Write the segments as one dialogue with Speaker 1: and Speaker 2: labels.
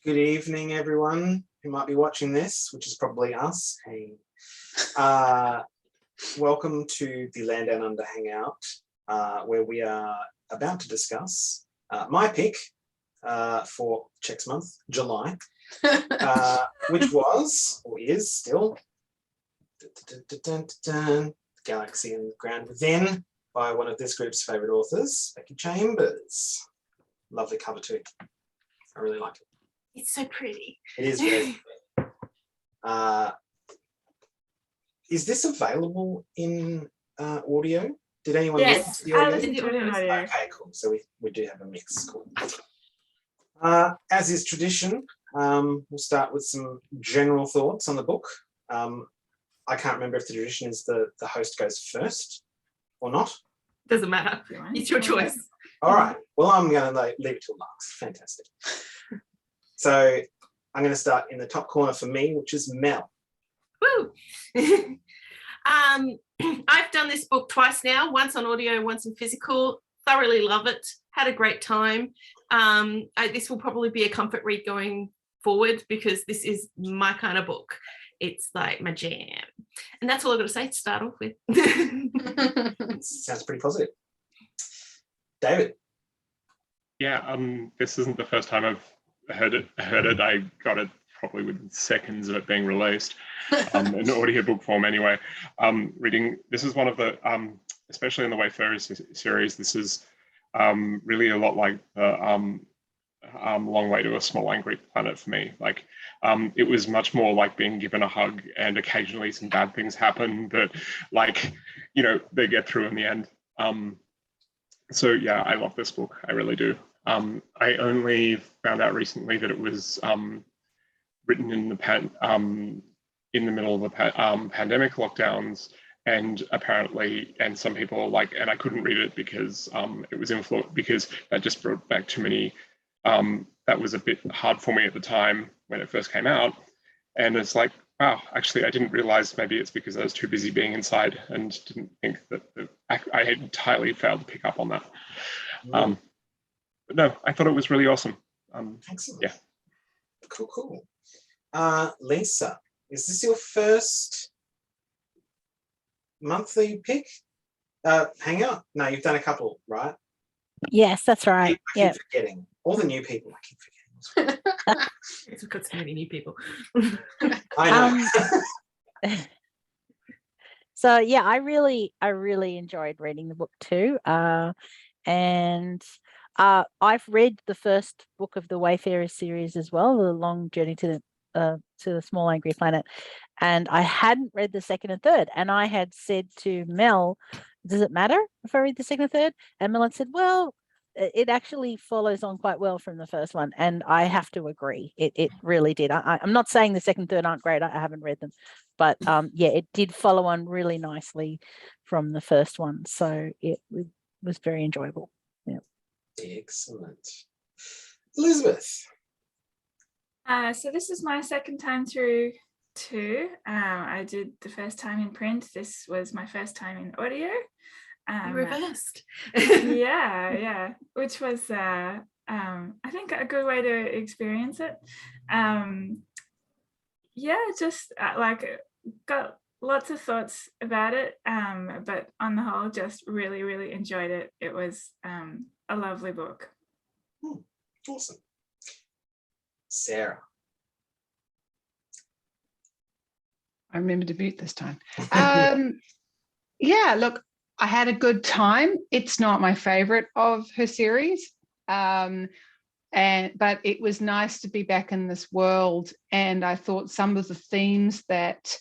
Speaker 1: Good evening, everyone who might be watching this, which is probably us. Hey. Welcome to the Land Down Under Hangout, where we are about to discuss my pick for Check's month, July, which was, or is still, Galaxy and the Ground Within by one of this group's favourite authors, Becky Chambers. Lovely cover too. I really like it.
Speaker 2: It's so pretty.
Speaker 1: It is very pretty. Is this available in audio? Did anyone listen to the audio?
Speaker 2: I listened to it in audio.
Speaker 1: Okay, cool. So we do have a mix. Cool. As is tradition, we'll start with some general thoughts on the book. I can't remember if the tradition is the host goes first or not.
Speaker 2: Doesn't matter. It's your choice.
Speaker 1: All right. Well, I'm going to leave it till last. Fantastic. So I'm going to start in the top corner for me, which is Mel.
Speaker 2: Woo! I've done this book twice now, once on audio, once in physical. Thoroughly love it. Had a great time. This will probably be a comfort read going forward because this is my kind of book. It's like my jam. And that's all I've got to say to start off with.
Speaker 1: Sounds pretty positive. David.
Speaker 3: Yeah, this isn't the first time I've heard it. I got it probably within seconds of it being released, in audiobook form anyway. Reading, this is one of the, especially in the Wayfarer series, this is really a lot like the Long Way to a Small Angry Planet for me. Like, it was much more like being given a hug and occasionally some bad things happen, but like, you know, they get through in the end. So yeah, I love this book. I really do. I only found out recently that it was written in the middle of the pandemic lockdowns, and apparently, and some people like, and I couldn't read it because it was influenced, because that just brought back too many. That was a bit hard for me at the time when it first came out, and it's like, wow, actually, I didn't realize maybe it's because I was too busy being inside and didn't think that I had entirely failed to pick up on that. But no, I thought it was really awesome.
Speaker 1: Excellent.
Speaker 3: Yeah.
Speaker 1: Cool. Lisa, is this your first monthly pick? Hangout? No, you've done a couple, right?
Speaker 4: Yes, that's right.
Speaker 1: I keep forgetting. All the new people, I keep forgetting.
Speaker 2: We've got so many new people.
Speaker 1: I know.
Speaker 4: So yeah, I really enjoyed reading the book too. And I've read the first book of the Wayfarer series as well, The Long Journey to the Small Angry Planet, and I hadn't read the second and third. And I had said to Mel, "Does it matter if I read the second and third?" And Mel had said, "Well, it actually follows on quite well from the first one," and I have to agree. It really did. I'm not saying the second and third aren't great. I haven't read them, but yeah, it did follow on really nicely from the first one. So it was very enjoyable. Yeah.
Speaker 1: Excellent. Elizabeth.
Speaker 5: So this is my second time through too. I did the first time in print. This was my first time in audio.
Speaker 2: Reversed.
Speaker 5: yeah, which was I think a good way to experience it. Just like got lots of thoughts about it, but on the whole, just really enjoyed it. It was a lovely book.
Speaker 1: Awesome. Sarah.
Speaker 6: I remember to mute this time. Yeah, look, I had a good time. It's not my favorite of her series, but it was nice to be back in this world. And I thought some of the themes that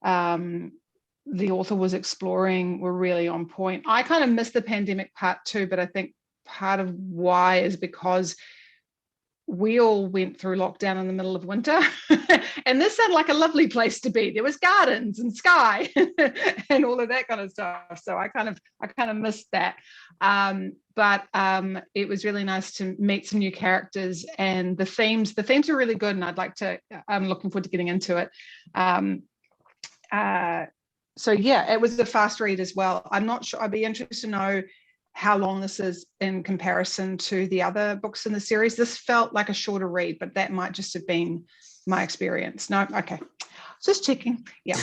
Speaker 6: the author was exploring were really on point. I kind of missed the pandemic part too, but I think part of why is because we all went through lockdown in the middle of winter and this sounded like a lovely place to be. There was gardens and sky and all of that kind of stuff. So I kind of missed that. But it was really nice to meet some new characters, and the themes are really good, and I'm looking forward to getting into it. So yeah, it was a fast read as well. I'm not sure, I'd be interested to know how long this is in comparison to the other books in the series. This felt like a shorter read, but that might just have been my experience. No, okay, just checking. Yeah.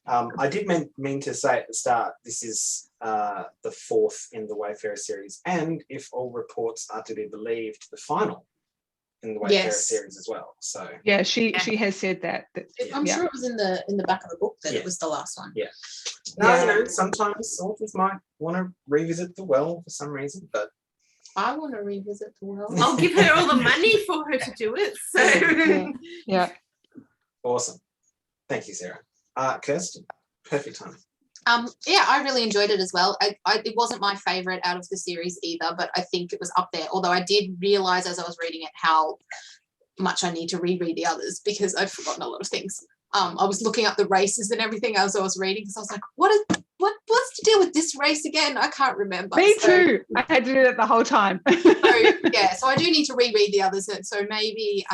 Speaker 1: I did mean to say at the start, this is the fourth in the Wayfarer series, and if all reports are to be believed, the final in the Wayfarer series as well. So
Speaker 6: yeah, she has said that.
Speaker 7: I'm sure it was in the back of the book that it was the last one.
Speaker 1: Yeah. No, you know, sometimes authors might want to revisit the well for some reason, but
Speaker 7: I want to revisit the world.
Speaker 2: I'll give her all the money for her to do it. So
Speaker 6: Yeah.
Speaker 1: awesome. Thank you, Sarah. Kirsten, perfect timing.
Speaker 7: Yeah, I really enjoyed it as well. It wasn't my favorite out of the series either, but I think it was up there. Although I did realize as I was reading it how much I need to reread the others because I've forgotten a lot of things. I was looking up the races and everything as I was reading because I was like, what's the deal with this race again? I can't remember.
Speaker 6: Me too. I had to do that the whole time.
Speaker 7: So I do need to reread the others. So maybe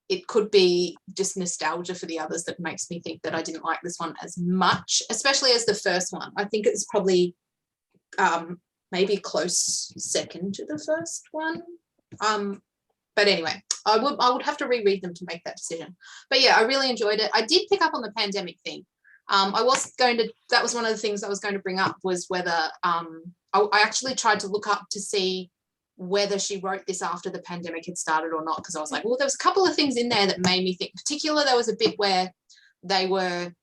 Speaker 7: it could be just nostalgia for the others that makes me think that I didn't like this one as much, especially as the first one. I think it's probably maybe close second to the first one. But anyway, I would have to reread them to make that decision. But yeah, I really enjoyed it. I did pick up on the pandemic thing. That was one of the things I was going to bring up was whether I actually tried to look up to see whether she wrote this after the pandemic had started or not, because I was like, well, there was a couple of things in there that made me think. Particular, there was a bit where they were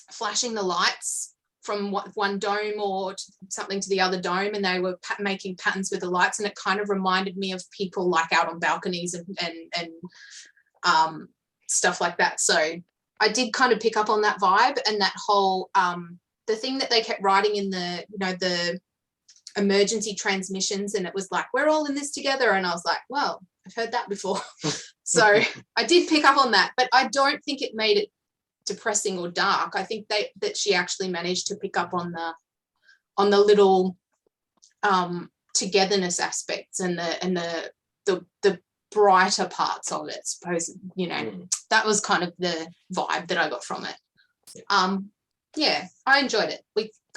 Speaker 7: flashing the lights from one dome or something to the other dome, and they were making patterns with the lights, and it kind of reminded me of people like out on balconies and stuff like that. So I did kind of pick up on that vibe, and that whole the thing that they kept writing in the emergency transmissions, and it was like, we're all in this together, and I was like, well, I've heard that before. So I did pick up on that, but I don't think it made it depressing or dark. I think that she actually managed to pick up on the little togetherness aspects and the brighter parts of it, suppose, that was kind of the vibe that I got from it. Yeah, I enjoyed it.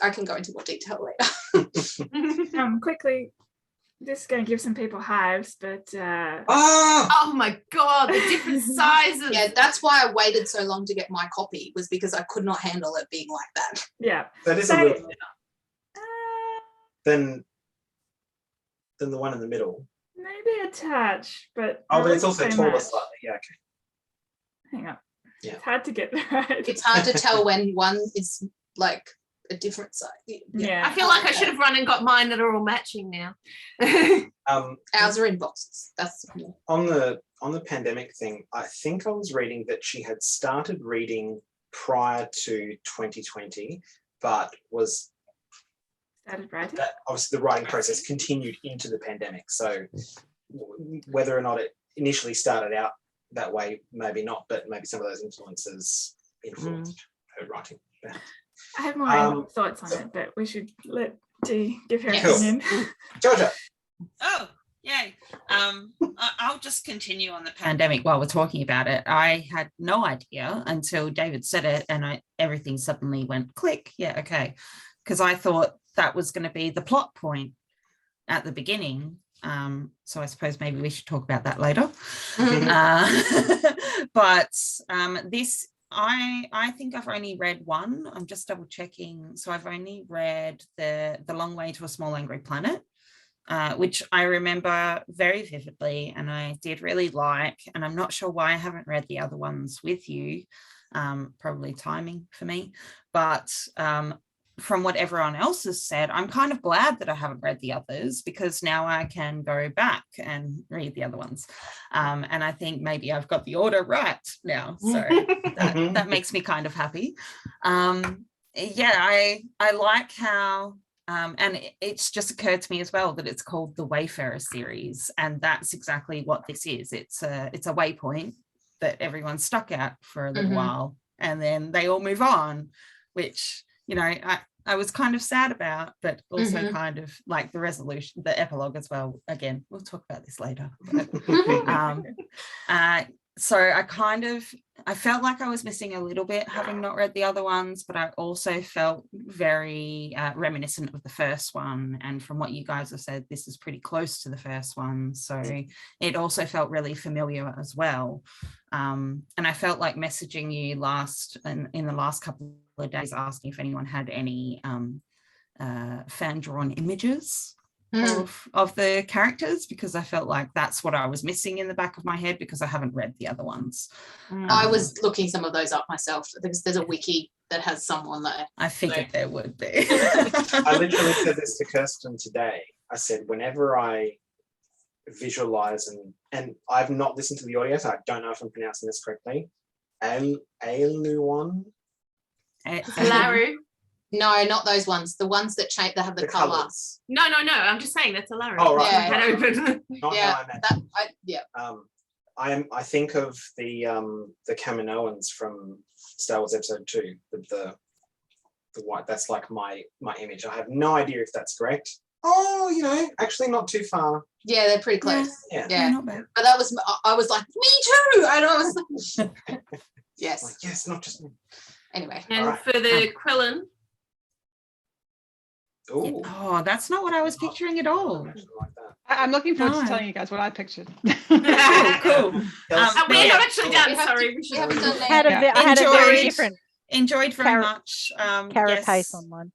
Speaker 7: I can go into more detail later.
Speaker 5: Quickly, this is going to give some people hives, but
Speaker 2: oh my god, the different sizes.
Speaker 7: Yeah, that's why I waited so long to get my copy, was because I could not handle it being like that.
Speaker 5: Yeah,
Speaker 1: that is a little than the one in the middle.
Speaker 5: Maybe a touch, but
Speaker 1: but it's also
Speaker 5: so
Speaker 1: taller
Speaker 5: much.
Speaker 1: slightly. Yeah, okay.
Speaker 5: Hang on.
Speaker 1: Yeah.
Speaker 5: It's hard to get right.
Speaker 7: It's hard to tell when one is like a different size.
Speaker 5: Yeah.
Speaker 2: I feel like I should have run and got mine that are all matching now.
Speaker 7: Ours are in boxes. That's
Speaker 1: on the pandemic thing. I think I was reading that she had started reading prior to 2020, but was
Speaker 5: started writing.
Speaker 1: That obviously the writing process continued into the pandemic. So whether or not it initially started out that way, maybe not, but maybe some of those influences influenced her writing.
Speaker 5: I have more thoughts on it, but we should let Dee give her opinion.
Speaker 1: Georgia.
Speaker 8: Oh, yay. I'll just continue on the pandemic while we're talking about it. I had no idea until David said it, and everything suddenly went click. Yeah, okay. Because I thought that was going to be the plot point at the beginning. So I suppose maybe we should talk about that later. But this, I think I've only read one. I'm just double checking. So I've only read the Long Way to a Small Angry Planet, which I remember very vividly, and I did really like. And I'm not sure why I haven't read the other ones with you. Probably timing for me. But from what everyone else has said, I'm kind of glad that I haven't read the others, because now I can go back and read the other ones. And I think maybe I've got the order right now. So that makes me kind of happy. Yeah, I like how, and it's just occurred to me as well that it's called the Wayfarer series. And that's exactly what this is. It's a waypoint that everyone's stuck at for a little while, and then they all move on, which, I was kind of sad about, but also kind of like the resolution, the epilogue as well. Again, we'll talk about this later. But, so I felt like I was missing a little bit having not read the other ones, but I also felt very reminiscent of the first one. And from what you guys have said, this is pretty close to the first one. So it also felt really familiar as well. And I felt like messaging you in the last couple of days, asking if anyone had any fan-drawn images of the characters, because I felt like that's what I was missing in the back of my head because I haven't read the other ones.
Speaker 7: I was looking some of those up myself because there's a wiki that has someone there.
Speaker 8: I figured there would be.
Speaker 1: I literally said this to Kirsten today. I said, whenever I visualize, and I've not listened to the audio, so I don't know if I'm pronouncing this correctly. LDUH.
Speaker 2: Laru.
Speaker 7: No, not those ones. The ones that change, that have the colour.
Speaker 1: Colours.
Speaker 2: No. I'm just saying that's a Laru.
Speaker 1: Oh, right.
Speaker 7: Yeah.
Speaker 2: Had open.
Speaker 1: Not
Speaker 7: Yeah,
Speaker 1: how I meant.
Speaker 7: yeah.
Speaker 1: I think of the Kaminoans from Star Wars Episode 2, the white. That's like my image. I have no idea if that's correct. Oh, actually not too far.
Speaker 7: Yeah, they're pretty close.
Speaker 1: Yeah.
Speaker 7: Yeah.
Speaker 8: Not bad.
Speaker 7: But I was like, me too. And I was like, yes.
Speaker 1: Like, yes, not just me.
Speaker 7: Anyway.
Speaker 2: And
Speaker 1: Alright.
Speaker 2: for the Quillen,
Speaker 1: Ooh.
Speaker 8: Oh, that's not what I was picturing at all.
Speaker 1: Like that.
Speaker 6: I'm looking forward
Speaker 8: No.
Speaker 6: to telling you guys what I pictured.
Speaker 8: Cool.
Speaker 2: we're not actually done.
Speaker 7: We have
Speaker 2: Sorry,
Speaker 7: we haven't done
Speaker 4: I had
Speaker 7: that.
Speaker 4: I had a very
Speaker 8: Enjoyed.
Speaker 4: different
Speaker 8: Enjoyed very
Speaker 4: Carrot-
Speaker 8: much.
Speaker 4: carapace
Speaker 8: Yes.
Speaker 4: on one.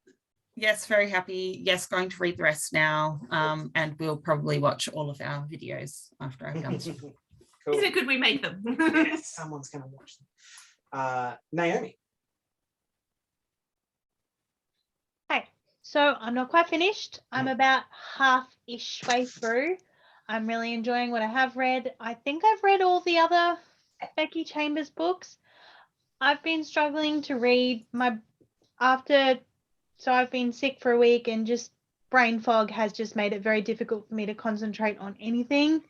Speaker 8: Yes, very happy. Yes, going to read the rest now. And we'll probably watch all of our videos after I've done some.
Speaker 1: Cool.
Speaker 2: isn't it good we make them?
Speaker 1: Yes, someone's going to watch them. Naomi.
Speaker 9: So I'm not quite finished. I'm about half-ish way through. I'm really enjoying what I have read. I think I've read all the other Becky Chambers books. I've been struggling to read so I've been sick for a week, and just brain fog has just made it very difficult for me to concentrate on anything.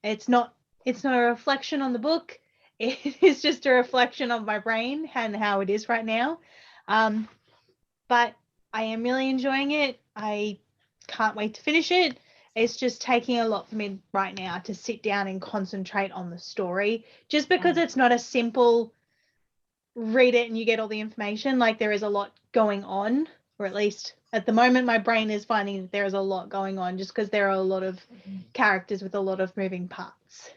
Speaker 9: It's not a reflection on the book. It is just a reflection of my brain and how it is right now. But I am really enjoying it. I can't wait to finish it. It's just taking a lot for me right now to sit down and concentrate on the story, just because it's not a simple read it and you get all the information. Like, there is a lot going on, or at least at the moment my brain is finding that there is a lot going on, just because there are a lot of characters with a lot of moving parts.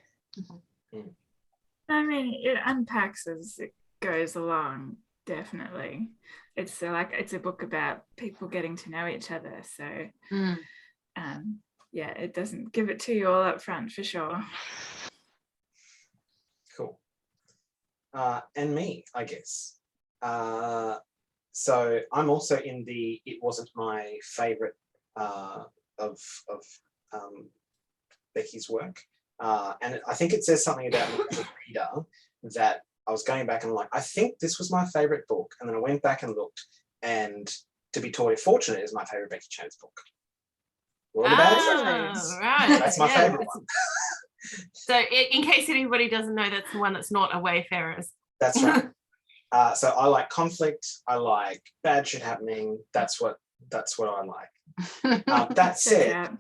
Speaker 5: I mean, it unpacks as it goes along, definitely. It's it's a book about people getting to know each other. So, yeah, it doesn't give it to you all up front for sure.
Speaker 1: Cool. And me, I guess. So I'm also in the it wasn't my favorite of Becky's work. And I think it says something about me as a reader that I was going back and like, I think this was my favorite book. And then I went back and looked, and To Be Totally Fortunate is my favorite Becky Chambers book. All the bad sides.
Speaker 2: Right.
Speaker 1: That's my favorite one.
Speaker 2: So in case anybody doesn't know, that's the one that's not a Wayfarers.
Speaker 1: That's right. So I like conflict. I like bad shit happening. That's what I like. That said,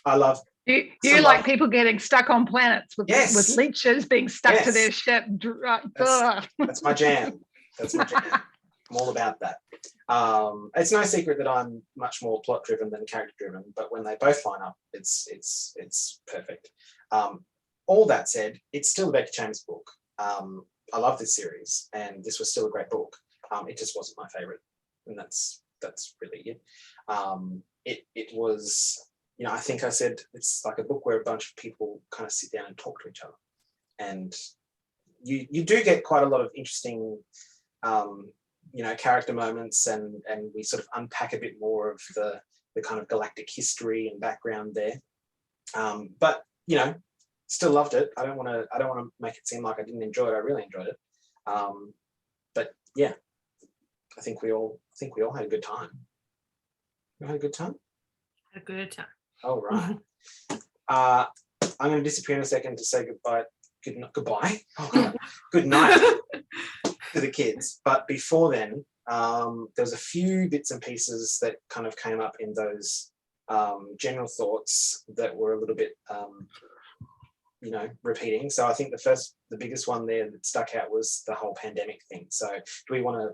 Speaker 1: I love.
Speaker 6: You like people getting stuck on planets with leeches being stuck to their ship.
Speaker 1: That's my jam. That's my jam. I'm all about that. It's no secret that I'm much more plot driven than character driven, but when they both line up, it's perfect. All that said, it's still a Becky Chambers book. I love this series, and this was still a great book. It just wasn't my favorite, and that's really it. It was, I think I said it's like a book where a bunch of people kind of sit down and talk to each other, and you do get quite a lot of interesting character moments, and we sort of unpack a bit more of the kind of galactic history and background there. But still loved it. I don't want to make it seem like I didn't enjoy it. I really enjoyed it. But yeah, I think we all had a good time. You had a good time?
Speaker 2: A good time.
Speaker 1: All right. I'm going to disappear in a second to say goodbye. Goodbye. Oh, God. Good night to the kids. But before then, there was a few bits and pieces that kind of came up in those general thoughts that were a little bit you know, repeating. So I think the biggest one there that stuck out was the whole pandemic thing. So do we want to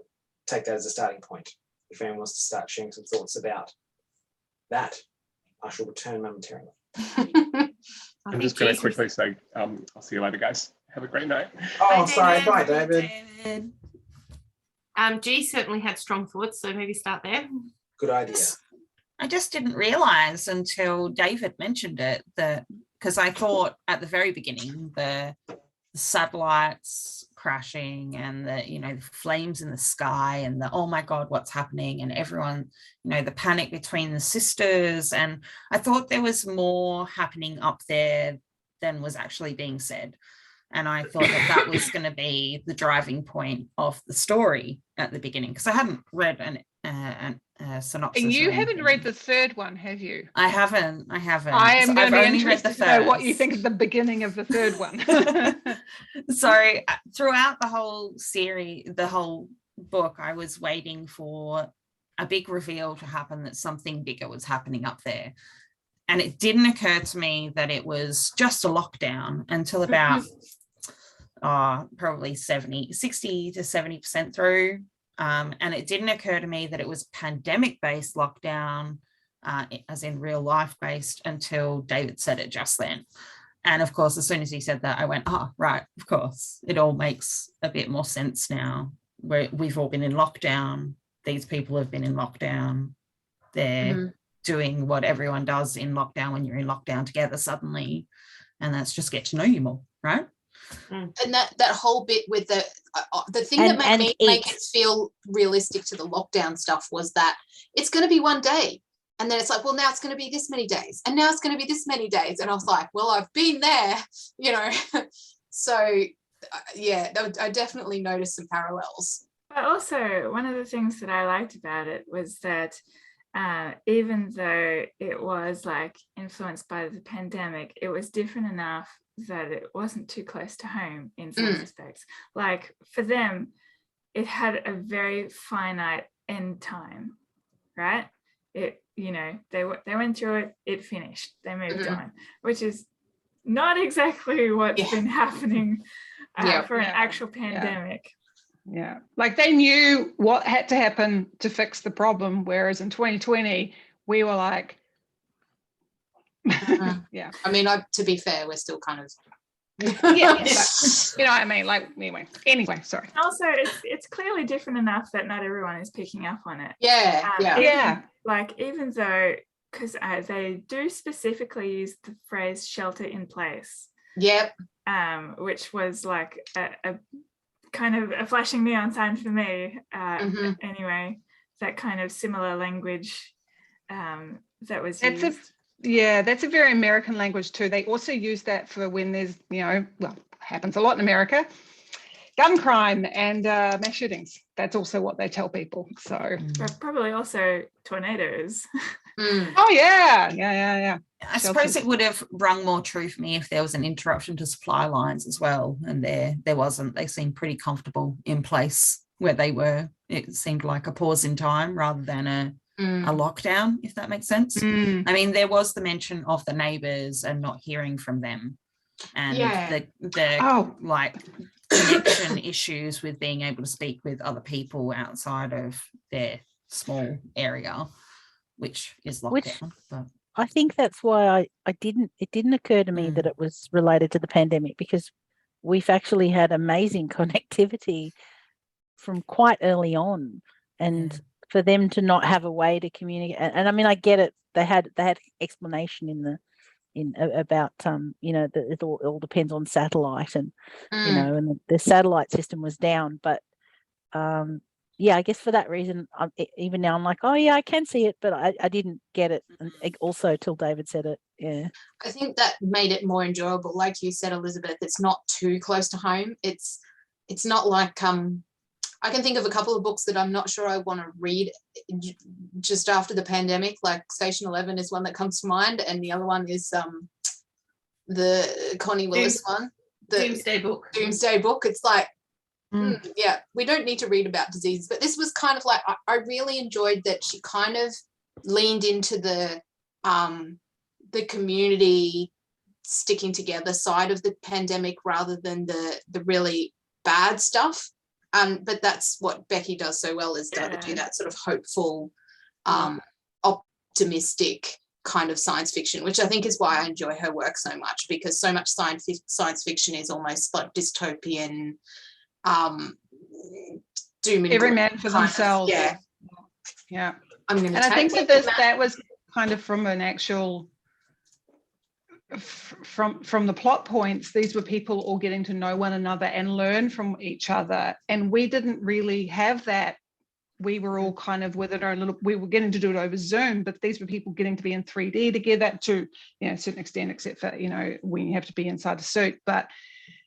Speaker 1: take that as a starting point? If anyone wants to start sharing some thoughts about that, I shall return momentarily.
Speaker 3: I'm just going to quickly say, I'll see you later, guys. Have a great night.
Speaker 1: Oh, sorry. Bye, David.
Speaker 2: G certainly had strong thoughts, so maybe start there.
Speaker 1: Good idea.
Speaker 8: I just didn't realize until David mentioned it that, because I thought at the very beginning the satellites crashing and the, you know, the flames in the sky and the, oh my God, what's happening, and everyone, you know, the panic between the sisters, and I thought there was more happening up there than was actually being said. And I thought that was going to be the driving point of the story at the beginning, because I hadn't read a synopsis.
Speaker 6: And you
Speaker 8: or
Speaker 6: haven't
Speaker 8: anything.
Speaker 6: read the third one, have you?
Speaker 8: I haven't.
Speaker 6: I am going
Speaker 8: I've
Speaker 6: to be
Speaker 8: only read the
Speaker 6: interested to know what
Speaker 8: first.
Speaker 6: you think of the beginning of the third one.
Speaker 8: So throughout the whole series, the whole book, I was waiting for a big reveal to happen that something bigger was happening up there. And it didn't occur to me that it was just a lockdown until about probably 60 to 70% through. And it didn't occur to me that it was pandemic-based lockdown, as in real life-based, until David said it just then. And of course, as soon as he said that, I went, oh, right, of course. It all makes a bit more sense now. We've all been in lockdown. These people have been in lockdown. They're doing what everyone does in lockdown when you're in lockdown together suddenly. And that's just get to know you more, right?
Speaker 7: And that whole bit with the thing that made me make it feel realistic to the lockdown stuff was that it's going to be one day, and then it's like, well, now it's going to be this many days, and now it's going to be this many days, and I was like, well, I've been there, you know. So yeah, I definitely noticed some parallels.
Speaker 5: But also, one of the things that I liked about it was that even though it was like influenced by the pandemic, it was different enough that it wasn't too close to home in some respects. Like for them, it had a very finite end time, right? It, you know, they went through it, it finished, they moved on, which is not exactly what's been happening for an actual pandemic.
Speaker 6: Yeah, like they knew what had to happen to fix the problem, whereas in 2020 we were like, yeah.
Speaker 7: I mean, to be fair, we're still kind of
Speaker 6: yeah, but, you know what I mean? Like anyway, sorry.
Speaker 5: Also, it's clearly different enough that not everyone is picking up on it. Even though, because they do specifically use the phrase "shelter in place."
Speaker 7: Yep.
Speaker 5: Which was like a kind of a flashing neon sign for me. Anyway, that kind of similar language that was used.
Speaker 6: That's a very American language too. They also use that for when there's, you know, well, happens a lot in America, gun crime and mass shootings. That's also what they tell people. So
Speaker 5: but probably also tornadoes.
Speaker 6: Oh yeah.
Speaker 8: I suppose it would have rung more true for me if there was an interruption to supply lines as well, and there wasn't. They seemed pretty comfortable in place where they were. It seemed like a pause in time rather than a lockdown, if that makes sense. I mean, there was the mention of the neighbors and not hearing from them, and the like connection issues with being able to speak with other people outside of their small area, which is lockdown. But
Speaker 4: I think that's why it didn't occur to me that it was related to the pandemic, because we've actually had amazing connectivity from quite early on, and for them to not have a way to communicate, and I mean, I get it. They had explanation about you know, that it all depends on satellite, and you know, and the satellite system was down, but I guess for that reason, even now I'm like, oh yeah, I can see it, but I didn't get it, and also till David said it. Yeah,
Speaker 7: I think that made it more enjoyable. Like you said, Elizabeth, it's not too close to home. It's not like I can think of a couple of books that I'm not sure I want to read just after the pandemic. Like Station 11 is one that comes to mind, and the other one is the Connie Willis one, the
Speaker 2: Doomsday Book.
Speaker 7: It's like, we don't need to read about diseases, but this was kind of like, I really enjoyed that she kind of leaned into the community sticking together side of the pandemic rather than the really bad stuff. But that's what Becky does so well, is to do that sort of hopeful, optimistic kind of science fiction, which I think is why I enjoy her work so much, because so much science fiction is almost like dystopian, doom and
Speaker 6: Every
Speaker 7: gloom
Speaker 6: man for
Speaker 7: kind of-
Speaker 6: themselves.
Speaker 7: yeah. I'm going to.
Speaker 6: And I think that that was kind of from an actual, from the plot points, these were people all getting to know one another and learn from each other. And we didn't really have that. We were all kind of with it our little, we were getting to do it over Zoom, but these were people getting to be in 3D together to, you know, a certain extent, except for, you know, when you have to be inside a suit. But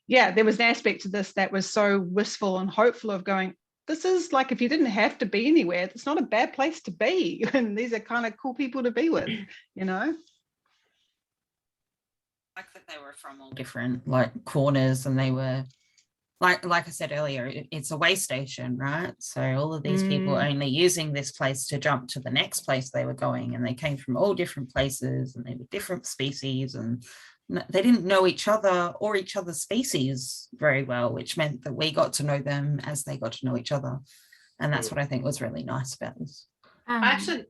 Speaker 6: yeah, there was an aspect to this that was so wistful and hopeful of going, this is like, if you didn't have to be anywhere, it's not a bad place to be. And these are kind of cool people to be with, you know?
Speaker 8: Like that they were from all different like corners, and they were like I said earlier, it's a way station, right? So all of these people only using this place to jump to the next place they were going, and they came from all different places, and they were different species, and they didn't know each other or each other's species very well, which meant that we got to know them as they got to know each other. And that's what I think was really nice about this.
Speaker 2: Actually,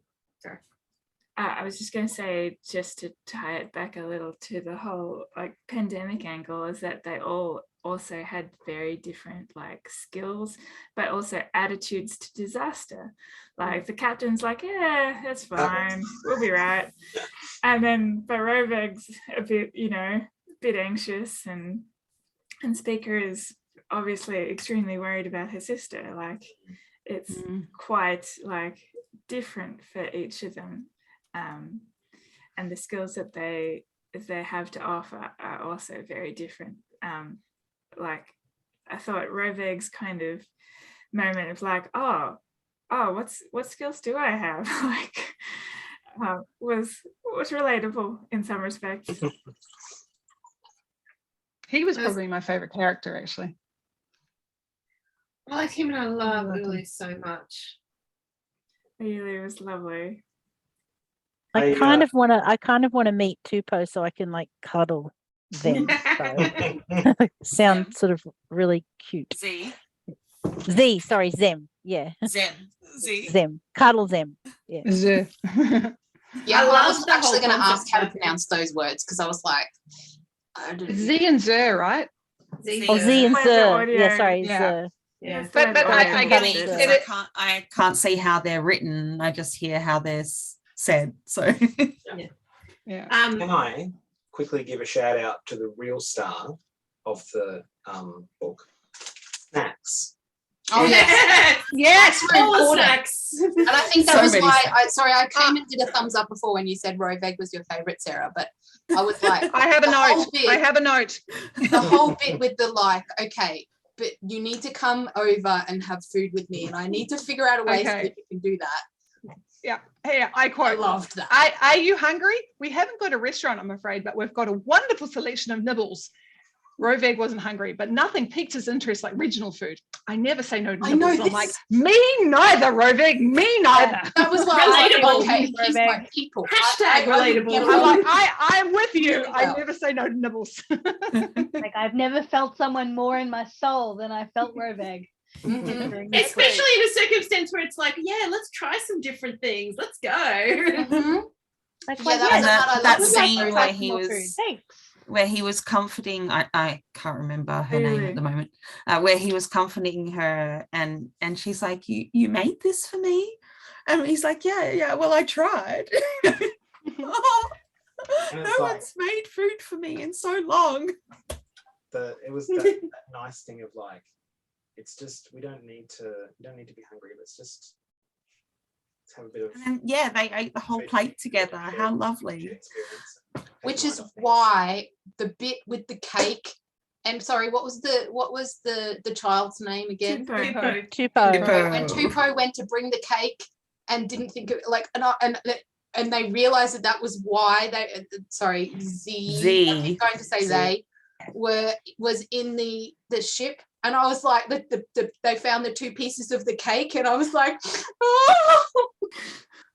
Speaker 5: I was just going to say, just to tie it back a little to the whole like pandemic angle, is that they all also had very different like skills, but also attitudes to disaster. Like the captain's like, yeah, that's fine, we'll be right. And then but Roveg's a bit, you know, a bit anxious, and Speaker is obviously extremely worried about her sister. Like it's quite like different for each of them. And the skills that they have to offer are also very different. Like I thought Roveg's kind of moment of like, oh, what skills do I have? Like was relatable in some respects.
Speaker 6: He was probably my favorite character, actually.
Speaker 2: I like him, and I love Uli so much.
Speaker 5: Uli was lovely.
Speaker 4: I kind of want to meet Tupou so I can like cuddle them. So. Sound sort of really cute. Zem. Yeah. Zem. Cuddle them. Yeah.
Speaker 7: Yeah, I was actually going to ask how to pronounce those words, because I was like,
Speaker 6: Z and Zer, right?
Speaker 4: Z and Zer. Yeah, sorry.
Speaker 6: Yeah.
Speaker 5: Yeah.
Speaker 6: But I get it.
Speaker 8: I can't see how they're written. I just hear how they're said. So
Speaker 6: yeah.
Speaker 1: Can I quickly give a shout out to the real star of the book, Snacks.
Speaker 7: Oh yes,
Speaker 2: yes,
Speaker 7: all
Speaker 2: snacks.
Speaker 7: And I think that was why I came and did a thumbs up before when you said Roveg was your favorite, Sarah, but I was like,
Speaker 6: I have a note.
Speaker 7: The whole bit with the like, okay, but you need to come over and have food with me, and I need to figure out a way so that you can do that.
Speaker 6: Yeah, hey, I quite
Speaker 7: loved that.
Speaker 6: Are you hungry? We haven't got a restaurant, I'm afraid, but we've got a wonderful selection of nibbles. Roveg wasn't hungry, but nothing piqued his interest like regional food. I never say no to nibbles. I'm like, me neither, Roveg, me neither.
Speaker 7: That was why I was like, okay, he's my people.
Speaker 2: Hashtag relatable.
Speaker 6: I'm like, I'm with you. I never say no to nibbles.
Speaker 9: Like I've never felt someone more in my soul than I felt Roveg.
Speaker 2: Mm-hmm. Especially in a circumstance where it's like, yeah, let's try some different things. Let's go.
Speaker 7: Mm-hmm.
Speaker 9: Like,
Speaker 8: that scene where he was
Speaker 9: Thanks.
Speaker 8: where he was comforting, I can't remember her name at the moment, where he was comforting her, and she's like, you made this for me? And he's like, yeah, well, I tried. No one's made food for me in so long.
Speaker 1: It was that nice thing of like, it's just, we don't need to be hungry. Let's have a bit of.
Speaker 8: And they ate the whole plate together. How lovely.
Speaker 7: Which is why the bit with the cake, and sorry, what was the child's name again?
Speaker 2: Tupou.
Speaker 7: When Tupou went to bring the cake and didn't think of like, and they realized that was why they, sorry, Z. I keep going to say they was in the ship, and I was like, they found the two pieces of the cake, and I was like, oh,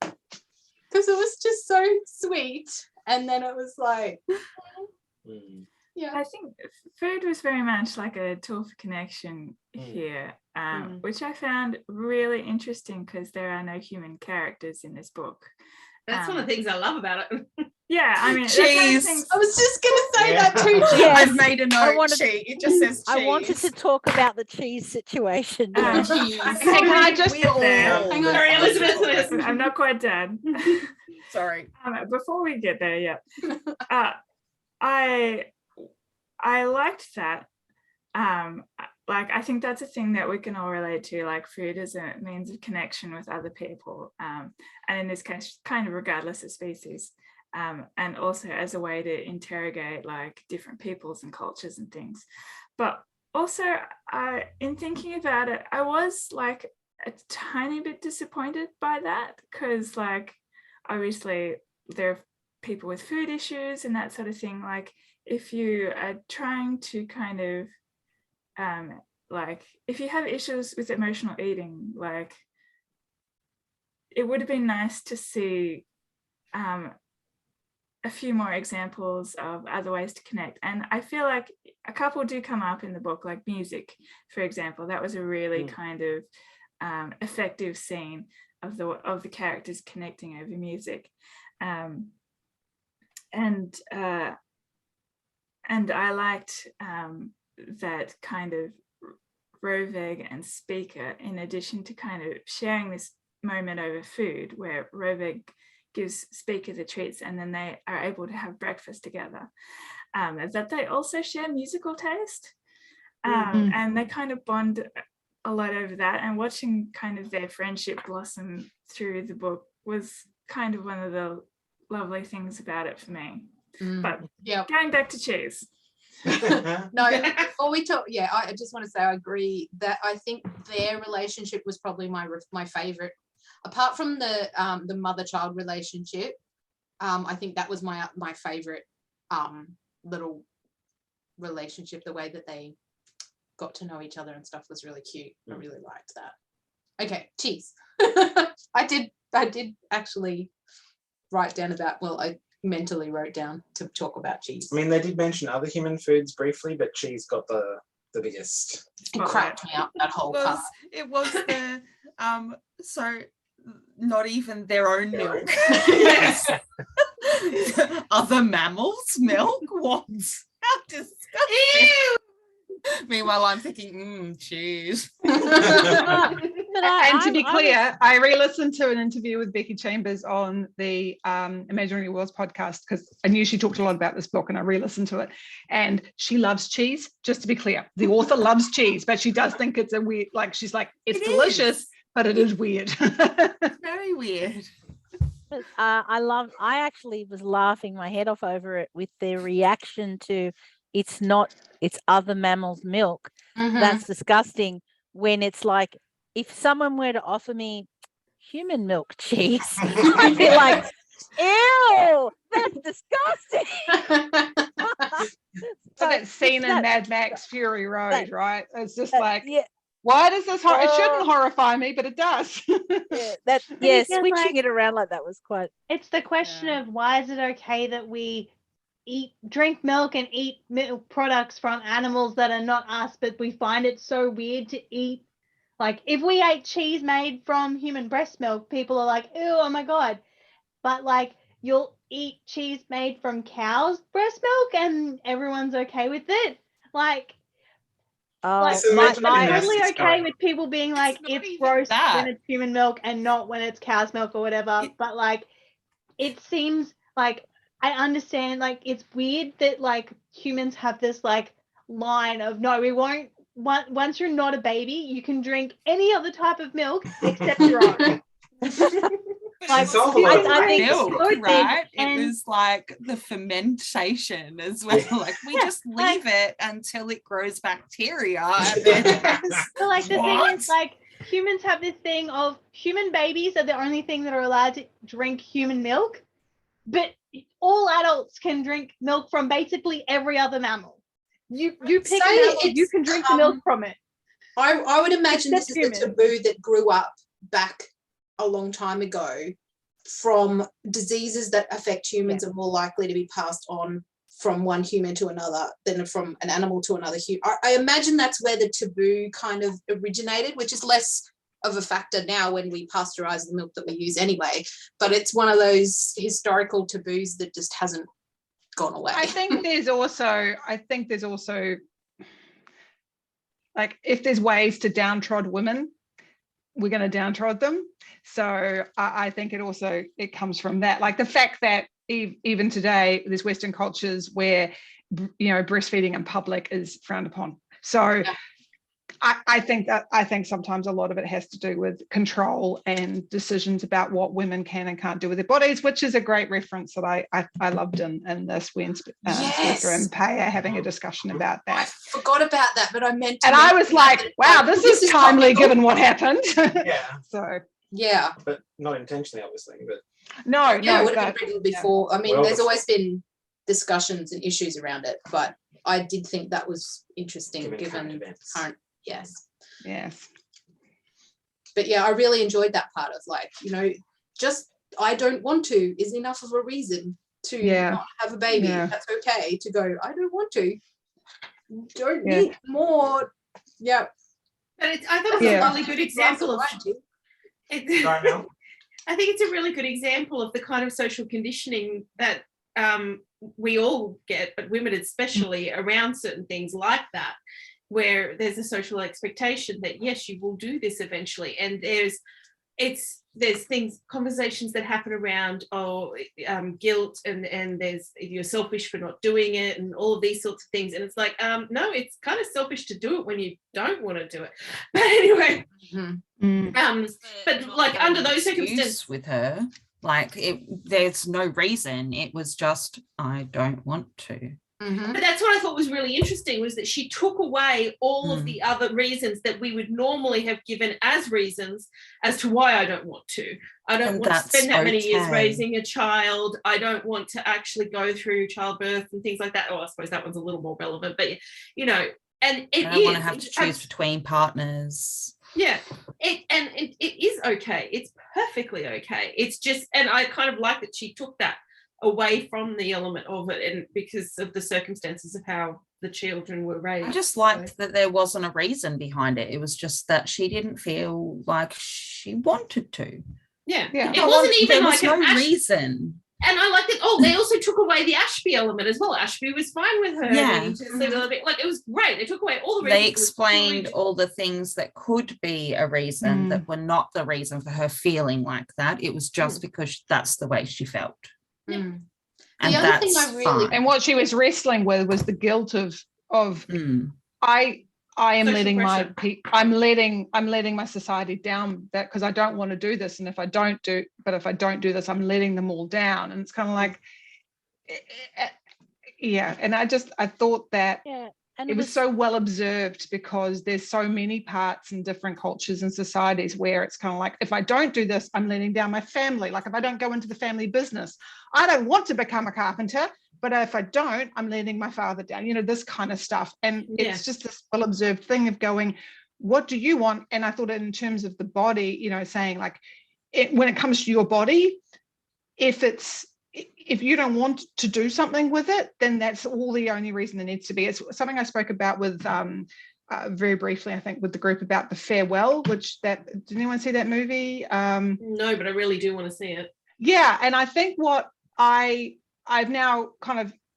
Speaker 7: because it was just so sweet. And then it was like, Yeah.
Speaker 5: I think food was very much like a tool for connection
Speaker 1: Mm.
Speaker 5: here,
Speaker 2: Mm.
Speaker 5: which I found really interesting because there are no human characters in this book.
Speaker 2: That's one of the things I love about it.
Speaker 5: Yeah, I mean, that's one of the
Speaker 8: Cheese.
Speaker 5: things-
Speaker 7: I was just going to say
Speaker 1: Yeah.
Speaker 7: that too. Jess.
Speaker 4: Yes.
Speaker 8: I've made a note. Cheese. It just says cheese.
Speaker 4: I wanted to talk about the cheese situation. yeah.
Speaker 8: Cheese.
Speaker 5: Hey, can I just
Speaker 8: We all-
Speaker 7: Hang on.
Speaker 2: Sorry, Elizabeth.
Speaker 5: I'm not quite done.
Speaker 8: Sorry.
Speaker 5: Before we get there, yeah, I liked that. Like, I think that's a thing that we can all relate to, like food as a means of connection with other people, and in this case, kind of regardless of species, and also as a way to interrogate like different peoples and cultures and things. But also, in thinking about it, I was like a tiny bit disappointed by that, because like obviously there are people with food issues and that sort of thing. Like, if you are trying to kind of like, if you have issues with emotional eating, like, it would have been nice to see a few more examples of other ways to connect. And I feel like a couple do come up in the book, like music, for example. That was a really kind of effective scene of the characters connecting over music. And I liked that kind of Roveg and Speaker, in addition to kind of sharing this moment over food, where Roveg gives Speaker the treats and then they are able to have breakfast together, that they also share musical taste, and they kind of bond a lot over that. And watching kind of their friendship blossom through the book was kind of one of the lovely things about it for me. But
Speaker 7: Yeah.
Speaker 5: going back to cheese.
Speaker 7: No, before we talk, yeah, I just want to say I agree that I think their relationship was probably my favorite, apart from the mother-child relationship. I think that was my favorite little relationship. The way that they got to know each other and stuff was really cute. I really liked that. Okay, cheese. I did actually write down about, well, I mentally wrote down to talk about cheese.
Speaker 1: I mean, they did mention other human foods briefly, but cheese got the biggest.
Speaker 7: It cracked me up, that whole part.
Speaker 8: It was the so not even their own milk.
Speaker 2: Yes.
Speaker 8: Other mammals' milk? What? How disgusting.
Speaker 2: Ew.
Speaker 8: Meanwhile, I'm thinking, cheese.
Speaker 6: And to be clear, I re-listened to an interview with Becky Chambers on the Imaginary Worlds podcast, because I knew she talked a lot about this book, and I re-listened to it. And she loves cheese, just to be clear. The author loves cheese, but she does think it's a weird, like, she's like, it's delicious, but it is weird.
Speaker 8: Very weird.
Speaker 4: I actually was laughing my head off over it with their reaction to it's other mammals' milk. That's disgusting. When it's like, if someone were to offer me human milk cheese, I'd be like, ew, that's disgusting.
Speaker 6: So that scene in Mad Max Fury Road, right? It's just like, why does this it shouldn't horrify me, but it does.
Speaker 4: Switching it around like that was quite.
Speaker 9: It's the question of, why is it okay that we drink milk and eat milk products from animals that are not us, but we find it so weird to eat? Like, if we ate cheese made from human breast milk, people are like, ew, oh my God. But like, you'll eat cheese made from cow's breast milk and everyone's okay with it. Like, I'm totally okay with people being like, it's gross when it's human milk and not when it's cow's milk or whatever. But like, it seems like, I understand, like, it's weird that like humans have this like line of, no, we won't. Once you're not a baby, you can drink any other type of milk except your own.
Speaker 8: Like,
Speaker 4: I think
Speaker 8: milk, right? It was like the fermentation as well. Like, we just leave it until it grows bacteria. And then
Speaker 9: so like the thing is, like, humans have this thing of human babies are the only thing that are allowed to drink human milk, but all adults can drink milk from basically every other mammal. You pick a mammal, you can drink the milk from it.
Speaker 7: I would imagine this is the taboo that grew up back a long time ago from diseases that affect humans are more likely to be passed on from one human to another than from an animal to another human. I imagine that's where the taboo kind of originated, which is less of a factor now when we pasteurize the milk that we use anyway. But it's one of those historical taboos that just hasn't gone away.
Speaker 6: I think there's also like, if there's ways to downtrod women, we're going to downtrod them. So I think it comes from that. Like the fact that even today, there's Western cultures where, breastfeeding in public is frowned upon. So yeah. I think sometimes a lot of it has to do with control and decisions about what women can and can't do with their bodies, which is a great reference that I loved in this when Spectre and Pay are having a discussion about that.
Speaker 7: I forgot about that, but I meant to.
Speaker 6: And I was like, wow, this is timely given what happened.
Speaker 1: Yeah.
Speaker 6: So.
Speaker 7: Yeah.
Speaker 1: But not intentionally, obviously. But
Speaker 6: no,
Speaker 7: yeah, it would have been written before. Yeah. I mean, there's
Speaker 1: before.
Speaker 7: Always been discussions and issues around it, but I did think that was interesting given current. Yes. But yeah, I really enjoyed that part of like, just I don't want to is enough of a reason to not have a baby. Yeah. That's okay to go, I don't want to. Don't need more. Yeah.
Speaker 2: But I thought it was a really good example of I think it's a really good example of the kind of social conditioning that we all get, but women especially, around certain things like that, where there's a social expectation that yes, you will do this eventually, and there's conversations that happen around guilt and there's you're selfish for not doing it and all of these sorts of things, and it's like no, it's kind of selfish to do it when you don't want to do it. But anyway, but like under those circumstances
Speaker 8: with her, like there's no reason, it was just I don't want to.
Speaker 2: Mm-hmm. But that's what I thought was really interesting, was that she took away all of the other reasons that we would normally have given as reasons as to why I don't want to. I don't want to spend that many years raising a child. I don't want to actually go through childbirth and things like that. Oh, I suppose that one's a little more relevant, but and I don't want to have to choose between partners. Yeah, it is okay. It's perfectly okay. It's just, and I kind of like that she took that away from the element of it, and because of the circumstances of how the children were raised.
Speaker 8: I just liked that there wasn't a reason behind it. It was just that she didn't feel like she wanted to.
Speaker 2: Yeah. It wasn't even like
Speaker 8: no reason.
Speaker 2: And I liked it. Oh, they also took away the Ashby element as well. Ashby was fine with her.
Speaker 8: Yeah.
Speaker 2: Like, it was great. They took away all the reasons.
Speaker 8: They explained all the things that could be a reason that were not the reason for her feeling like that. It was just because that's the way she felt.
Speaker 7: Mm.
Speaker 8: And
Speaker 7: the other thing I really
Speaker 6: and what she was wrestling with was the guilt of I am letting I'm letting my society down, that because I don't want to do this, and if I don't do this, I'm letting them all down. And it's kind of like and I thought that and it was so well observed, because there's so many parts in different cultures and societies where it's kind of like, if I don't do this, I'm letting down my family. Like if I don't go into the family business, I don't want to become a carpenter, but if I don't, I'm letting my father down, this kind of stuff. And it's just this well observed thing of going, what do you want? And I thought in terms of the body, saying like, when it comes to your body, if you don't want to do something with it, then that's all the only reason there needs to be. It's something I spoke about with very briefly, I think, with the group about The Farewell, did anyone see that movie?
Speaker 2: No, but I really do want to see it.
Speaker 6: Yeah, and I think what I've now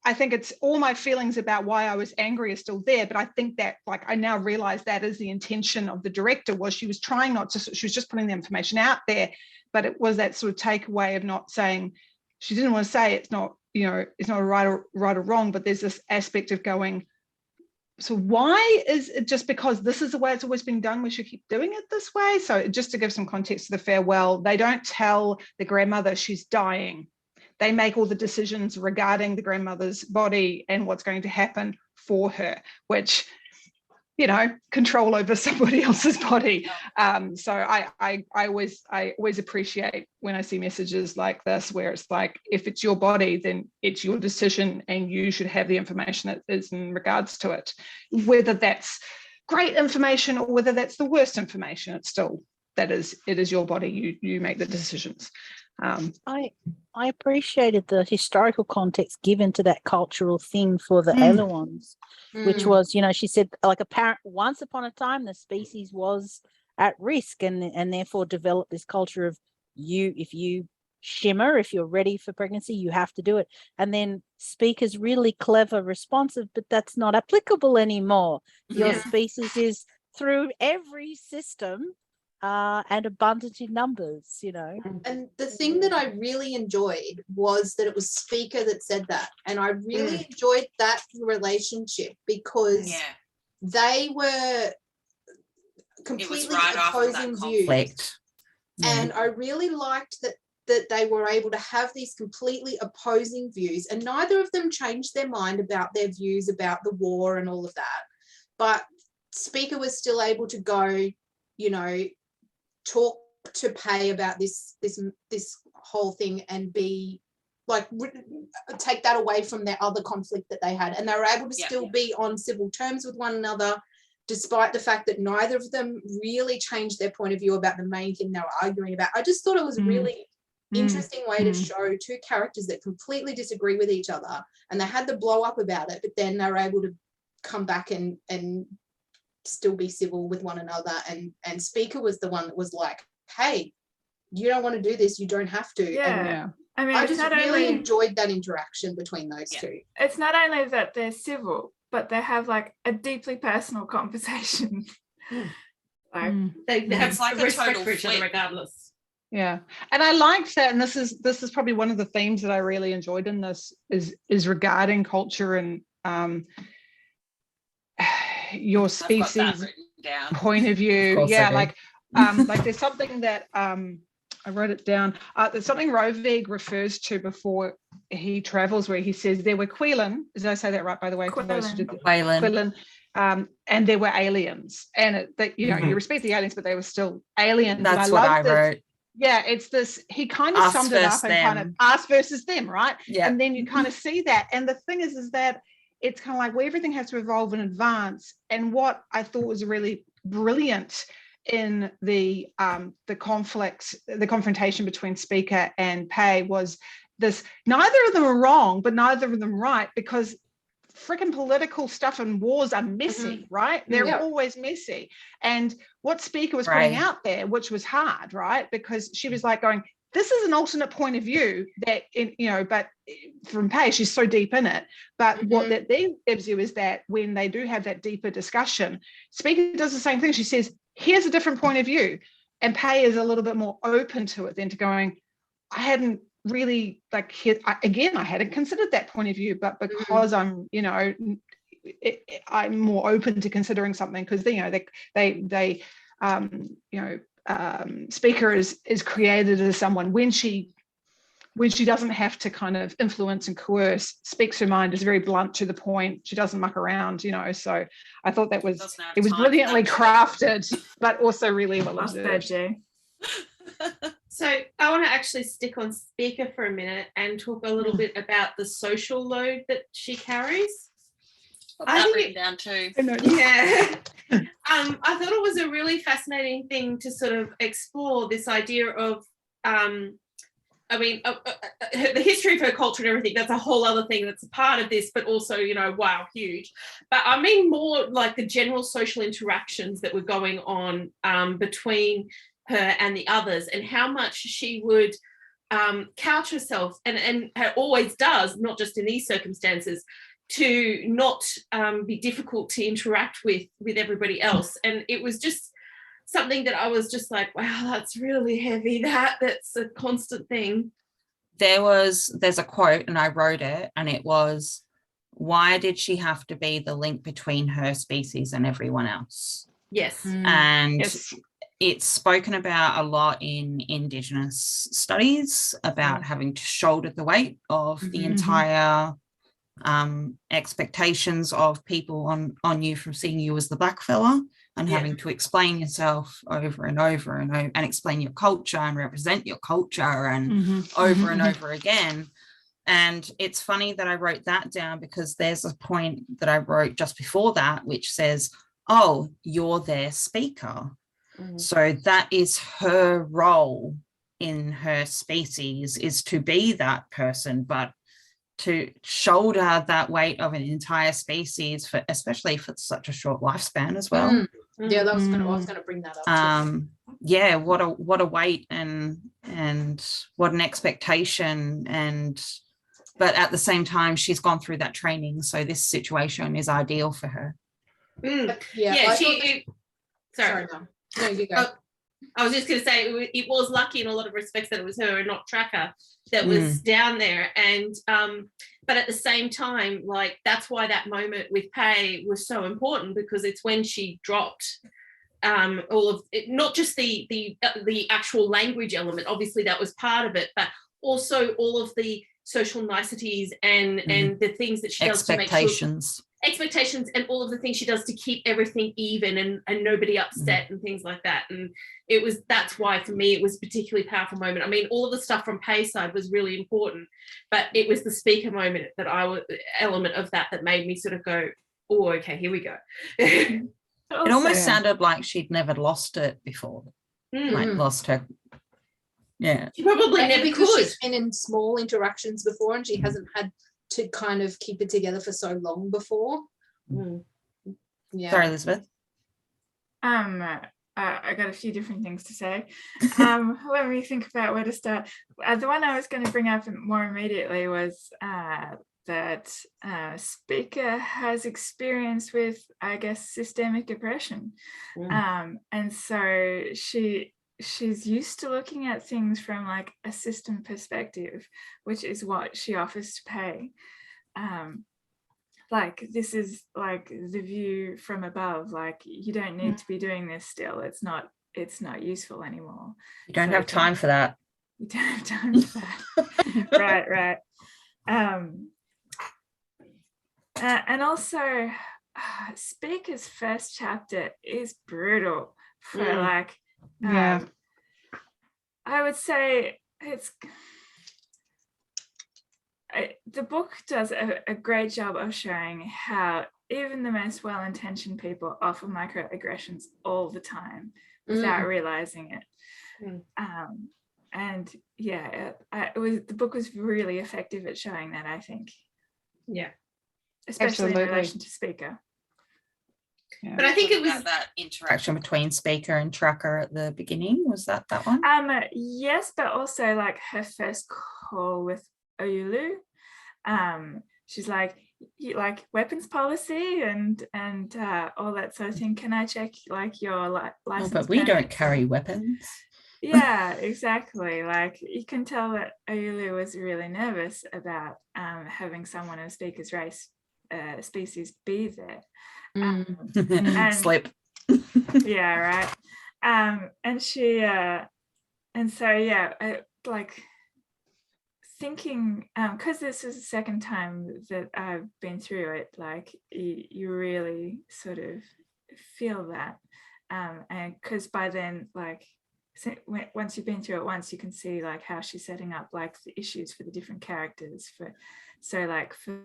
Speaker 6: I think it's all my feelings about why I was angry are still there, but I think that I now realize that is the intention of the director, was she was trying not to, she was just putting the information out there, but it was that sort of takeaway of not saying, she didn't want to say it's not, it's not a right or wrong, but there's this aspect of going, so why is it just because this is the way it's always been done, we should keep doing it this way? So just to give some context to The Farewell, they don't tell the grandmother she's dying. They make all the decisions regarding the grandmother's body and what's going to happen for her, which, control over somebody else's body. So I always appreciate when I see messages like this, where it's like, if it's your body, then it's your decision and you should have the information that is in regards to it. Whether that's great information or whether that's the worst information, it's still, it is your body, you make the decisions.
Speaker 4: I appreciated the historical context given to that cultural thing for the Elewons, which was, she said, like, once upon a time the species was at risk, and therefore developed this culture of if you shimmer, if you're ready for pregnancy, you have to do it. And then Speaker's really clever responsive, but that's not applicable anymore. Your species is through every system and abundant in numbers,
Speaker 7: And the thing that I really enjoyed was that it was Speaker that said that. And I really enjoyed that relationship because they were completely opposing views. And I really liked that they were able to have these completely opposing views, and neither of them changed their mind about their views about the war and all of that. But Speaker was still able to go, talk to Pay about this whole thing and be like, take that away from their other conflict that they had. And they were able to still be on civil terms with one another, despite the fact that neither of them really changed their point of view about the main thing they were arguing about. I just thought it was a really interesting way to show two characters that completely disagree with each other, and they had the blow up about it, but then they were able to come back and still be civil with one another. And Speaker was the one that was like, hey, you don't want to do this, you don't have to.
Speaker 5: I mean,
Speaker 7: I just really enjoyed that interaction between those two.
Speaker 5: It's not only that they're civil, but they have like a deeply personal conversation.
Speaker 2: They have like respect for each other regardless.
Speaker 6: Yeah, and I liked that, and this is probably one of the themes that I really enjoyed in this is regarding culture and your species point of view. Like there's something that I wrote it down. There's something Rovig refers to before he travels, where he says there were Quilin. Did I say that right, by the way? Quilin. And there were aliens, and you respect the aliens, but they were still aliens.
Speaker 8: That's what I wrote.
Speaker 6: Yeah, it's this. He kind of summed it up and kind of us versus them, right? Yeah. And then you kind of see that. And the thing is that it's kind of like, well, everything has to evolve in advance. And what I thought was really brilliant in the conflict, the confrontation between Speaker and Pay was this: neither of them are wrong, but neither of them right, because freaking political stuff and wars are messy, right? They're always messy. And what Speaker was putting out there, which was hard, right? Because she was like going, this is an alternate point of view that, but from Pay, she's so deep in it. But what that then gives you is that when they do have that deeper discussion, Speaker does the same thing. She says, here's a different point of view. And Pay is a little bit more open to it than to going, I hadn't really I hadn't considered that point of view, but because I'm I'm more open to considering something, because Speaker is created as someone when she doesn't have to kind of influence and coerce, speaks her mind, is very blunt to the point, she doesn't muck around, so I thought it was brilliantly crafted, but also really well observed.
Speaker 2: So I want to actually stick on Speaker for a minute and talk a little bit about the social load that she carries.
Speaker 10: I think written down too.
Speaker 2: Yeah. I thought it was a really fascinating thing to sort of explore this idea of, the history of her culture and everything. That's a whole other thing that's a part of this, but also, wow, huge. But I mean more like the general social interactions that were going on between her and the others, and how much she would couch herself and always does, not just in these circumstances, to not be difficult to interact with everybody else. And it was just something that I was just like, wow, that's really heavy. That's a constant thing.
Speaker 8: There's a quote, and I wrote it, and it was, why did she have to be the link between her species and everyone else?
Speaker 2: Yes.
Speaker 8: And it's spoken about a lot in Indigenous studies about having to shoulder the weight of the entire expectations of people on you from seeing you as the black fella, and having to explain yourself over and over and explain your culture and represent your culture and over and over again. And it's funny that I wrote that down, because there's a point that I wrote just before that which says, oh, you're their speaker. So that is her role in her species is to be that person, but to shoulder that weight of an entire species, for especially for such a short lifespan as well.
Speaker 7: Yeah, I was gonna bring that up too.
Speaker 8: Yeah, what a weight and what an expectation, but at the same time she's gone through that training, so this situation is ideal for her.
Speaker 7: Sorry, no, you go.
Speaker 2: I was just going to say it was lucky in a lot of respects that it was her and not Tracker that was down there, and but at the same time, like, that's why that moment with Pei was so important, because it's when she dropped all of it, not just the actual language element, obviously that was part of it, but also all of the social niceties and the things that she does to make sure expectations and all of the things she does to keep everything even and nobody upset and things like that. And that's why for me it was a particularly powerful moment. I mean, all of the stuff from Pei's side was really important, but it was the speaker moment that element of that made me sort of go, oh, okay, here we go.
Speaker 8: It almost sounded like she'd never lost it before, like lost her. Yeah,
Speaker 2: she probably never
Speaker 7: because
Speaker 2: could.
Speaker 7: She's been in small interactions before, and she hasn't had to kind of keep it together for so long before. Yeah.
Speaker 8: Sorry, Elizabeth.
Speaker 5: I got a few different things to say. Let me think about where to start. The one I was going to bring up more immediately was that Speaker has experience with, I guess, systemic depression. And so she's used to looking at things from like a system perspective, which is what she offers to Pei. Like, this is like the view from above, like, you don't need to be doing this still. It's not useful anymore.
Speaker 8: You don't have time for that.
Speaker 5: You don't have time for that. right. And also Speaker's first chapter is brutal for like, I would say the book does a great job of showing how even the most well-intentioned people offer microaggressions all the time without realizing it. And yeah, the book was really effective at showing that, I think.
Speaker 2: Yeah,
Speaker 5: especially in relation to Speaker.
Speaker 8: Yeah. But I think it was that interaction between Speaker and Tracker at the beginning. Was that one?
Speaker 5: Yes, but also like her first call with Oyulu. She's like, you like weapons policy and all that sort of thing. Can I check like your license?
Speaker 8: But we don't carry weapons.
Speaker 5: Yeah, exactly. Like, you can tell that Oyulu was really nervous about having someone of Speaker's race species be there.
Speaker 8: And slip.
Speaker 5: Yeah, right. And she and so like thinking, because this is the second time that I've been through it, like you really sort of feel that, and because by then, like, once you've been through it once, you can see like how she's setting up like the issues for the different characters. So like for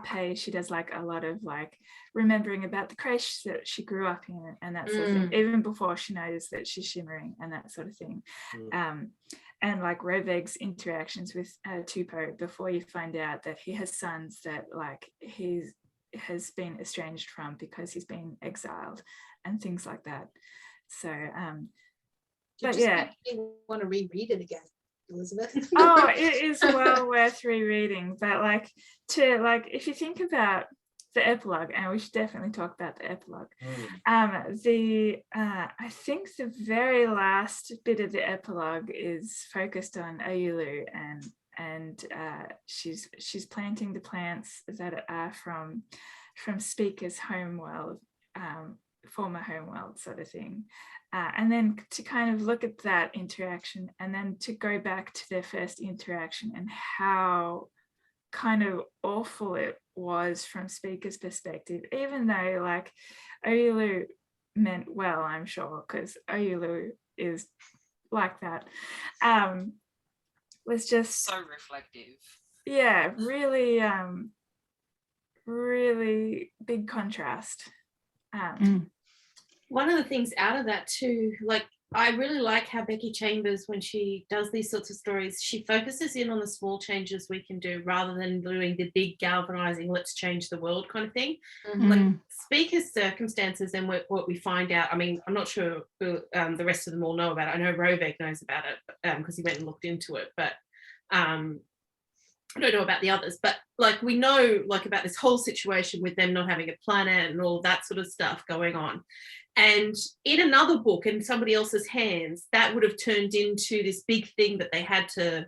Speaker 5: Pei, she does like a lot of like remembering about the creche that she grew up in and that sort of thing, even before she knows that she's shimmering and that sort of thing. And like Roveg's interactions with Tupou before you find out that he has sons that like he has been estranged from because he's been exiled and things like that. So but yeah,
Speaker 7: I want to reread it again, Elizabeth.
Speaker 5: Oh, it is well worth rereading. But like if you think about the epilogue, and we should definitely talk about the epilogue. I think the very last bit of the epilogue is focused on Oyulu, and she's planting the plants that are from Speaker's homeworld, former homeworld sort of thing. And then to kind of look at that interaction and then to go back to their first interaction and how kind of awful it was from Speaker's perspective, even though like Oyulu meant well, I'm sure, because Oyulu is like that, was just
Speaker 8: so reflective.
Speaker 5: Yeah, really, really big contrast.
Speaker 2: One of the things out of that too, like I really like how Becky Chambers, when she does these sorts of stories, she focuses in on the small changes we can do rather than doing the big galvanizing, let's change the world kind of thing. Like, speak as circumstances and what we find out. I mean, I'm not sure the rest of them all know about it. I know Roveg knows about it because he went and looked into it, but I don't know about the others, but like we know like about this whole situation with them not having a planet and all that sort of stuff going on. And in another book in somebody else's hands, that would have turned into this big thing that they had to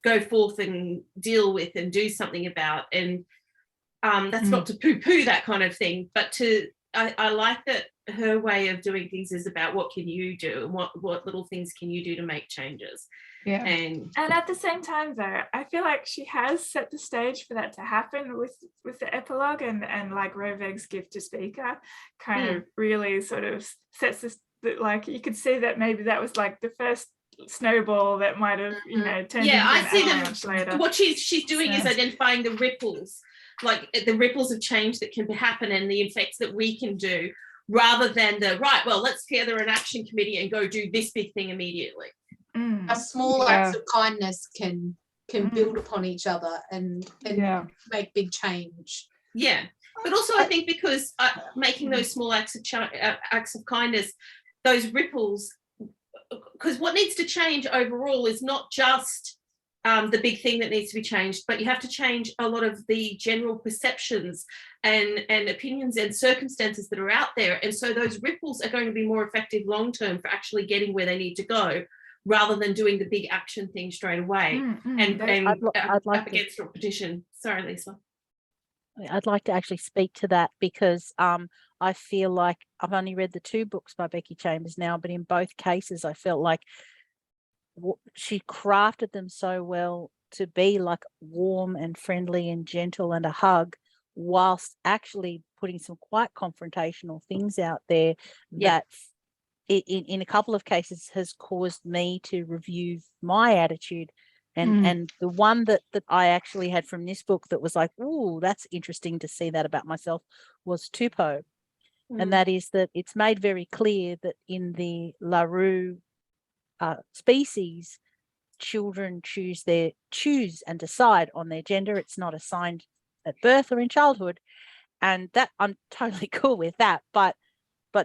Speaker 2: go forth and deal with and do something about. And that's not to poo-poo that kind of thing, but I like that her way of doing things is about what can you do and what little things can you do to make changes.
Speaker 6: Yeah.
Speaker 5: And at the same time, though, I feel like she has set the stage for that to happen with the epilogue, and like Roveg's gift to Speaker kind of really sort of sets this, like you could see that maybe that was like the first snowball that might have, you know, turned into an avalanche later.
Speaker 2: What she's doing is identifying the ripples, like the ripples of change that can happen and the effects that we can do, rather than let's gather an action committee and go do this big thing immediately.
Speaker 7: A small acts of kindness can build upon each other and make big change.
Speaker 2: Yeah, but also I think because making those small acts of kindness, those ripples, because what needs to change overall is not just the big thing that needs to be changed, but you have to change a lot of the general perceptions and opinions and circumstances that are out there. And so those ripples are going to be more effective long term for actually getting where they need to go, rather than doing the big action thing straight away and I'd like up against competition. Sorry, Lisa.
Speaker 4: I'd like to actually speak to that because I feel like I've only read the 2 books by Becky Chambers now, but in both cases I felt like she crafted them so well to be like warm and friendly and gentle and a hug, whilst actually putting some quite confrontational things out there that in a couple of cases has caused me to review my attitude. And the one that I actually had from this book that was like, oh, that's interesting to see that about myself, was Tupou. And that is that it's made very clear that in the LaRue species, children choose and decide on their gender. It's not assigned at birth or in childhood. And that I'm totally cool with that. But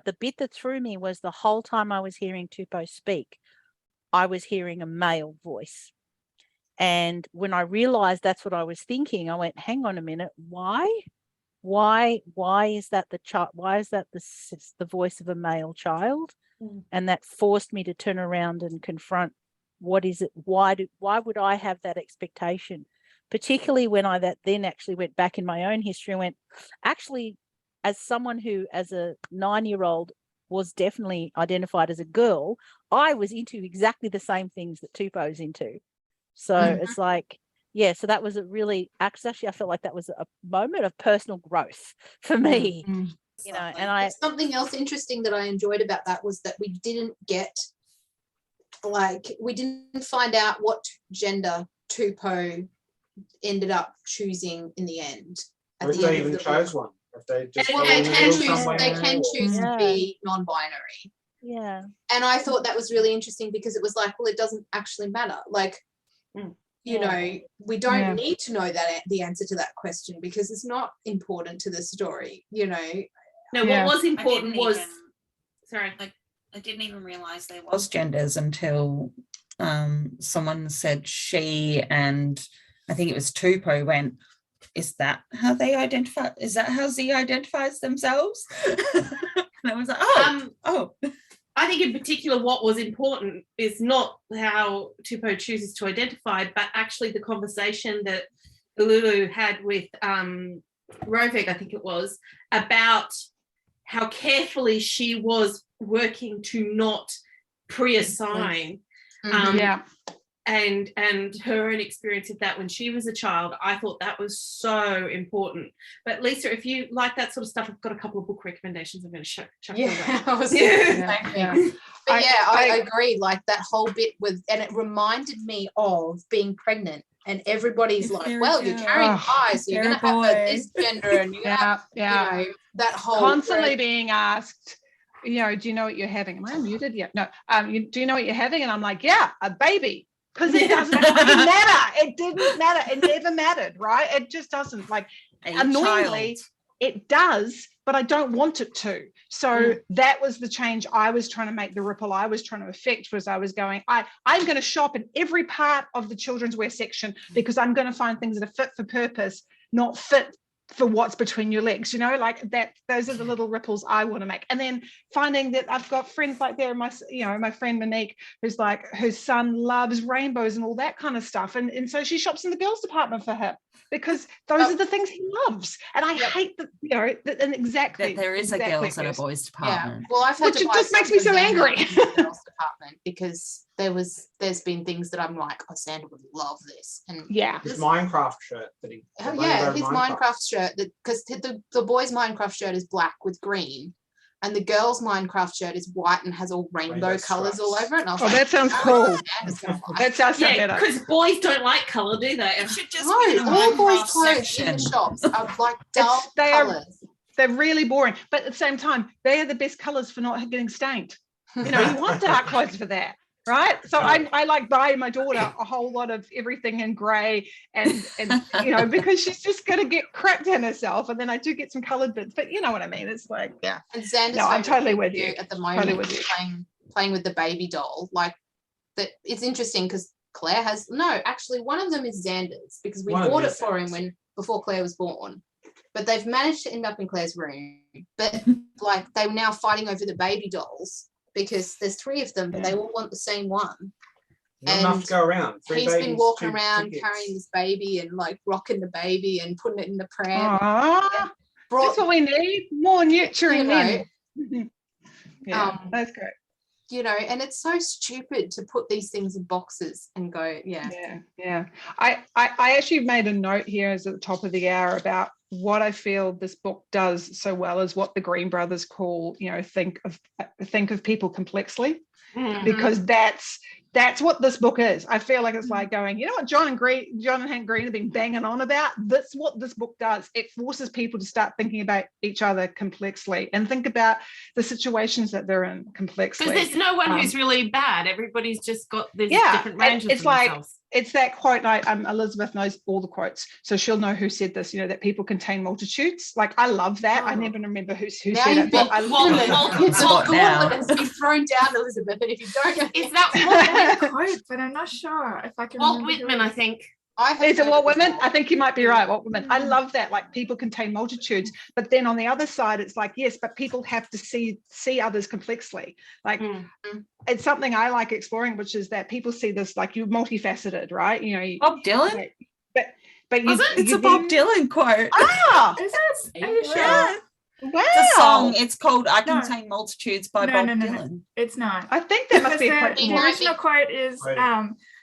Speaker 4: the bit that threw me was the whole time I was hearing Tupou speak, I was hearing a male voice. And when I realized that's what I was thinking, I went, hang on a minute, why is that the child? Why is that the voice of a male child? And that forced me to turn around and confront, what is it? Why would I have that expectation? Particularly when I then actually went back in my own history and went, actually, as someone who, as a 9-year-old, was definitely identified as a girl, I was into exactly the same things that Tupou's into. So it's like, so that was actually, I felt like that was a moment of personal growth for me. You know, and
Speaker 7: something else interesting that I enjoyed about that was that we didn't find out what gender Tupou ended up choosing in the end.
Speaker 1: Or if they even chose one. If they just
Speaker 7: they can choose to be non-binary.
Speaker 4: Yeah.
Speaker 7: And I thought that was really interesting because it was like, well, it doesn't actually matter. Like, you know, we don't need to know the answer to that question because it's not important to the story, you know.
Speaker 2: No, what was important was
Speaker 8: I didn't even realize there was genders until someone said she, and I think it was Tupou went, is that how they identify? Is that how Z identifies themselves? And I was like, oh.
Speaker 2: I think in particular what was important is not how Tupou chooses to identify, but actually the conversation that Ululu had with Roveg, I think it was, about how carefully she was working to not pre-assign. And her own experience of that when she was a child, I thought that was so important. But Lisa, if you like that sort of stuff, I've got a couple of book recommendations I'm going to chuck away.
Speaker 7: But I agree, like that whole bit and it reminded me of being pregnant. And everybody's like, well, you're carrying eyes, so you're going to have this gender, and you have, you know, that whole
Speaker 6: constantly being asked, you know, do you know what you're having? Am I unmuted? Yeah, no. Do you know what you're having? And I'm like, yeah, a baby. Because it doesn't fucking matter. It didn't matter. It never mattered, right? It just doesn't. Like, annoyingly, it does, but I don't want it to. So that was the change I was trying to make, the ripple I was trying to affect, was I was going, I'm going to shop in every part of the children's wear section because I'm going to find things that are fit for purpose, not fit for what's between your legs, you know, like that. Those are the little ripples I want to make. And then finding that I've got friends like there, my friend Monique, who's like, whose son loves rainbows and all that kind of stuff, and so she shops in the girls department for him because those are the things he loves. And I hate that, you know, and exactly
Speaker 8: that there is a girls and a boys department.
Speaker 7: Well, I've had
Speaker 6: which just makes me so angry.
Speaker 7: in the girls department because there's been things that I'm like, oh, Sandra would love this. And
Speaker 1: his Minecraft shirt that he
Speaker 7: his Minecraft shirt, because the boys' Minecraft shirt is black with green, and the girls' Minecraft shirt is white and has all rainbow colours all over it. And I was like,
Speaker 6: that sounds cool. That sounds better.
Speaker 2: Because boys don't like colour, do they? It should just
Speaker 7: all boys' clothes in the shops are like dull colours.
Speaker 6: They're really boring, but at the same time, they are the best colours for not getting stained. You know, you want dark clothes for that, right? So I like buying my daughter a whole lot of everything in grey and you know, because she's just going to get cracked in herself. And then I do get some coloured bits, but you know what I mean? It's like, yeah.
Speaker 7: And Xander's
Speaker 6: I'm totally with you
Speaker 7: at the moment, totally playing with the baby doll. Like that, it's interesting because Claire actually one of them is Xander's because we bought it for him before Claire was born. But they've managed to end up in Claire's room. But like they're now fighting over the baby dolls because there's 3 of them, but they all want the same one.
Speaker 1: Not enough to go around.
Speaker 7: He's been walking around carrying this baby and like rocking the baby and putting it in the pram.
Speaker 6: That's what we need. More nurturing men. That's great.
Speaker 7: You know, and it's so stupid to put these things in boxes and go,
Speaker 6: I actually made a note here as at the top of the hour about what I feel this book does so well is what the Green Brothers call, you know, think of people complexly, because that's what this book is. I feel like it's like going, you know what John and Hank Green have been banging on about? That's what this book does. It forces people to start thinking about each other complexly and think about the situations that they're in complexly.
Speaker 2: Because there's no one who's really bad. Everybody's just got this different range of themselves.
Speaker 6: It's that quote, Elizabeth knows all the quotes, so she'll know who said this, you know, that people contain multitudes. Like, I love that. I never remember who said it. But I love it.
Speaker 7: It's all good. It's been thrown down, Elizabeth. And if you don't,
Speaker 2: is that
Speaker 5: quote? But I'm not sure if I can.
Speaker 2: Walt Whitman, I think.
Speaker 6: Is it Walt Whitman? I think you might be right, Walt Whitman. I love that. Like, people contain multitudes, but then on the other side, it's like, yes, but people have to see others complexly. Like, it's something I like exploring, which is that people see this like you're multifaceted, right? You know,
Speaker 8: Bob Dylan.
Speaker 6: But
Speaker 8: it's a Bob Dylan quote.
Speaker 5: Is it? Are you sure?
Speaker 6: Wow.
Speaker 8: It's a song. It's called "I Contain Multitudes" by Bob Dylan.
Speaker 5: No, it's not.
Speaker 6: I think that must be a quote.
Speaker 5: The original quote is,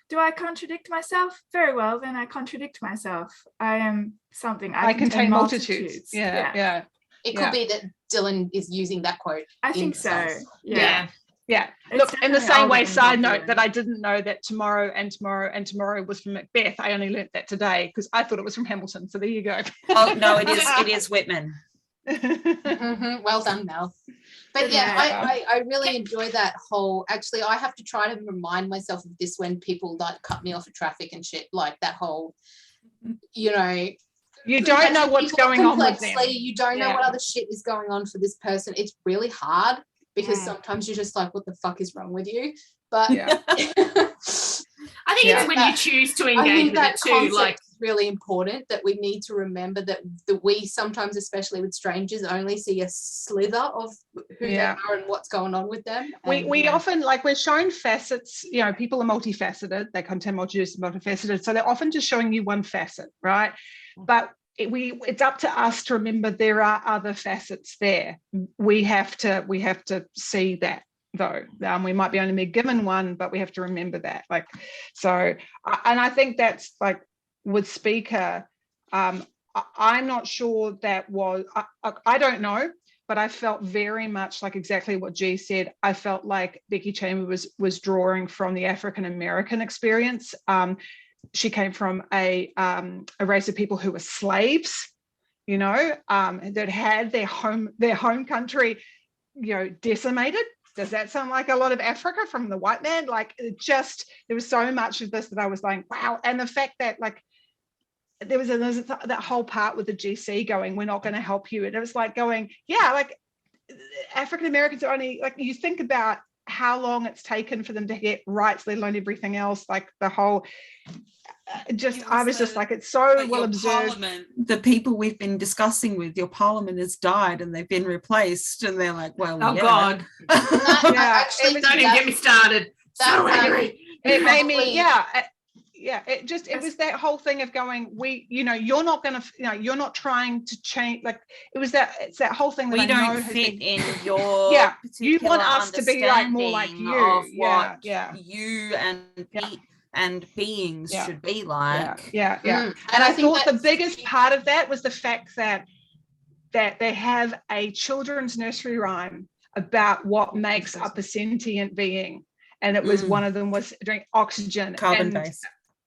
Speaker 5: do I contradict myself? Very well, then I contradict myself. I am something. I contain multitudes.
Speaker 6: Yeah.
Speaker 7: It could be that Dylan is using that quote.
Speaker 5: I think so. Yeah.
Speaker 6: Look, in the same way, side note, that I didn't know that tomorrow was from Macbeth. I only learnt that today because I thought it was from Hamilton. So there you go.
Speaker 8: Oh no, it is Whitman.
Speaker 7: Well done, Mel. But I really enjoy that whole. Actually, I have to try to remind myself of this when people like cut me off of traffic and shit, like that whole, you know.
Speaker 6: You don't know what's going on with them.
Speaker 7: You don't know what other shit is going on for this person. It's really hard because sometimes you're just like, what the fuck is wrong with you? But
Speaker 2: I think it's when you choose to engage with it too. Like,
Speaker 7: it's really important that we need to remember that we sometimes, especially with strangers, only see a slither of who they are and what's going on with them.
Speaker 6: We often, like, we're shown facets. You know, people are multifaceted. They contain multifaceted, so they're often just showing you one facet, right? But it's up to us to remember there are other facets there. We have to see that, though. We might be only be given one, but we have to remember that. Like, so, and I think that's like with Speaker. I'm not sure that was. I don't know, but I felt very much like exactly what G said. I felt like Becky Chamber was drawing from the African American experience. She came from a race of people who were slaves, you know, that had their home country decimated. Does that sound like a lot of Africa from the white man? Like, there was so much of this that I was like, wow. And the fact that like there was that whole part with the GC going, we're not going to help you. And it was like going, yeah, like African Americans are only, like, you think about how long it's taken for them to get rights, let alone everything else, like the whole, I was just like, it's so well observed.
Speaker 8: The people we've been discussing with, your parliament has died and they've been replaced, and they're like, well,
Speaker 2: Oh God.
Speaker 7: Actually,
Speaker 2: Don't even get me started. So angry.
Speaker 6: It made me, it was that whole thing of going, you're not going to, you're not trying to change, like, it's that whole thing that
Speaker 8: we
Speaker 6: I
Speaker 8: don't
Speaker 6: know
Speaker 8: fit in your
Speaker 6: you want us to be like more like you
Speaker 8: of what
Speaker 6: you
Speaker 8: and beings should be like.
Speaker 6: And I thought the biggest part of that was the fact that they have a children's nursery rhyme about what makes up a sentient being, and it was one of them was drink oxygen,
Speaker 8: carbon based.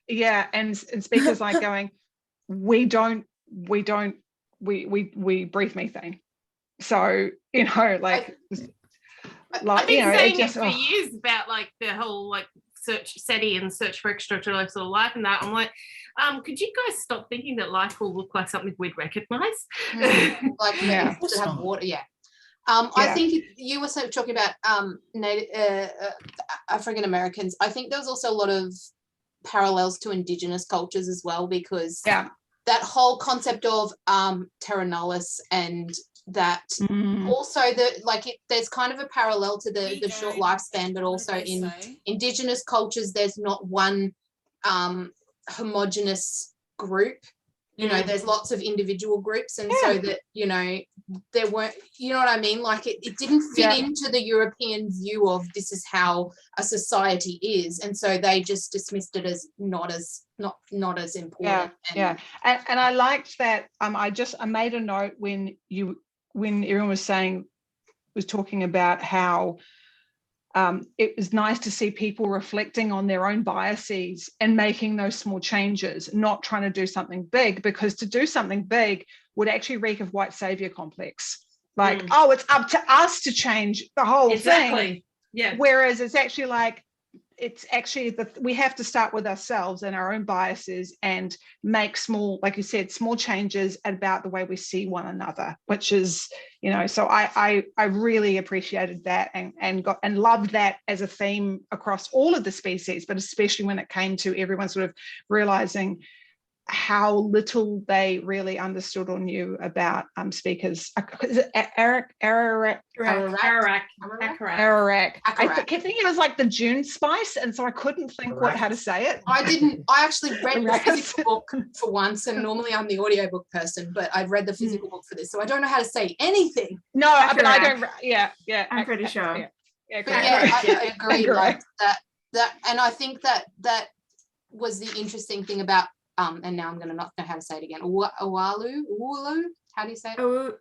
Speaker 6: And speakers like going, we breathe methane, so like
Speaker 2: I've been saying it for years about like the whole like search SETI and search for extraterrestrial life and that. I'm like, could you guys stop thinking that life will look like something we'd recognize?
Speaker 7: Like to have water, I think you were talking about Native African Americans. I think there was also a lot of parallels to Indigenous cultures as well, because that whole concept of terra nullius, and that also there's kind of a parallel to the short lifespan, but also in Indigenous cultures there's not one homogenous group. There's lots of individual groups, and so that there weren't, you know what I mean, like it didn't fit into the European view of this is how a society is, and so they just dismissed it as not as important.
Speaker 6: And I liked that. I made a note when everyone was talking about how it was nice to see people reflecting on their own biases and making those small changes, not trying to do something big, because to do something big would actually reek of white savior complex. Like, it's up to us to change the whole thing.
Speaker 2: Yeah.
Speaker 6: Whereas it's actually like, we have to start with ourselves and our own biases and make small, like you said, small changes about the way we see one another, which is, so I really appreciated that and loved that as a theme across all of the species, but especially when it came to everyone sort of realizing how little they really understood or knew about speakers. Is it Arak? I kept thinking it was like the June spice, and so I couldn't think how to say it.
Speaker 7: I actually read the physical book for once, and normally I'm the audiobook person, but I've read the physical book for this, so I don't know how to say anything.
Speaker 6: No, but I don't.
Speaker 5: I'm pretty sure.
Speaker 7: I agree. Like that, and I think that was the interesting thing about. And now I'm going to not know how to say it again. Uwalu? How do you say it?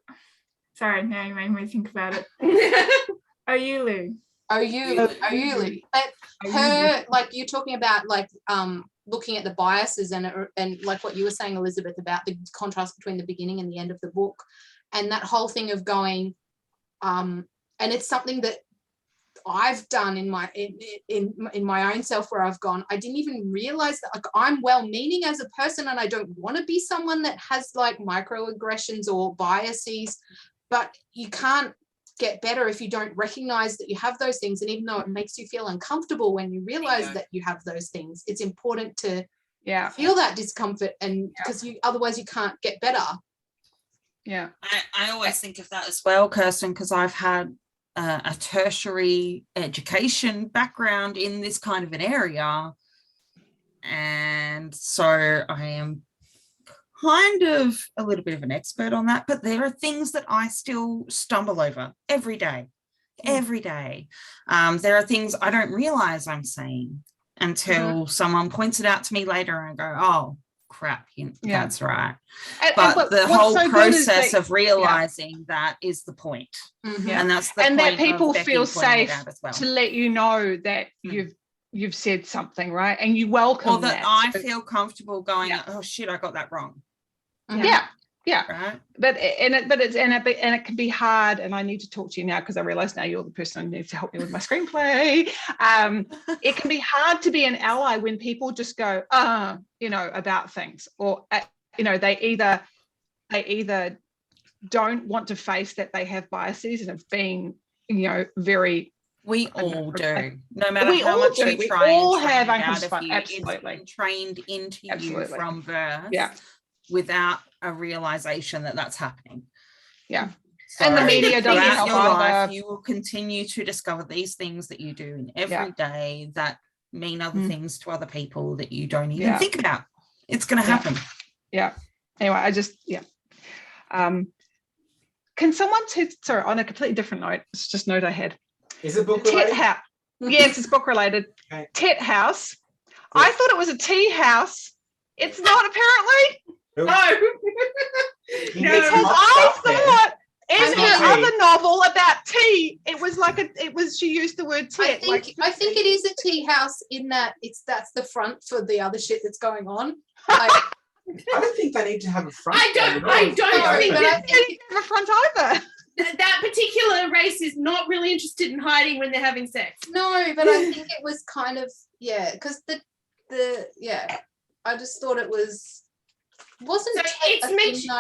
Speaker 5: Sorry, now you made me think about it. Oulu. But her, like you're talking about, like looking at the biases and like what you were saying, Elizabeth, about the contrast between the beginning and the end of the book, and that whole thing of going, and it's something that I've done in my own self, where I've gone, I didn't even realize that, like, I'm well-meaning as a person and I don't want to be someone that has like microaggressions or biases, but you can't get better if you don't recognize that you have those things. And even though it makes you feel uncomfortable when you realize that you have those things, it's important to feel that discomfort, and because otherwise you can't get better.
Speaker 8: I always think of that as well, Kirsten, because I've had a tertiary education background in this kind of an area, and so I am kind of a little bit of an expert on that, but there are things that I still stumble over every day. There are things I don't realize I'm saying until someone points it out to me later, and I go, oh crap, that's right. But the whole process of realizing that is the point.
Speaker 6: And that's the point, that people feel safe to let you know that you've said something, right, and you welcome
Speaker 8: that I feel comfortable going, oh shit, I got that wrong.
Speaker 6: Yeah.
Speaker 8: Right.
Speaker 6: But it can be hard, and I need to talk to you now because I realize now you're the person who needs to help me with my screenplay. It can be hard to be an ally when people just go, about things, or they either don't want to face that they have biases and have been, very.
Speaker 8: We all do. No matter
Speaker 6: We
Speaker 8: how
Speaker 6: all
Speaker 8: much
Speaker 6: do.
Speaker 8: you
Speaker 6: We
Speaker 8: try
Speaker 6: all
Speaker 8: and train
Speaker 6: have
Speaker 8: it out
Speaker 6: unconscious
Speaker 8: of
Speaker 6: bias.
Speaker 8: you,
Speaker 6: Absolutely.
Speaker 8: it's been trained into you
Speaker 6: Absolutely.
Speaker 8: from birth.
Speaker 6: Yeah.
Speaker 8: Without a realization that that's happening.
Speaker 6: Yeah.
Speaker 8: So
Speaker 6: And the media doesn't
Speaker 8: throughout
Speaker 6: help
Speaker 8: your life,
Speaker 6: either.
Speaker 8: you will continue to discover these things that you do in every day that mean other things to other people that you don't even think about. It's going to happen.
Speaker 6: Yeah. Anyway, can someone sorry, on a completely different note, it's just a note I had.
Speaker 1: Is it book related?
Speaker 6: Yes, it's book related.
Speaker 1: Okay.
Speaker 6: Tet house. I thought it was a tea house. It's not apparently.
Speaker 2: No.
Speaker 6: Because I thought in her other novel about tea, it was she used the word tit.
Speaker 7: I think it is a tea house in that that's the front for the other shit that's going on. I
Speaker 1: don't think they need to have a front.
Speaker 2: I don't think
Speaker 6: that they need to have a front either.
Speaker 2: That particular race is not really interested in hiding when they're having sex.
Speaker 7: No, but I think it was kind of because I just thought it wasn't
Speaker 2: So it's mentioned.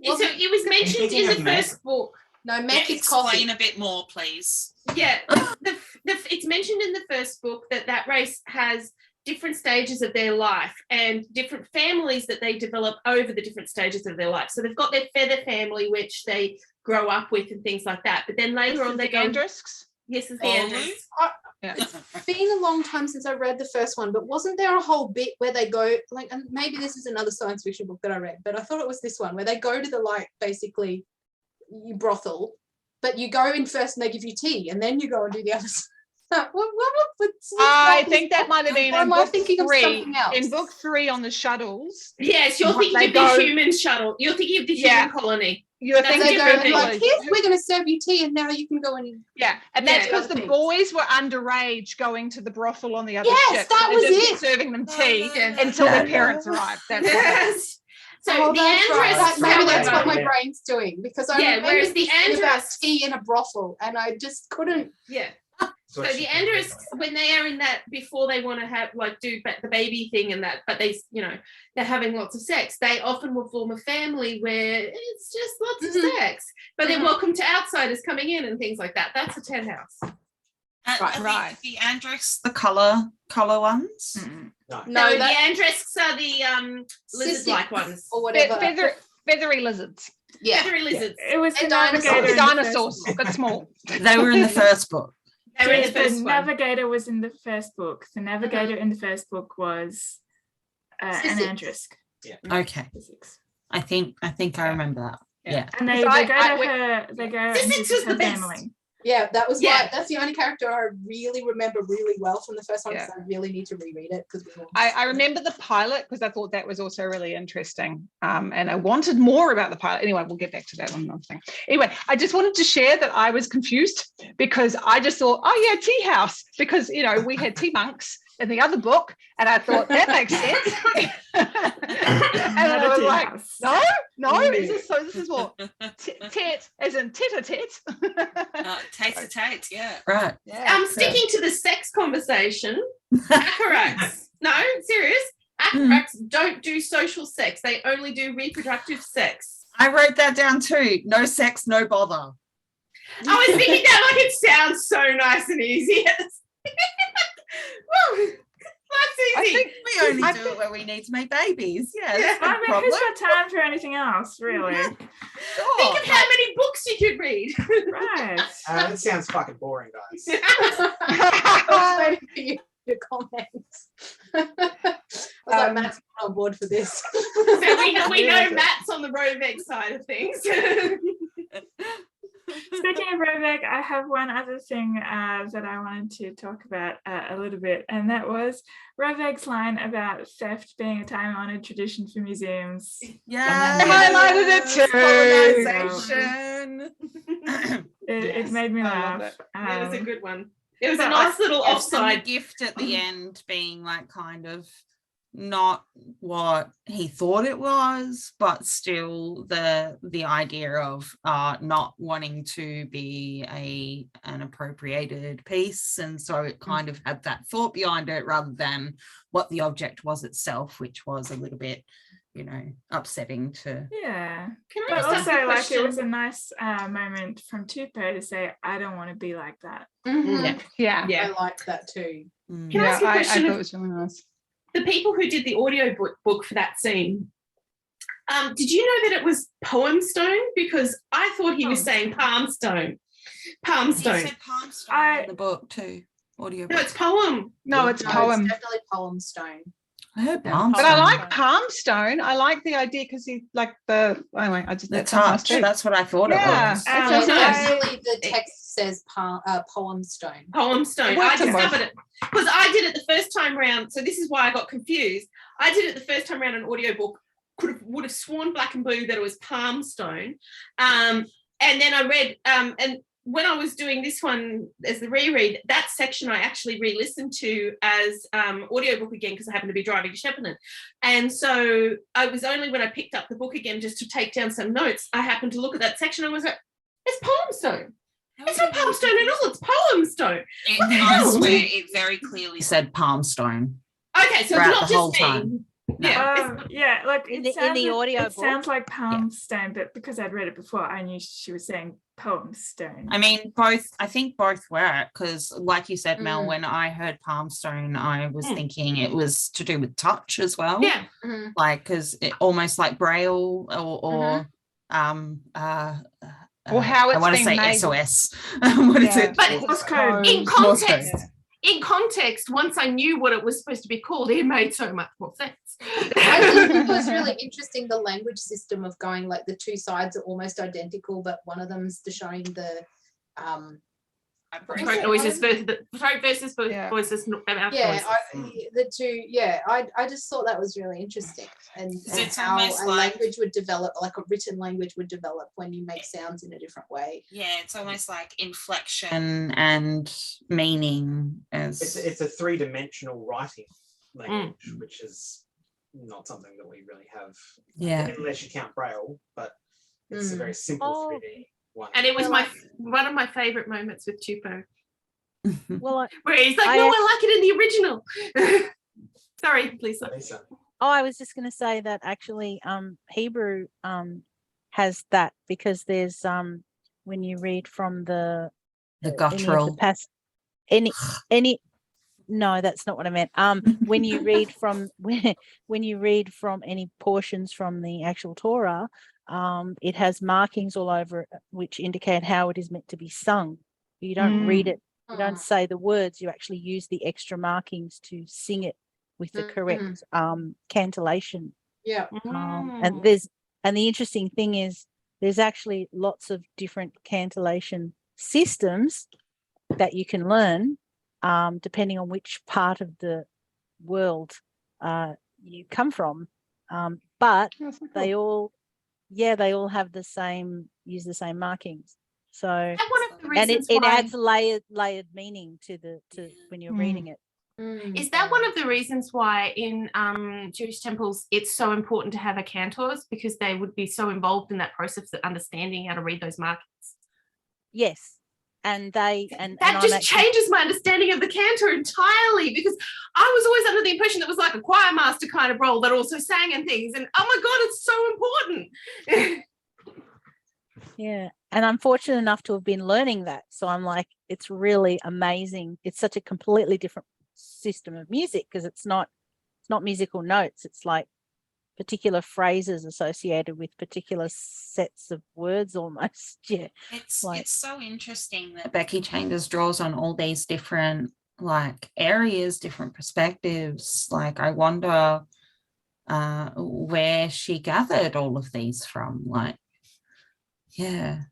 Speaker 2: It was mentioned in the first book.
Speaker 7: No, Mac is
Speaker 10: explain a bit more, please.
Speaker 2: Yeah, it's mentioned in the first book that race has different stages of their life and different families that they develop over the different stages of their life. So they've got their feather family, which they grow up with and things like that. But then later on, they go.
Speaker 6: Andrisks?
Speaker 2: Yes, it's the Andrisks.
Speaker 7: It's been a long time since I read the first one, but wasn't there a whole bit where they go and maybe this is another science fiction book that I read, but I thought it was this one where they go to the basically brothel, but you go in first and they give you tea and then you go and do the other stuff.
Speaker 6: I think that might have been in book
Speaker 7: thinking
Speaker 6: 3.
Speaker 7: Of something else?
Speaker 6: In book 3 on the shuttles.
Speaker 2: Yes, you're thinking of the human shuttle. You're thinking of the human colony.
Speaker 6: You're thinking
Speaker 7: of we're going to serve you tea and now you can go and
Speaker 6: and that's because the boys were underage going to the brothel on the other ship.
Speaker 7: That was it.
Speaker 6: Serving them tea until their parents arrived. That's
Speaker 2: So the Andrus,
Speaker 7: maybe that's what my brain's doing because I remember
Speaker 2: whereas the Andrus
Speaker 7: about tea in a brothel and I just couldn't.
Speaker 2: Yeah. So the Andrus, when they are in that, before they want to have do the baby thing and that, but they, they're having lots of sex. They often will form a family where it's just lots of sex, but they're welcome to outsiders coming in and things like that. That's a tent house.
Speaker 6: Right.
Speaker 10: The Andrus, the color ones.
Speaker 2: No, the Andrisks are the lizard-like ones
Speaker 7: or whatever.
Speaker 6: Feathery lizards.
Speaker 7: Yeah,
Speaker 2: feathery lizards.
Speaker 5: It was the
Speaker 6: dinosaurs, but small.
Speaker 8: They were in the first book.
Speaker 5: The navigator was in the first book. The navigator in the first book was an Andrisk.
Speaker 1: Yeah.
Speaker 8: Okay. I think I remember that. Yeah.
Speaker 5: And they go to her. They go.
Speaker 2: Physics was the best.
Speaker 7: Family. Yeah, that was why. That's the only character I really remember really well from the first one. Because I really need to reread it because
Speaker 6: I remember the pilot because I thought that was also really interesting, and I wanted more about the pilot. Anyway, we'll get back to that on another thing. Anyway, I just wanted to share that I was confused because I just thought, oh yeah, tea house, because we had tea monks in the other book, and I thought that makes sense. And I was like, no, this is what tit as in tit-a-tit.
Speaker 10: Tate, yeah.
Speaker 8: Right.
Speaker 2: Yeah. Sticking to the sex conversation, Acaraks. No, serious. Acaraks don't do social sex. They only do reproductive sex.
Speaker 8: I wrote that down too. No sex, no bother.
Speaker 2: I was thinking that it sounds so nice and easy. Well, that's easy.
Speaker 8: I think we only do it when we need to make babies. Yeah.
Speaker 5: Who's got time for anything else, really?
Speaker 2: Think of how many books you could read.
Speaker 5: Right.
Speaker 1: That sounds fucking boring, guys.
Speaker 7: I was waiting for you to comments. I was like, Matt's not on board for this.
Speaker 2: So we know Matt's on the Roveg side of things.
Speaker 5: Speaking of Roveg, I have one other thing that I wanted to talk about a little bit, and that was Roveg's line about theft being a time-honored tradition for museums.
Speaker 8: Yeah,
Speaker 6: I highlighted it too.
Speaker 5: It made me laugh.
Speaker 2: It was a good one. It was a nice little offside
Speaker 8: gift at the end, being like kind of not what he thought it was, but still the idea of not wanting to be an appropriated piece, and so it kind of had that thought behind it rather than what the object was itself, which was a little bit, you know, upsetting to.
Speaker 5: Yeah.
Speaker 2: Can I
Speaker 5: But
Speaker 2: just ask
Speaker 5: also,
Speaker 2: a
Speaker 5: like,
Speaker 2: question?
Speaker 5: it was a nice moment from Tupou to say, I don't want to be like that.
Speaker 2: Mhm.
Speaker 6: Yeah.
Speaker 2: Yeah.
Speaker 7: I liked that too.
Speaker 2: Can I ask a
Speaker 6: I
Speaker 2: question
Speaker 6: thought
Speaker 2: of
Speaker 6: it was really nice.
Speaker 2: the people who did the audio book for that scene? Did you know that it was Poem Stone? Because I thought he was saying Palm Stone. Palm
Speaker 8: He
Speaker 2: Stone.
Speaker 8: said Palm Stone in the book too. Audio
Speaker 2: No,
Speaker 8: book.
Speaker 2: it's poem.
Speaker 6: No, it's
Speaker 7: No,
Speaker 6: poem.
Speaker 7: It's definitely Poem Stone.
Speaker 8: I heard
Speaker 4: Yeah,
Speaker 8: Palm
Speaker 6: But
Speaker 8: Stone.
Speaker 6: I like Palm Stone. I like the idea because he like the anyway. I just
Speaker 8: the
Speaker 6: that's nice
Speaker 8: touch.
Speaker 6: too.
Speaker 8: That's what I thought
Speaker 6: Yeah.
Speaker 8: it was.
Speaker 6: That
Speaker 5: Um,
Speaker 6: sounds nice.
Speaker 7: Definitely the text says Poem Stone.
Speaker 2: Poem Stone.
Speaker 6: It works
Speaker 2: I
Speaker 6: in both.
Speaker 2: discovered it because I did it the first time round. So this is why I got confused. I did it the first time round an audiobook. Would have sworn Black and Blue that it was Palm Stone. And then I read, and when I was doing this one as the reread, that section I actually re-listened to as audiobook again because I happened to be driving to Shepparton. And so I was only when I picked up the book again just to take down some notes, I happened to look at that section and I was like, it's Poem Stone. It's not Palm Stone at all, it's Poem Stone. What the
Speaker 8: I
Speaker 2: hell?
Speaker 8: swear it very clearly said Palm Stone.
Speaker 2: Okay, so
Speaker 8: Throughout
Speaker 2: it's not
Speaker 8: the whole
Speaker 2: just me.
Speaker 8: time. No.
Speaker 2: Yeah,
Speaker 5: Like
Speaker 4: In
Speaker 5: it
Speaker 4: the audio
Speaker 5: it sounds
Speaker 4: book?
Speaker 5: like Palm Stone, but because I'd read it before, I knew she was saying Poem Stone.
Speaker 8: I mean, both. I think both work because, like you said, Mel,
Speaker 7: Mm.
Speaker 8: when I heard Palm Stone, I was thinking it was to do with touch as well.
Speaker 2: Yeah.
Speaker 7: Mhm.
Speaker 8: Like, because it almost like Braille or
Speaker 6: Or how
Speaker 8: I
Speaker 6: it's
Speaker 8: want to
Speaker 6: being
Speaker 8: say
Speaker 6: made.
Speaker 8: SOS. What is
Speaker 6: Yeah.
Speaker 8: it?
Speaker 2: But
Speaker 5: Morse code.
Speaker 2: in
Speaker 6: Morse code.
Speaker 2: context, once I knew what it was supposed to be called, it made so much more sense.
Speaker 7: I did think it was really interesting, the language system of going like the two sides are almost identical, but one of them's showing the
Speaker 2: Throat noises versus
Speaker 6: Yeah.
Speaker 2: voices, mouth
Speaker 7: yeah,
Speaker 2: noises.
Speaker 7: the two, yeah, I just thought that was really interesting, and
Speaker 8: It's
Speaker 7: how
Speaker 8: almost
Speaker 7: a
Speaker 8: like-
Speaker 7: language would develop, like a written language would develop when you make sounds in a different way.
Speaker 8: Yeah, it's almost like inflection and meaning
Speaker 1: It's a three-dimensional writing language, which is not something that we really have,
Speaker 8: yeah.
Speaker 1: unless you count Braille, but it's a very simple
Speaker 4: Oh.
Speaker 1: 3D one.
Speaker 2: And it was
Speaker 4: Well,
Speaker 2: one of my favourite moments with Tupou,
Speaker 4: Well,
Speaker 2: where he's like,
Speaker 4: I
Speaker 2: "No,
Speaker 4: act-
Speaker 2: I like it in the original." Sorry, Lisa.
Speaker 1: Lisa.
Speaker 4: I was just going to say that actually Hebrew has that because there's when you read from
Speaker 8: The
Speaker 4: any of the
Speaker 8: guttural.
Speaker 4: any no, that's not what I meant. When you read from when you read from any portions from the actual Torah, it has markings all over it which indicate how it is meant to be sung. You don't read it, you don't say the words, you actually use the extra markings to sing it with the correct cantillation.
Speaker 7: Yeah.
Speaker 4: And the interesting thing is there's actually lots of different cantillation systems that you can learn depending on which part of the world you come from. But they all have the same, use the same markings. So
Speaker 2: And one of the
Speaker 4: and
Speaker 2: reasons
Speaker 4: it
Speaker 2: why
Speaker 4: adds layered meaning to when you're reading it.
Speaker 2: is that one of the reasons why in Jewish temples it's so important to have a cantors, because they would be so involved in that process of understanding how to read those markings.
Speaker 4: Yes. And they and
Speaker 2: That
Speaker 4: I'm
Speaker 2: just
Speaker 4: actually-
Speaker 2: changes my understanding of the cantor entirely, because I was always under the impression that it was like a choir master kind of role that also sang and things. And oh my God, it's so important.
Speaker 4: Yeah. And I'm fortunate enough to have been learning that. So I'm like, it's really amazing. It's such a completely different system of music because it's not musical notes. It's like particular phrases associated with particular sets of words almost. Yeah.
Speaker 8: It's
Speaker 4: Like-
Speaker 8: it's so interesting that Becky Chambers draws on all these different like areas, different perspectives. Like I wonder where she gathered all of these from. Like, yeah,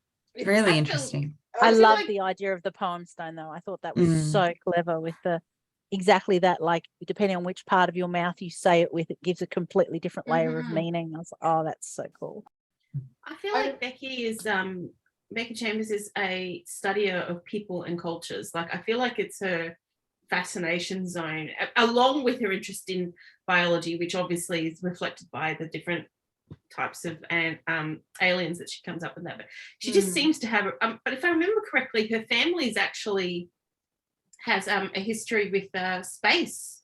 Speaker 8: really interesting.
Speaker 4: I
Speaker 7: was
Speaker 4: love
Speaker 7: like-
Speaker 4: the idea of the poem stone though. I thought that was so clever with the exactly that, like depending on which part of your mouth you say it with, it gives a completely different layer of meaning. I was like, oh, that's so cool.
Speaker 2: I feel like Becky Chambers is a studier of people and cultures. Like I feel like it's her fascination zone, along with her interest in biology, which obviously is reflected by the different types of aliens that she comes up with. That, but she just seems to have. But if I remember correctly, her family's actually has a history with space.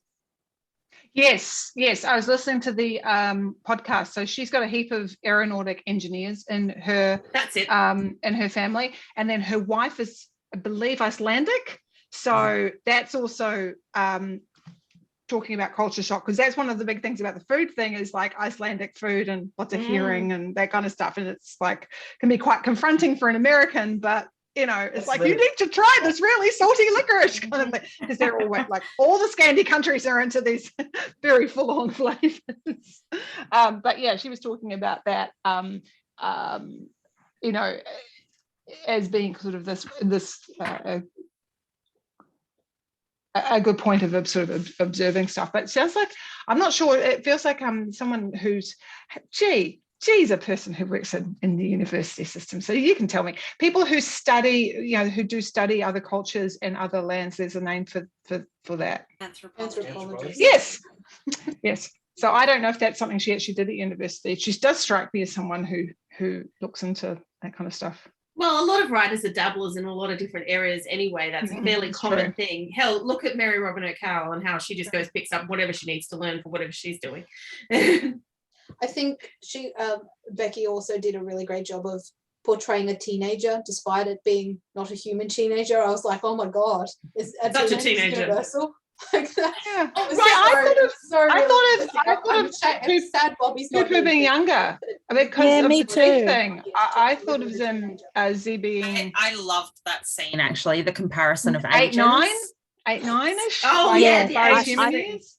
Speaker 6: Yes. I was listening to the podcast. So she's got a heap of aeronautic engineers in her.
Speaker 2: That's it.
Speaker 6: In her family, and then her wife is, I believe, Icelandic. So that's also talking about culture shock, because that's one of the big things about the food thing is like Icelandic food and lots of herring and that kind of stuff. And it's like can be quite confronting for an American, but you know, it's like, you need to try this really salty licorice kind of thing, because they're all like all the Scandi countries are into these very full-on flavors. But yeah, she was talking about that, you know, as being sort of this a good point of sort of observing stuff. But it sounds like, I'm not sure, it feels like someone who's, she's a person who works in the university system. So you can tell me, people who study, you know, who do study other cultures and other lands, there's a name for that.
Speaker 7: Anthropologist.
Speaker 6: Yes. So I don't know if that's something she actually did at university. She does strike me as someone who looks into that kind of stuff.
Speaker 2: Well, a lot of writers are dabblers in a lot of different areas anyway. That's a fairly common thing. Hell, look at Mary Robin O'Carroll and how she just goes, picks up whatever she needs to learn for whatever she's doing.
Speaker 7: I think Becky also did a really great job of portraying a teenager, despite it being not a human teenager. I was like, oh my God, is
Speaker 2: such a teenager.
Speaker 7: Universal? Like that.
Speaker 6: Yeah.
Speaker 7: I thought of sad Bobby's not
Speaker 6: Cooper being younger because of
Speaker 4: me
Speaker 6: the teeth
Speaker 4: too.
Speaker 6: thing. I thought of them as Z being
Speaker 8: I loved that scene, actually, the comparison of
Speaker 6: 8,
Speaker 8: ages.
Speaker 6: 9-ish.
Speaker 2: Oh,
Speaker 6: like,
Speaker 2: yeah,
Speaker 6: as
Speaker 2: yeah,
Speaker 6: far as
Speaker 2: I
Speaker 6: human
Speaker 2: think-
Speaker 6: is.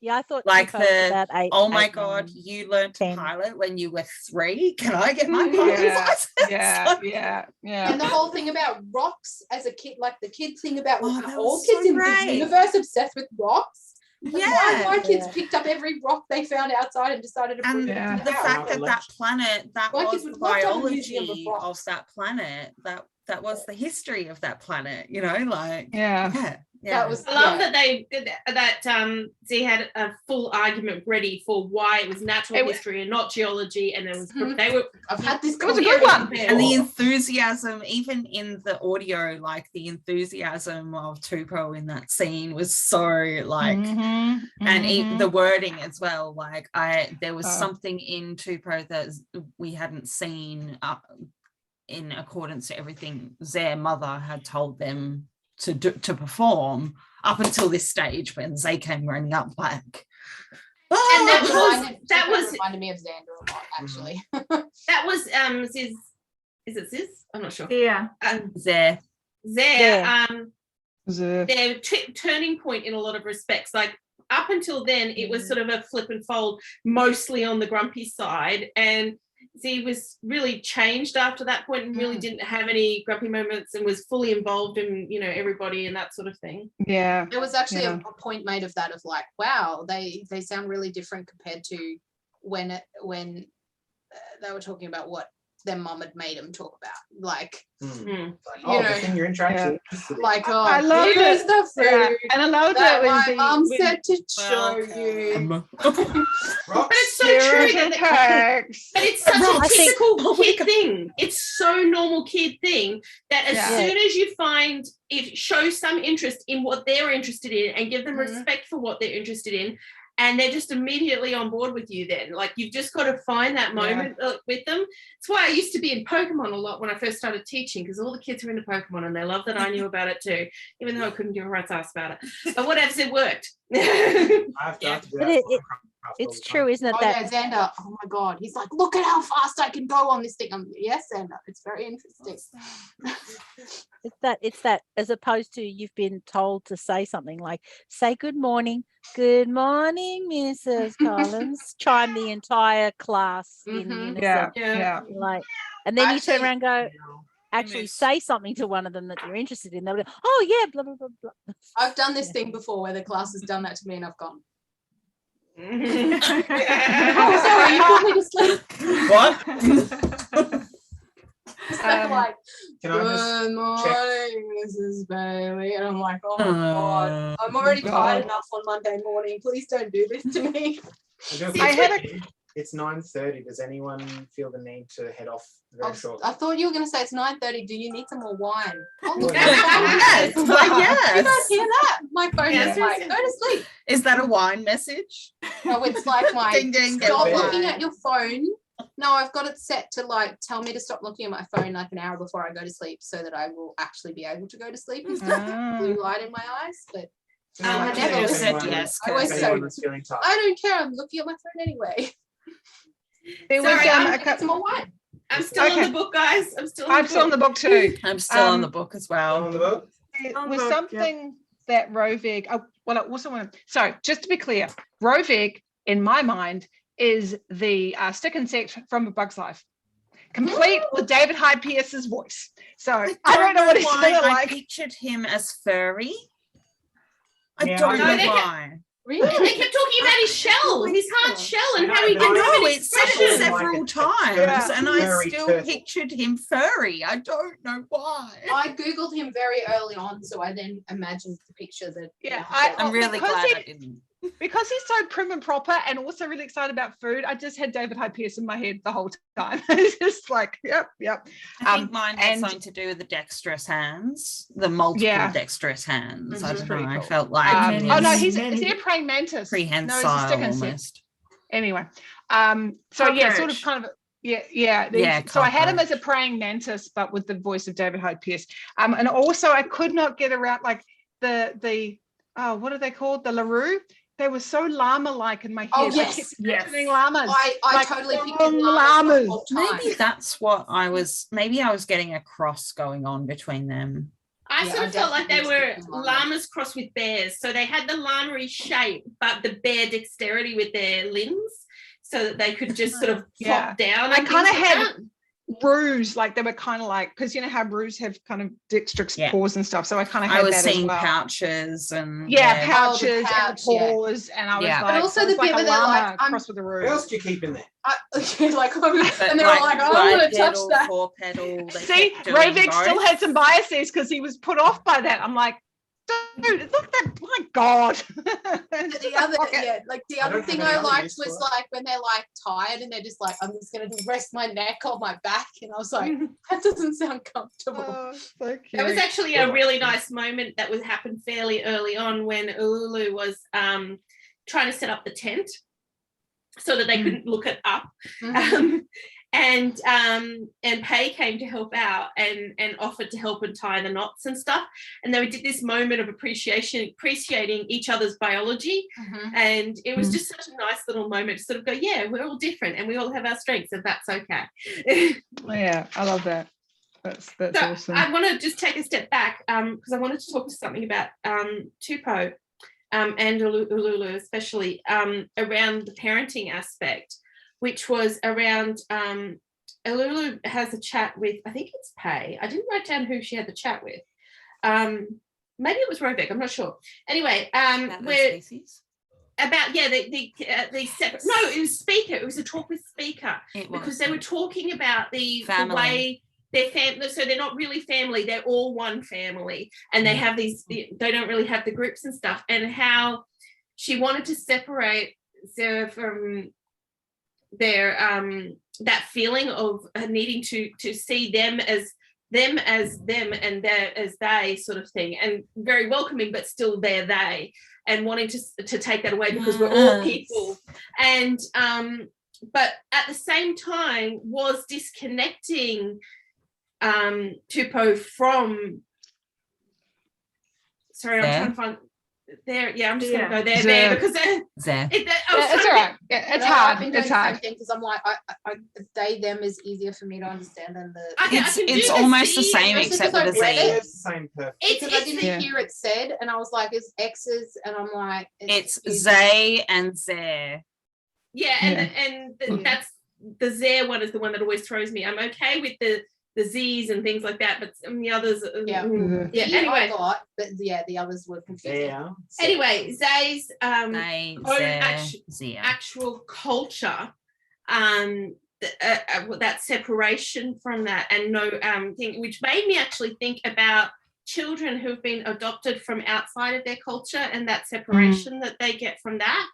Speaker 4: Yeah, I thought
Speaker 8: Like
Speaker 4: Chico was
Speaker 8: the,
Speaker 4: about 8.
Speaker 8: oh my
Speaker 4: 8,
Speaker 8: God,
Speaker 4: 9.
Speaker 8: you learned to
Speaker 4: 10.
Speaker 8: pilot when you were 3. Can I get my pilot's license?
Speaker 6: Yeah.
Speaker 7: And the whole thing about rocks as a kid, like the kid thing about
Speaker 8: that
Speaker 7: all
Speaker 8: was
Speaker 7: kids
Speaker 8: so
Speaker 7: in this
Speaker 8: great.
Speaker 7: universe obsessed with rocks. Like,
Speaker 8: Yeah.
Speaker 7: why kids picked up every rock they found outside and decided to bring it
Speaker 8: And
Speaker 7: into
Speaker 8: the
Speaker 7: the house.
Speaker 8: fact that that planet, that
Speaker 7: My
Speaker 8: was
Speaker 7: kids
Speaker 8: the
Speaker 7: would love to have a museum of
Speaker 8: biology
Speaker 7: rocks.
Speaker 8: of that planet, that was the history of that planet, you know, like
Speaker 6: Yeah.
Speaker 7: That was
Speaker 2: I love that Z had a full argument ready for why it was natural history and not geology, and there was they were.
Speaker 7: I've had this.
Speaker 6: It was a good one.
Speaker 8: And the enthusiasm, even in the audio, like the enthusiasm of Tupou in that scene was so like, and the wording as well. Like there was something in Tupou that we hadn't seen in accordance to everything their mother had told them to perform up until this stage when they came running up back.
Speaker 2: And that was
Speaker 7: reminded me of Xander a lot, actually.
Speaker 2: That was Ziz. Is it Ziz? I'm not sure.
Speaker 5: Yeah.
Speaker 2: Their
Speaker 6: Their
Speaker 2: turning point in a lot of respects. Like up until then, it was sort of a flip and fold, mostly on the grumpy side, and Z was really changed after that point and really didn't have any grumpy moments and was fully involved in, you know, everybody and that sort of thing.
Speaker 6: Yeah.
Speaker 7: There was actually a point made of that, of like, wow, they sound really different compared to when they were talking about what their mum had made them talk about, like
Speaker 1: the thing you're interacting with.
Speaker 7: like, oh,
Speaker 6: I love
Speaker 7: here's
Speaker 6: it.
Speaker 7: the food
Speaker 6: And I love
Speaker 7: that
Speaker 6: that
Speaker 7: my mum said to show you.
Speaker 2: But it's so true but it's such a typical kid thing. It's so normal kid thing that as soon as you find it, show some interest in what they're interested in and give them respect for what they're interested in, and they're just immediately on board with you then. Like, you've just got to find that moment with them. That's why I used to be in Pokemon a lot when I first started teaching, because all the kids were into Pokemon and they loved that I knew about it too, even though I couldn't give a rat's ass about it. But whatever, it worked.
Speaker 4: It's true, isn't it?
Speaker 7: Oh, yeah, Xander. Oh my God. He's like, look at how fast I can go on this thing. Yes, Xander. It's very interesting.
Speaker 4: It's that as opposed to you've been told to say something like, say good morning, Mrs. Collins. Chime the entire class in unison. Like, and then you turn around and go, actually say something to one of them that you're interested in. They'll go, oh yeah, blah blah blah blah.
Speaker 7: I've done this thing before where the class has done that to me and I've gone,
Speaker 2: Oh,
Speaker 7: sorry, you put me to sleep.
Speaker 8: What?
Speaker 7: So, like,
Speaker 1: Can I just
Speaker 7: Good
Speaker 1: check?
Speaker 7: morning, Mrs. Bailey. And I'm like, oh my God, I'm already
Speaker 6: God.
Speaker 7: tired enough on Monday morning. Please don't do this to me.
Speaker 1: I do
Speaker 6: I had
Speaker 1: appreciate it. It's 9:30. Does anyone feel the need to head off very shortly?
Speaker 7: I thought you were going to say it's 9:30. Do you need some more wine? Oh,
Speaker 1: Well,
Speaker 7: look,
Speaker 1: yes.
Speaker 7: my phone
Speaker 8: Yes,
Speaker 7: is-
Speaker 8: like,
Speaker 7: You
Speaker 8: yes.
Speaker 7: guys hear that? My phone
Speaker 8: Yes.
Speaker 7: is like, go to sleep.
Speaker 8: Is that a wine message?
Speaker 7: No, it's like my
Speaker 8: Ding, ding,
Speaker 7: stop
Speaker 1: get
Speaker 7: looking
Speaker 8: wine.
Speaker 7: at your phone. No, I've got it set to like tell me to stop looking at my phone like an hour before I go to sleep so that I will actually be able to go to sleep instead of blue light in my eyes. But
Speaker 1: Just
Speaker 7: I
Speaker 1: like to
Speaker 7: never
Speaker 1: check if
Speaker 7: said
Speaker 1: anyone-
Speaker 8: yes,
Speaker 7: I always
Speaker 1: if
Speaker 7: say-
Speaker 1: anyone was feeling tired.
Speaker 7: I don't care. I'm looking at my phone anyway.
Speaker 6: There was
Speaker 2: Sorry,
Speaker 7: I'm
Speaker 6: a
Speaker 7: gonna get some more wine.
Speaker 2: I'm still on
Speaker 6: Okay.
Speaker 2: the book, guys. I'm still
Speaker 6: I'm still on the book too.
Speaker 8: I'm still on the
Speaker 6: Um,
Speaker 8: book as
Speaker 1: Still
Speaker 8: well.
Speaker 1: on the book?
Speaker 6: It
Speaker 5: On
Speaker 6: was
Speaker 5: book, yeah.
Speaker 6: something that Rovig, well, I also want to, so just to be clear, Rovig, in my mind, is the stick insect from A Bug's Life, complete with David Hyde Pierce's voice. So I don't know what he's
Speaker 8: why
Speaker 6: gonna
Speaker 8: I
Speaker 6: like.
Speaker 8: pictured him as furry. I
Speaker 1: Yeah,
Speaker 8: don't
Speaker 1: I
Speaker 8: know
Speaker 2: know.
Speaker 8: why.
Speaker 2: They kept talking about his shell, his hard shell, and
Speaker 1: I
Speaker 2: how
Speaker 1: know,
Speaker 2: he
Speaker 1: but
Speaker 2: can
Speaker 8: I
Speaker 1: I
Speaker 2: do
Speaker 8: know
Speaker 2: an
Speaker 8: it's said
Speaker 2: expression.
Speaker 8: several
Speaker 1: Like a
Speaker 8: times,
Speaker 6: Yeah.
Speaker 8: and I
Speaker 1: furry
Speaker 8: still
Speaker 1: turtle.
Speaker 8: pictured him furry. I don't know why.
Speaker 7: I googled him very early on, so I then imagined the picture that.
Speaker 6: Yeah,
Speaker 8: I'm really
Speaker 6: because
Speaker 8: glad
Speaker 6: he-
Speaker 8: I didn't.
Speaker 6: Because he's so prim and proper and also really excited about food, I just had David Hyde Pierce in my head the whole time. It's just like, yep.
Speaker 8: I think mine had
Speaker 6: and-
Speaker 8: something to do with the dexterous hands, the multiple
Speaker 6: Yeah.
Speaker 8: dexterous hands. I
Speaker 7: Mhm.
Speaker 8: don't
Speaker 6: Pretty
Speaker 8: know. I
Speaker 6: cool.
Speaker 8: felt like
Speaker 6: Oh no,
Speaker 5: Many-
Speaker 6: is he a praying mantis? No, he's a
Speaker 8: prehensile
Speaker 6: stick insect.
Speaker 8: almost.
Speaker 6: Anyway, so yeah, sort of
Speaker 5: Cockroach.
Speaker 6: kind of yeah.
Speaker 8: Yeah,
Speaker 6: So I had him as a
Speaker 8: cockroach.
Speaker 6: praying mantis, but with the voice of David Hyde Pierce. And also I could not get around like the what are they called? The LaRue. They were so llama-like in my head.
Speaker 7: Oh,
Speaker 6: I
Speaker 7: yes,
Speaker 6: kept
Speaker 5: yes.
Speaker 6: imagining llamas.
Speaker 7: I
Speaker 6: Like
Speaker 7: totally
Speaker 6: long
Speaker 7: pictured llamas
Speaker 6: llamas.
Speaker 7: the whole time.
Speaker 8: Maybe that's what I was. Maybe I was getting a cross going on between them.
Speaker 2: I
Speaker 7: Yeah,
Speaker 2: sort
Speaker 7: I
Speaker 2: of felt like they
Speaker 7: definitely
Speaker 2: were
Speaker 7: think llama.
Speaker 2: llamas crossed with bears. So they had the llama shape, but the bear dexterity with their limbs, so that they could just sort of
Speaker 6: Yeah.
Speaker 2: flop down.
Speaker 6: I
Speaker 2: and
Speaker 6: kinda
Speaker 2: things like
Speaker 6: had-
Speaker 2: that.
Speaker 6: Roos, like they were kind of like, because you know how roos have kind of dexterous
Speaker 8: Yeah.
Speaker 6: paws and stuff. So I kind of
Speaker 8: I
Speaker 6: had
Speaker 8: was
Speaker 6: that as
Speaker 8: seeing
Speaker 6: well.
Speaker 8: pouches and
Speaker 6: Yeah,
Speaker 7: Oh,
Speaker 6: pouches
Speaker 7: the
Speaker 6: and
Speaker 7: pouch,
Speaker 6: the
Speaker 7: yeah.
Speaker 6: paws, and I was
Speaker 8: Yeah.
Speaker 6: like,
Speaker 7: But also
Speaker 6: so it was
Speaker 7: the
Speaker 6: like
Speaker 7: bit
Speaker 6: a
Speaker 7: where they're like,
Speaker 6: llama
Speaker 7: I'm-
Speaker 6: crossed with a
Speaker 1: What else
Speaker 6: roo.
Speaker 1: do you keep in there?
Speaker 7: Like,
Speaker 8: But
Speaker 7: and they were like, I don't want to touch
Speaker 8: bipedal,
Speaker 7: that.
Speaker 8: four-pedal, they
Speaker 6: See,
Speaker 8: kept doing
Speaker 6: Rovik still
Speaker 8: both.
Speaker 6: had some biases because he was put off by that. I'm like, dude, look that, my God.
Speaker 7: The other, yeah, like the
Speaker 1: I
Speaker 7: other
Speaker 1: don't
Speaker 7: thing
Speaker 1: have
Speaker 7: I
Speaker 1: another
Speaker 7: liked
Speaker 1: use
Speaker 7: was
Speaker 1: for it.
Speaker 7: like when they're like tired and they're just like, I'm just gonna rest my neck on my back, and I was like, that doesn't sound comfortable.
Speaker 6: Oh, so cute.
Speaker 2: That was actually a really nice moment that was happened fairly early on when Ululu was trying to set up the tent so that they couldn't look it up.
Speaker 7: Mhm.
Speaker 2: And Pei came to help out and offered to help and tie the knots and stuff. And they did this moment of appreciating each other's biology.
Speaker 7: Mhm.
Speaker 2: And it was just such a nice little moment to sort of go, yeah, we're all different and we all have our strengths, and that's okay.
Speaker 6: Yeah, I love that. That's
Speaker 2: So
Speaker 6: awesome.
Speaker 2: I want to just take a step back because I wanted to talk to something about Tupou and Ululu, especially around the parenting aspect, which was around Ululu has a chat with, I think it's Pei. I didn't write down who she had the chat with. Maybe it was Rovik, I'm not sure. Anyway,
Speaker 8: About the
Speaker 2: where
Speaker 8: species.
Speaker 2: about the separate, no, it was speaker. It was a talk with speaker
Speaker 8: It was.
Speaker 2: because they were talking about the
Speaker 8: Family.
Speaker 2: way their family, so they're not really family, they're all one family, and they have these, they don't really have the groups and stuff, and how she wanted to separate Sarah from their that feeling of needing to see them as them and their as they sort of thing, and very welcoming but still they're they, and wanting to take that away because we're all people, and but at the same time was disconnecting Tupou from, sorry, I'm
Speaker 8: There?
Speaker 2: trying to find there, yeah, I'm just
Speaker 5: Yeah.
Speaker 2: gonna go there
Speaker 6: There.
Speaker 2: because
Speaker 8: There.
Speaker 2: I was
Speaker 6: Yeah,
Speaker 2: trying
Speaker 6: it's
Speaker 2: to
Speaker 6: all right. Yeah, it's
Speaker 7: I've
Speaker 6: hard.
Speaker 7: been doing
Speaker 6: It's
Speaker 7: the same
Speaker 6: hard.
Speaker 7: thing because I'm like, I they them is easier for me to understand than the.
Speaker 2: I can
Speaker 8: It's
Speaker 2: do
Speaker 8: almost the
Speaker 2: Z,
Speaker 8: same
Speaker 7: especially
Speaker 8: except
Speaker 7: because
Speaker 8: with a
Speaker 7: I've read
Speaker 8: Z.
Speaker 7: it.
Speaker 1: It's the same perfect.
Speaker 7: Because I didn't
Speaker 6: Yeah.
Speaker 7: hear it said, and I was like, "It's X's," and I'm like,
Speaker 8: It's
Speaker 7: easy.
Speaker 8: Zay and Zer.
Speaker 2: Yeah,
Speaker 6: Yeah.
Speaker 2: that's the Zare one is the one that always throws me. I'm okay with the Z's and things like that, but some of the others,
Speaker 7: Yeah.
Speaker 2: yeah.
Speaker 7: Z I
Speaker 2: Anyway,
Speaker 7: got, but yeah, the others were confusing.
Speaker 1: There.
Speaker 2: anyway, Zay's
Speaker 8: They,
Speaker 2: own
Speaker 8: Zer,
Speaker 2: actu-
Speaker 8: Zia.
Speaker 2: actual culture that separation from that and no thing, which made me actually think about children who've been adopted from outside of their culture and that separation that they get from that.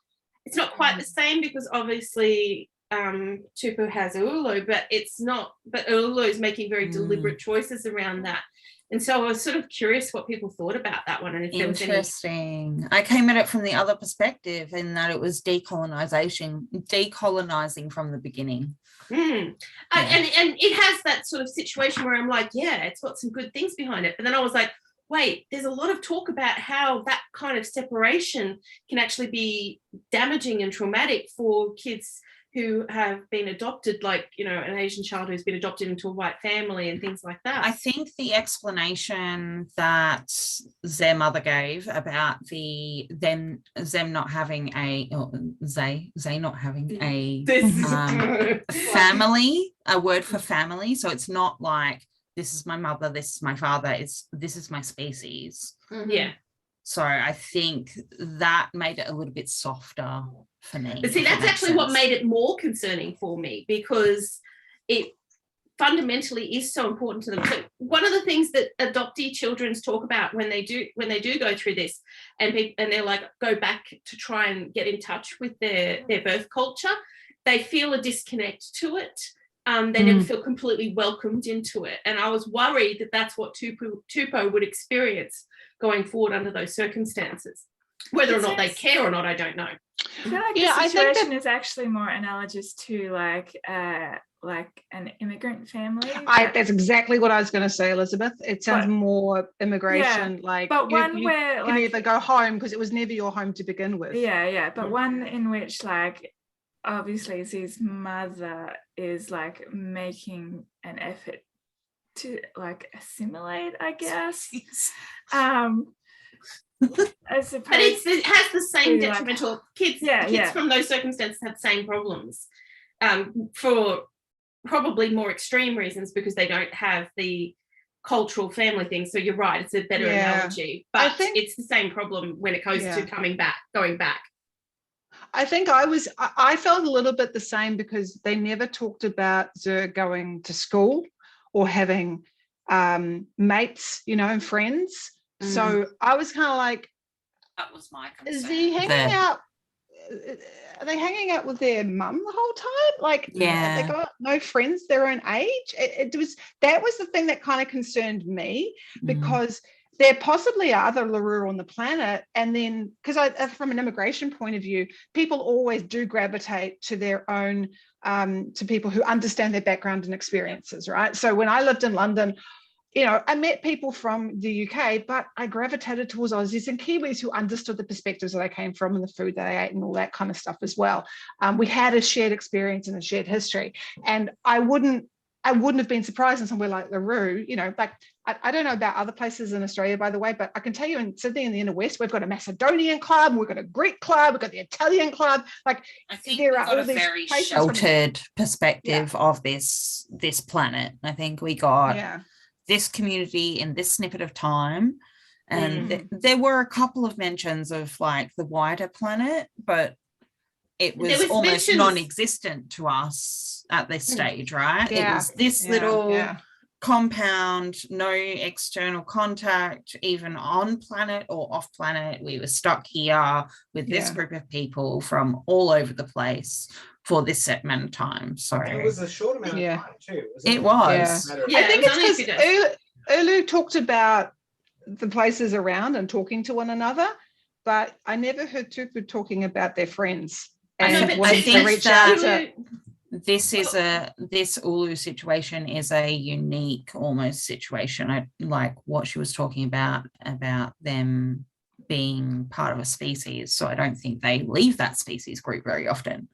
Speaker 2: It's not quite the same because obviously Tupu has Ulu, but it's not, but Ulu is making very deliberate choices around that. And so I was sort of curious what people thought about that one and if there was any.
Speaker 8: Interesting. I came at it from the other perspective in that it was decolonizing from the beginning.
Speaker 2: And it has that sort of situation where I'm like, yeah, it's got some good things behind it. But then I was like, wait, there's a lot of talk about how that kind of separation can actually be damaging and traumatic for kids who have been adopted, like, you know, an Asian child who's been adopted into a white family and things like that.
Speaker 8: I think the explanation that their mother gave about them not having a, or they not having a family, a word for family. So it's not like, this is my mother, this is my father, this is my species.
Speaker 2: Yeah.
Speaker 8: So I think that made it a little bit softer for me.
Speaker 2: But see, that's actually what made it more concerning for me, because it fundamentally is so important to them. So one of the things that adoptee children talk about when they do go through this, and they're like, go back to try and get in touch with their birth culture, they feel a disconnect to it. They never feel completely welcomed into it. And I was worried that that's what Tupo would experience going forward under those circumstances. Whether or not they care or not, I don't know.
Speaker 5: I feel like the situation is actually more analogous to like an immigrant family.
Speaker 6: That's exactly what I was going to say, Elizabeth. It sounds more immigration, but you can either go home because it was never your home to begin with.
Speaker 5: But one in which like obviously Z's mother is like making an effort to like assimilate, I guess. I suppose,
Speaker 2: but it has the same detrimental kids from those circumstances have the same problems for probably more extreme reasons because they don't have the cultural family thing. So you're right, it's a better analogy, but it's the same problem when it goes to going back.
Speaker 6: I think I felt a little bit the same because they never talked about Zer going to school or having mates, you know, and friends. So I was kind of like,
Speaker 10: that was my concern.
Speaker 6: Is he hanging out? Are they hanging out with their mum the whole time? Like, they got no friends their own age. That was the thing that kind of concerned me because there possibly are other Larue on the planet, and then because from an immigration point of view, people always do gravitate to their own to people who understand their background and experiences, right? So when I lived in London, you know, I met people from the UK, but I gravitated towards Aussies and Kiwis who understood the perspectives that I came from and the food that I ate and all that kind of stuff as well. We had a shared experience and a shared history, and I wouldn't have been surprised in somewhere like Larue, you know, like I don't know about other places in Australia, by the way, but I can tell you in Sydney in the inner west, we've got a Macedonian club, we've got a Greek club, we've got the Italian club. Like
Speaker 10: I think
Speaker 6: there
Speaker 10: we've
Speaker 6: are
Speaker 10: got
Speaker 6: all
Speaker 10: a
Speaker 6: these
Speaker 10: very
Speaker 8: sheltered perspective of this planet. I think we got this community in this snippet of time. And there were a couple of mentions of like the wider planet, but it was almost non-existent to us at this stage, right? It was this little compound, no external contact, even on planet or off planet. We were stuck here with this group of people from all over the place for this set amount of time. So
Speaker 1: it was a short amount of time too.
Speaker 8: It was.
Speaker 6: I think it's because Ulu talked about the places around and talking to one another, but I never heard Tupu talking about their friends. And
Speaker 8: I think that this Ulu situation is a unique almost situation. I like what she was talking about them being part of a species. So I don't think they leave that species group very often.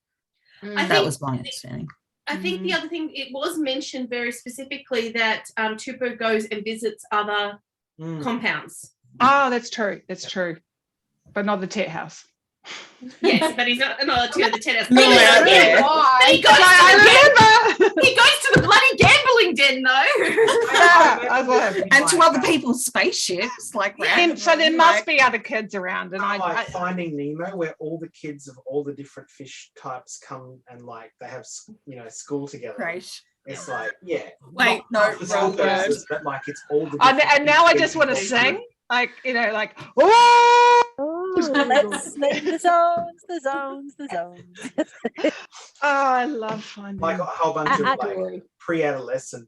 Speaker 8: That was my understanding.
Speaker 2: I think the other thing, it was mentioned very specifically that Tupu goes and visits other compounds.
Speaker 6: Oh, that's true. That's true. But not the Tet House.
Speaker 2: Yes, but he's not allowed to go to the tennis.
Speaker 8: Not allowed there.
Speaker 7: Why?
Speaker 2: He goes,
Speaker 6: I remember.
Speaker 2: he goes to the bloody gambling den, though.
Speaker 6: Yeah, that's what happened.
Speaker 8: And to other people's spaceships, like
Speaker 6: So there
Speaker 8: randomly,
Speaker 6: must
Speaker 8: like-
Speaker 6: be other kids around, and
Speaker 1: Like Finding Nemo, where all the kids of all the different fish types come and like they have school together.
Speaker 8: Right.
Speaker 1: It's like
Speaker 8: Wait,
Speaker 1: not the
Speaker 8: wrong
Speaker 1: school
Speaker 8: word.
Speaker 1: verses, but like it's all the.
Speaker 6: And
Speaker 1: different
Speaker 6: now I
Speaker 1: kids
Speaker 6: just want to
Speaker 1: together.
Speaker 6: sing, like like oh.
Speaker 4: Let's name the zones.
Speaker 6: Oh, I love Finding.
Speaker 1: Like a whole bunch of like
Speaker 4: Glory.
Speaker 1: pre-adolescent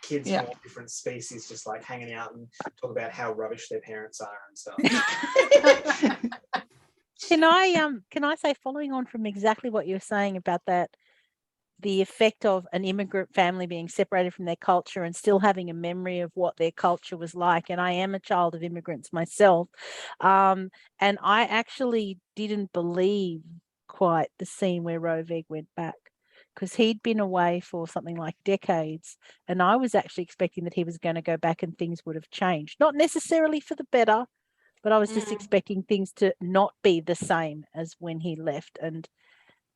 Speaker 1: kids
Speaker 6: Yeah.
Speaker 1: from all different species just like hanging out and talk about how rubbish their parents are and stuff.
Speaker 4: Can I say, following on from exactly what you're saying about that, the effect of an immigrant family being separated from their culture and still having a memory of what their culture was like. And I am a child of immigrants myself. And I actually didn't believe quite the scene where Roveg went back, because he'd been away for something like decades. And I was actually expecting that he was going to go back and things would have changed, not necessarily for the better, but I was just expecting things to not be the same as when he left. And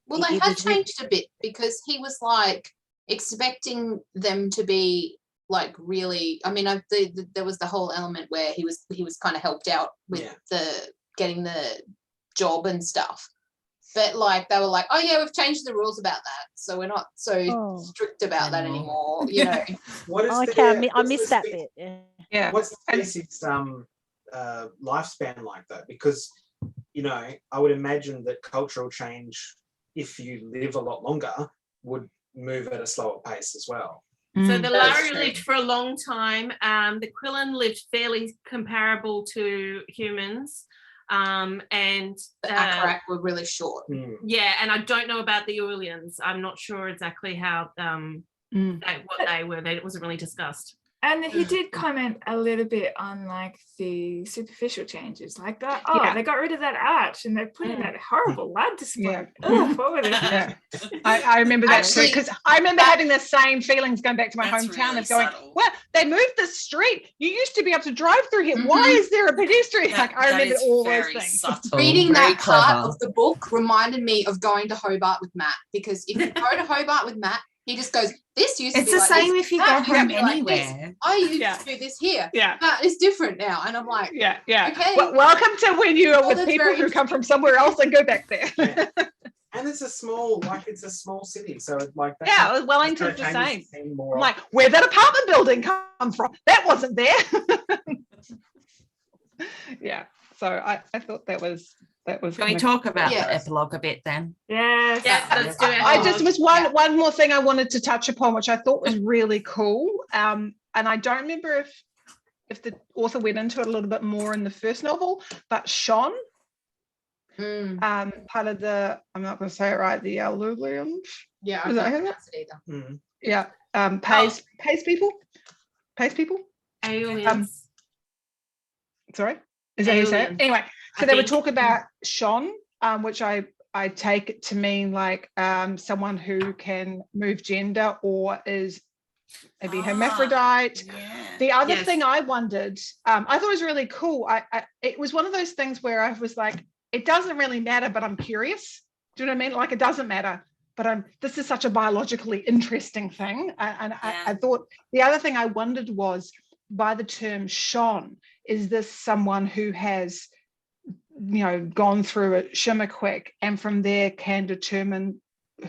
Speaker 7: Well, they had changed a bit because he was like expecting them to be like really. I mean, there was the whole element where he was kind of helped out with the getting the job and stuff. But like they were like, oh yeah, we've changed the rules about that, so we're not so strict about that anymore. You know.
Speaker 1: What is
Speaker 4: I missed that bit.
Speaker 6: Yeah.
Speaker 1: What's the species lifespan like though? Because I would imagine that cultural change, if you live a lot longer, would move at a slower pace as well.
Speaker 2: So the Lari lived for a long time. The Quillen lived fairly comparable to humans. And
Speaker 7: the Akarak were really short.
Speaker 2: Yeah, and I don't know about the Ulians. I'm not sure exactly how what they were. It wasn't really discussed.
Speaker 5: And he did comment a little bit on like the superficial changes, like that. They got rid of that arch and they put in that horrible lad display. What were they?
Speaker 6: Yeah. I remember that too, because I remember having the same feelings going back to my hometown
Speaker 8: really
Speaker 6: of going,
Speaker 8: subtle.
Speaker 6: well, they moved the street. You used to be able to drive through here. Why is there a pedestrian? Like I remember all those things.
Speaker 8: Subtle,
Speaker 7: Reading
Speaker 8: very
Speaker 7: that part
Speaker 8: clever.
Speaker 7: of the book reminded me of going to Hobart with Matt, because if you go to Hobart with Matt, he just goes, this used to
Speaker 8: It's
Speaker 7: be
Speaker 8: the
Speaker 7: like
Speaker 8: same
Speaker 7: this,
Speaker 8: if you
Speaker 7: that
Speaker 8: go
Speaker 7: used to
Speaker 8: home
Speaker 7: be like this.
Speaker 8: anywhere.
Speaker 7: I used to do this here.
Speaker 6: Yeah.
Speaker 7: That is different now. And I'm like,
Speaker 6: Yeah.
Speaker 7: okay.
Speaker 6: Well, welcome to when you are with
Speaker 7: that's
Speaker 6: people
Speaker 7: very
Speaker 6: who come from somewhere else and go back there.
Speaker 1: Yeah. And it's a small city, so like that.
Speaker 6: Yeah, Wellington's the
Speaker 1: changes
Speaker 6: same.
Speaker 1: seem more
Speaker 6: I'm like, where'd that apartment building come from? That wasn't there. Yeah. So I thought that was
Speaker 8: Can we talk about
Speaker 7: Yes.
Speaker 8: the epilogue a bit then?
Speaker 5: Yes.
Speaker 2: Yes, let's do it.
Speaker 6: I just was one more thing I wanted to touch upon, which I thought was really cool. And I don't remember if the author went into it a little bit more in the first novel, but Sean, part of the, I'm not going to say it right, the LDUH.
Speaker 7: Yeah, I
Speaker 6: Is that
Speaker 7: can't
Speaker 6: how
Speaker 7: pronounce it either.
Speaker 6: Yeah. Pays people.
Speaker 2: Aliens.
Speaker 6: Sorry, is that how you say it?
Speaker 2: Aliens,
Speaker 6: Anyway, so
Speaker 2: I
Speaker 6: they would
Speaker 2: think.
Speaker 6: talk about Sean, which I take it to mean like someone who can move gender or is maybe hermaphrodite.
Speaker 8: Yeah.
Speaker 6: The other
Speaker 2: Yes.
Speaker 6: thing I wondered, I thought it was really cool. It was one of those things where I was like, it doesn't really matter, but I'm curious. Do you know what I mean? Like it doesn't matter, but this is such a biologically interesting thing. I thought the other thing I wondered was, by the term Sean, is this someone who has, gone through it shimmer quick and from there can determine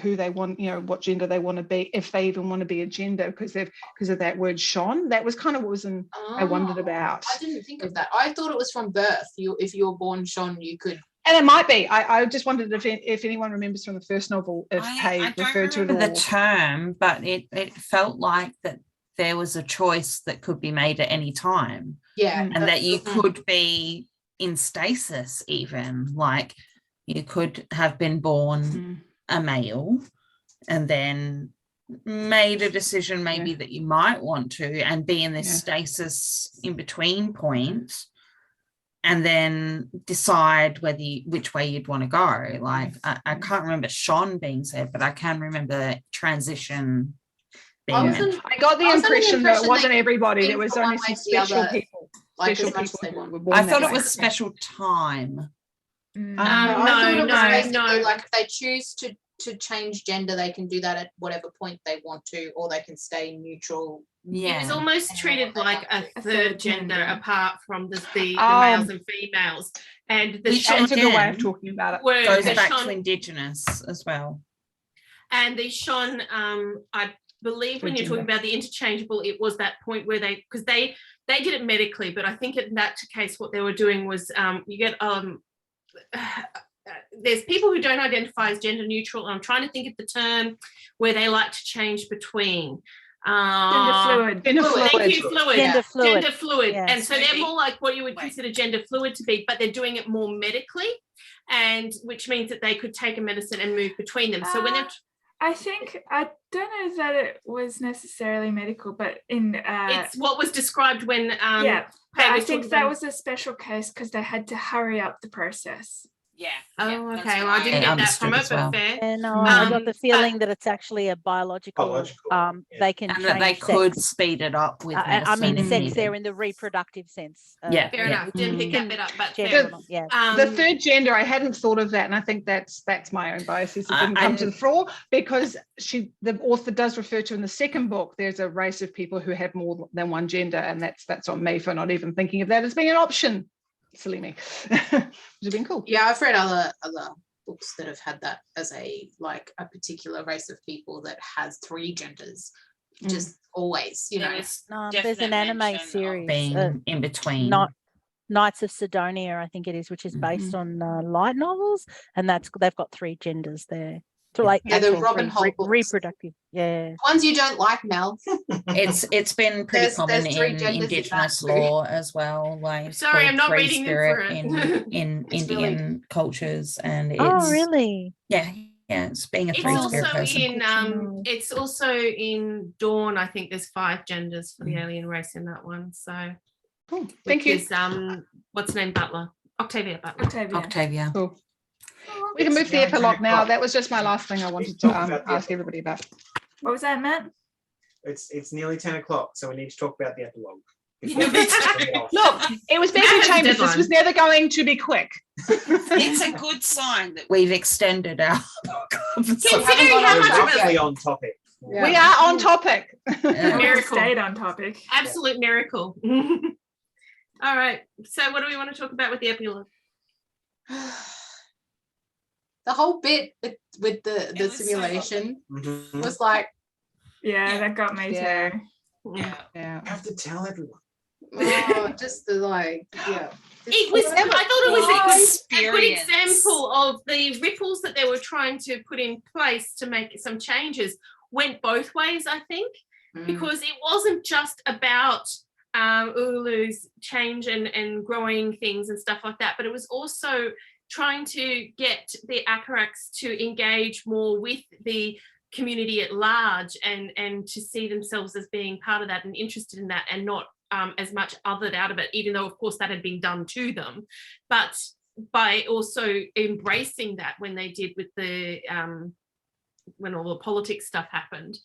Speaker 6: who they want, what gender they want to be, if they even want to be a gender because of that word Sean. That was kind of what I wondered about.
Speaker 7: I didn't think of that. I thought it was from birth. If you were born Sean, you could.
Speaker 6: And it might be. I just wondered if anyone remembers from the first novel if
Speaker 8: I
Speaker 6: Hay
Speaker 8: don't
Speaker 6: referred to it
Speaker 8: remember
Speaker 6: all.
Speaker 8: the term, but it felt like that there was a choice that could be made at any time.
Speaker 7: Yeah.
Speaker 8: And that you could be in stasis even, like you could have been born a male and then made a decision maybe that you might want to and be in this stasis in between point and then decide which way you'd want to go. Like I can't remember Sean being said, but I can remember transition being mentioned.
Speaker 6: I got the impression that it wasn't everybody. There was only some special people.
Speaker 7: Like
Speaker 6: Special
Speaker 7: as much as
Speaker 6: people
Speaker 7: they
Speaker 6: who
Speaker 7: want.
Speaker 6: were born
Speaker 8: I
Speaker 6: that
Speaker 8: thought it
Speaker 6: way.
Speaker 8: was special time.
Speaker 7: I thought it was
Speaker 2: no,
Speaker 7: basically
Speaker 2: no.
Speaker 7: like if they choose to change gender, they can do that at whatever point they want to, or they can stay neutral.
Speaker 2: It was almost treated like a third gender apart from the males and females. And the
Speaker 8: Which
Speaker 6: That's a good way
Speaker 8: again
Speaker 6: of talking about it.
Speaker 8: goes back
Speaker 2: Shon,
Speaker 8: to Indigenous as well.
Speaker 2: and the Shon, I believe when you're talking about the interchangeable, it was that point where because they did it medically, but I think in that case what they were doing was you get there's people who don't identify as gender neutral. I'm trying to think of the term where they like to change between
Speaker 5: Gender fluid.
Speaker 6: Gender
Speaker 2: Thank
Speaker 6: fluid.
Speaker 2: you, fluid.
Speaker 4: Gender fluid.
Speaker 2: And
Speaker 4: Yes.
Speaker 2: so they're more like what you would consider gender fluid to be, but they're doing it more medically, and which means that they could take a medicine and move between them. So when they're
Speaker 5: I don't know that it was necessarily medical, but in
Speaker 2: it's what was described when
Speaker 5: yeah, but
Speaker 2: Pay
Speaker 5: I
Speaker 2: was
Speaker 5: think
Speaker 2: talking
Speaker 5: that
Speaker 2: about-
Speaker 5: was a special case because they had to hurry up the process.
Speaker 10: Yeah.
Speaker 2: Oh,
Speaker 10: yeah, that's
Speaker 2: okay.
Speaker 10: what
Speaker 2: Well, I didn't get that from
Speaker 8: understood
Speaker 2: it,
Speaker 8: as well.
Speaker 2: but fair.
Speaker 4: And I got the
Speaker 2: but-
Speaker 4: feeling that it's actually a biological.
Speaker 1: Yeah.
Speaker 4: They can
Speaker 8: And
Speaker 4: change
Speaker 8: that they
Speaker 4: sex.
Speaker 8: could speed it up with
Speaker 4: And I mean
Speaker 8: medicine if
Speaker 4: sex
Speaker 8: needed.
Speaker 4: there in the reproductive sense.
Speaker 8: Yeah.
Speaker 2: Fair enough. Didn't pick that bit up, but
Speaker 4: Gender
Speaker 2: fair.
Speaker 4: or not, yeah.
Speaker 6: The third gender, I hadn't thought of that, and I think that's my own biases that didn't come to the fore, because the author does refer to in the second book there's a race of people who have more than one gender, and that's on me for not even thinking of that as being an option. Silly me. Which has been cool.
Speaker 7: Yeah, I've read other books that have had that as a particular race of people that has three genders. Just always, you know.
Speaker 4: There's an anime series,
Speaker 8: being in between.
Speaker 4: Knights of Sidonia, I think it is, which is based on light novels, and they've got three genders there. So like
Speaker 7: Yeah, the
Speaker 4: actual
Speaker 7: Robin Hobb books.
Speaker 4: reproductive. Yeah.
Speaker 7: Ones you don't like, Mel.
Speaker 8: It's been pretty
Speaker 7: There's
Speaker 8: common
Speaker 7: three
Speaker 8: in
Speaker 7: genders in
Speaker 8: Indigenous
Speaker 7: that too.
Speaker 8: law as well. Like it's
Speaker 2: Sorry,
Speaker 8: called
Speaker 2: I'm not
Speaker 8: free
Speaker 2: reading
Speaker 8: spirit
Speaker 2: into it.
Speaker 8: in
Speaker 7: It's
Speaker 8: Indian cultures, and it's
Speaker 4: Oh, really?
Speaker 8: yeah, it's being a
Speaker 2: It's
Speaker 8: free
Speaker 2: also
Speaker 8: spirit person.
Speaker 2: in it's also in Dawn. I think there's 5 genders for the alien race in that one. So
Speaker 6: Cool. Thank you.
Speaker 2: is, what's her name? Butler. Octavia Butler.
Speaker 8: Octavia.
Speaker 6: Cool. We can move the epilogue now. That was just my last thing I wanted to ask everybody about.
Speaker 5: What was that, Matt?
Speaker 1: It's nearly 10 o'clock, so we need to talk about the epilogue.
Speaker 6: Look, it was Becky Chambers. This was never going to be quick.
Speaker 10: It's a good sign that
Speaker 8: We've extended our
Speaker 2: Considering how much of
Speaker 1: Roughly
Speaker 2: it,
Speaker 1: on topic.
Speaker 6: We are on topic.
Speaker 2: Miracle.
Speaker 5: Stayed on topic.
Speaker 2: Absolute miracle. All right. So what do we want to talk about with the epilogue?
Speaker 7: The whole bit with the
Speaker 10: was so
Speaker 7: simulation
Speaker 1: Mhm.
Speaker 7: was like,
Speaker 5: Yeah, that got me
Speaker 6: Yeah.
Speaker 5: too.
Speaker 10: yeah.
Speaker 6: Yeah.
Speaker 1: I have to tell everyone.
Speaker 7: just the yeah.
Speaker 2: It was. I thought it was a good
Speaker 10: Experience.
Speaker 2: example of the ripples that they were trying to put in place to make some changes went both ways. I think because it wasn't just about Ulu's change and growing things and stuff like that, but it was also trying to get the Acaraks to engage more with the community at large and to see themselves as being part of that and interested in that and not as much othered out of it, even though of course that had been done to them, but by also embracing that when they did with the when all the politics stuff happened,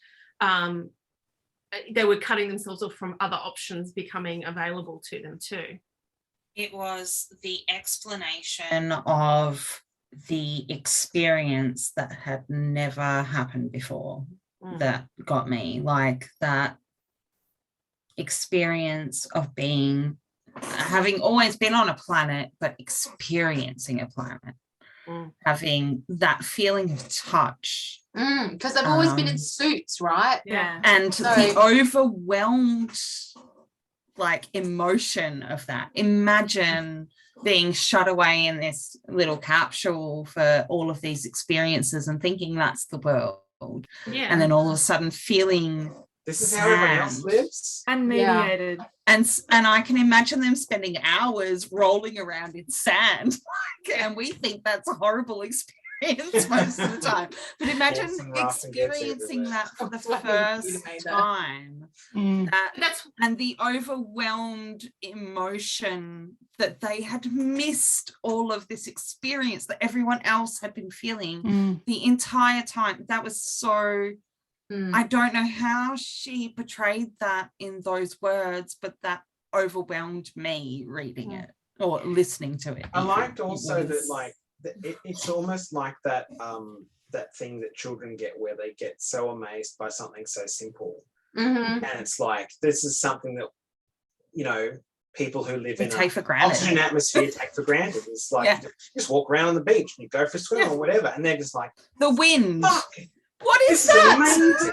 Speaker 2: they were cutting themselves off from other options becoming available to them too.
Speaker 8: It was the explanation of the experience that had never happened before that got me, like that experience of having always been on a planet, but experiencing a planet, having that feeling of touch.
Speaker 7: Because they've always been in suits, right?
Speaker 5: Yeah.
Speaker 8: And
Speaker 7: So-
Speaker 8: the overwhelmed emotion of that. Imagine being shut away in this little capsule for all of these experiences and thinking that's the world.
Speaker 2: Yeah.
Speaker 8: And then all of a sudden feeling
Speaker 1: This is how everyone else
Speaker 8: sand.
Speaker 1: lives.
Speaker 5: Unmediated.
Speaker 8: And I can imagine them spending hours rolling around in sand. And we think that's a horrible experience most of the time. But imagine
Speaker 1: Forcing rough and gets
Speaker 8: experiencing
Speaker 1: everywhere.
Speaker 8: that for the
Speaker 7: That's why you
Speaker 8: first
Speaker 7: made that.
Speaker 8: time.
Speaker 2: That's
Speaker 8: And the overwhelmed emotion that they had missed all of this experience that everyone else had been feeling the entire time. That was so... I don't know how she portrayed that in those words, but that overwhelmed me reading it or listening to it.
Speaker 1: I liked
Speaker 8: It
Speaker 1: also that
Speaker 8: was-
Speaker 1: like it's almost like that that thing that children get where they get so amazed by something so simple,
Speaker 7: Mhm.
Speaker 1: and it's like this is something that, you know, people who live
Speaker 8: They
Speaker 1: in
Speaker 8: take for
Speaker 1: an
Speaker 8: granted.
Speaker 1: oxygen atmosphere take for granted. It's like
Speaker 8: Yeah.
Speaker 1: you just walk around on the beach and you go for a swim
Speaker 8: Yeah.
Speaker 1: or whatever, and they're just like,
Speaker 8: The wind.
Speaker 1: fuck,
Speaker 8: What is
Speaker 1: this is
Speaker 8: that?
Speaker 1: amazing.